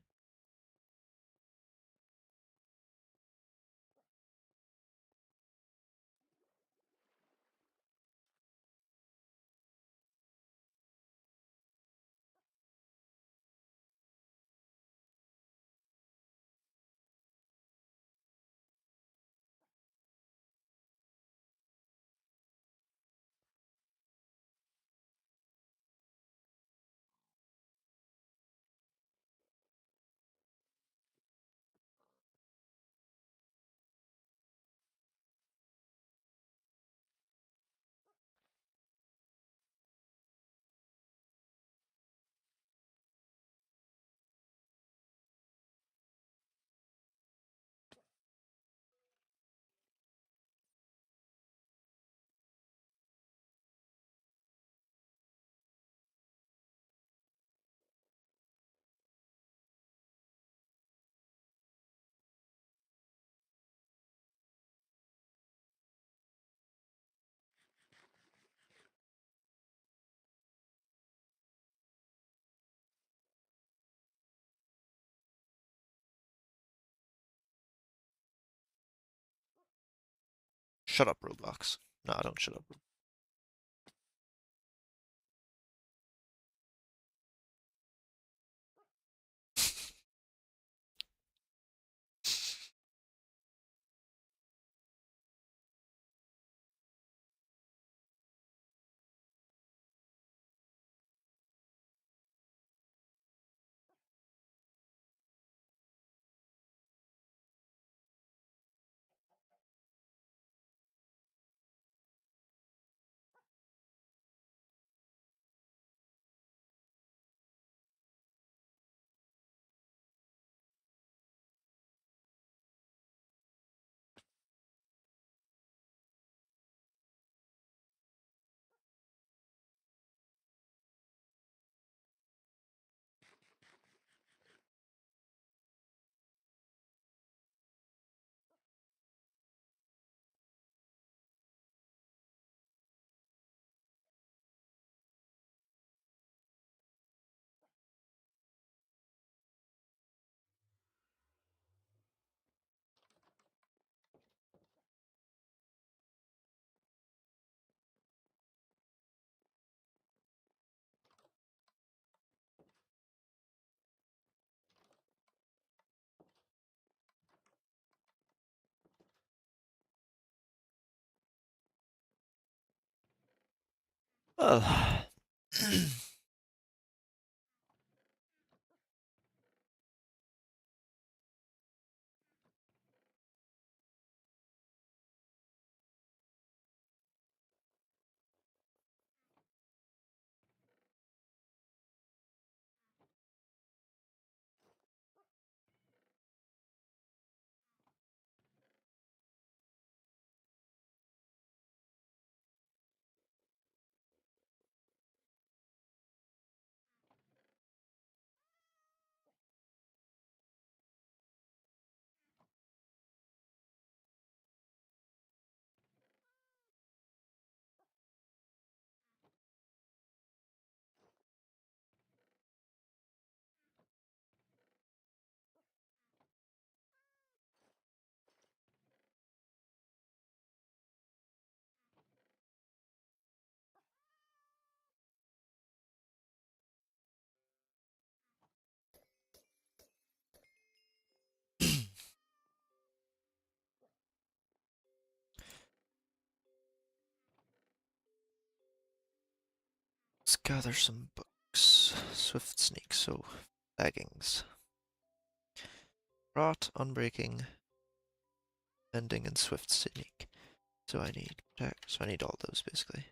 Shut up, Roblox. No, don't shut up. Well, let's gather some books. Swift Sneak, so leggings. Rot, Unbreaking, Mending, and Swift Sneak. So I need protect. So I need all those basically.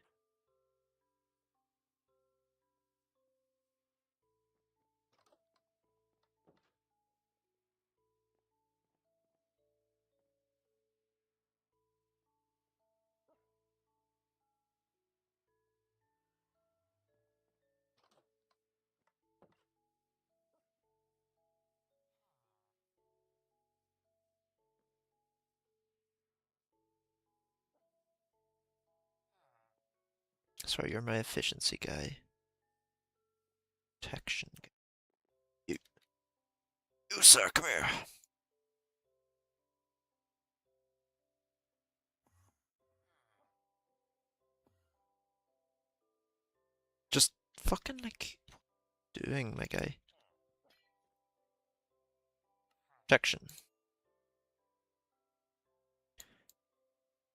Sorry, you're my efficiency guy. Protection. You, you sir, come here. Just fucking like doing, my guy. Protection.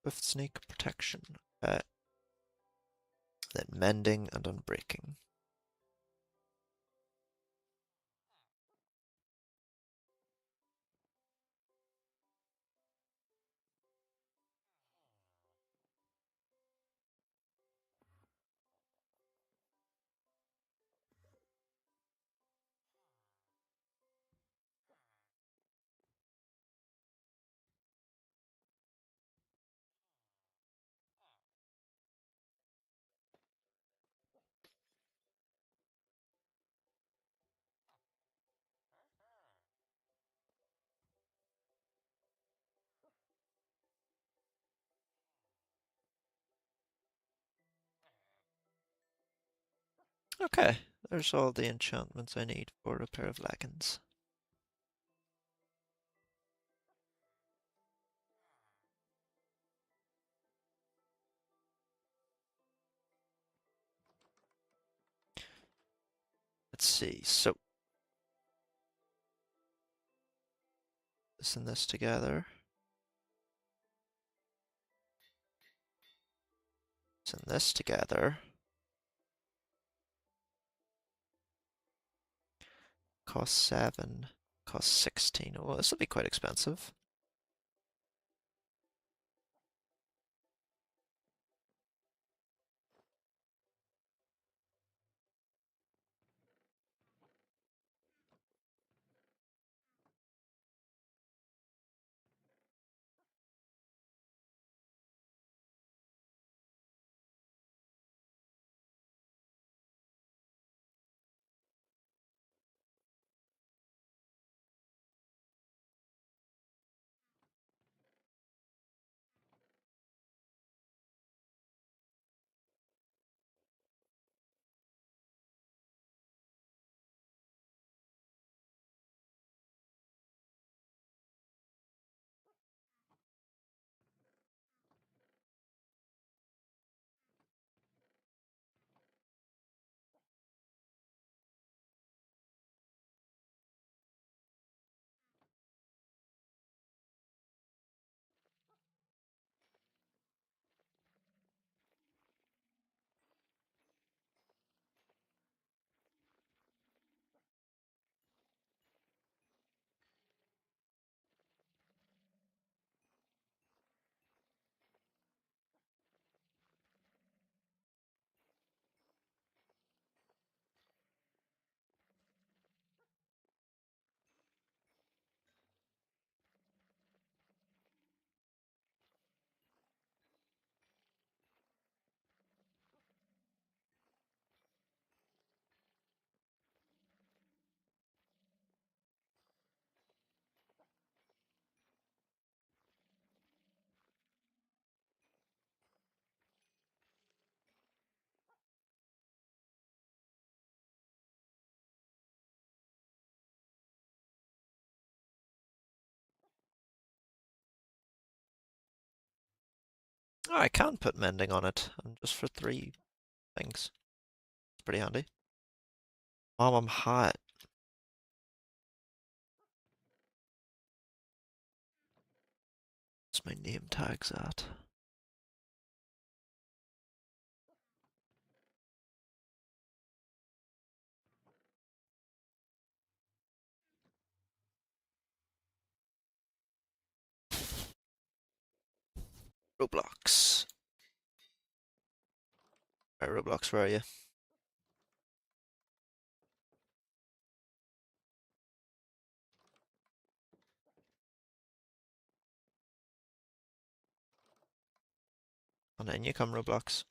Swift Sneak, protection. Then mending and unbreaking. Okay, there's all the enchantments I need for a pair of leggings. Let's see, so this and this together. This and this together. Cost 7, cost 16. Well, this will be quite expensive. Oh, I can put mending on it, and just for 3 things. It's pretty handy. Mom, I'm hot. What's my name tags at? Roblox. Right, Roblox, where are you? And then you come, Roblox.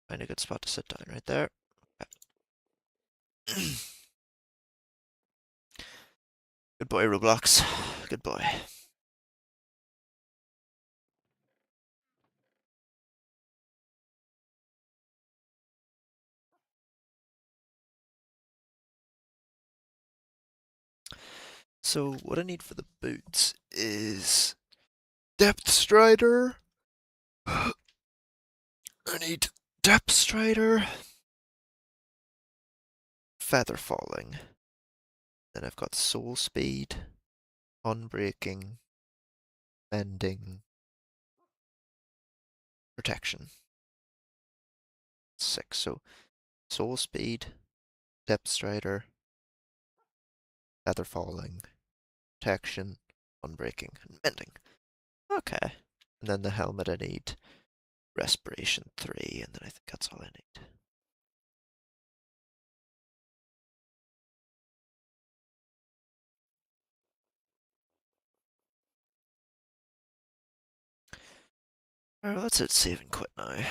Find a good spot to sit down right there. Okay. Good boy, Roblox. Good boy. So what I need for the boots is Depth Strider. I need Depth Strider, Feather Falling. Then I've got Soul Speed, Unbreaking, Mending, Protection. 6. So Soul Speed, Depth Strider, Feather Falling, Protection, Unbreaking, and Mending. Okay. And then the helmet I need Respiration 3, and then I think that's all I need. Alright, let's hit save and quit now.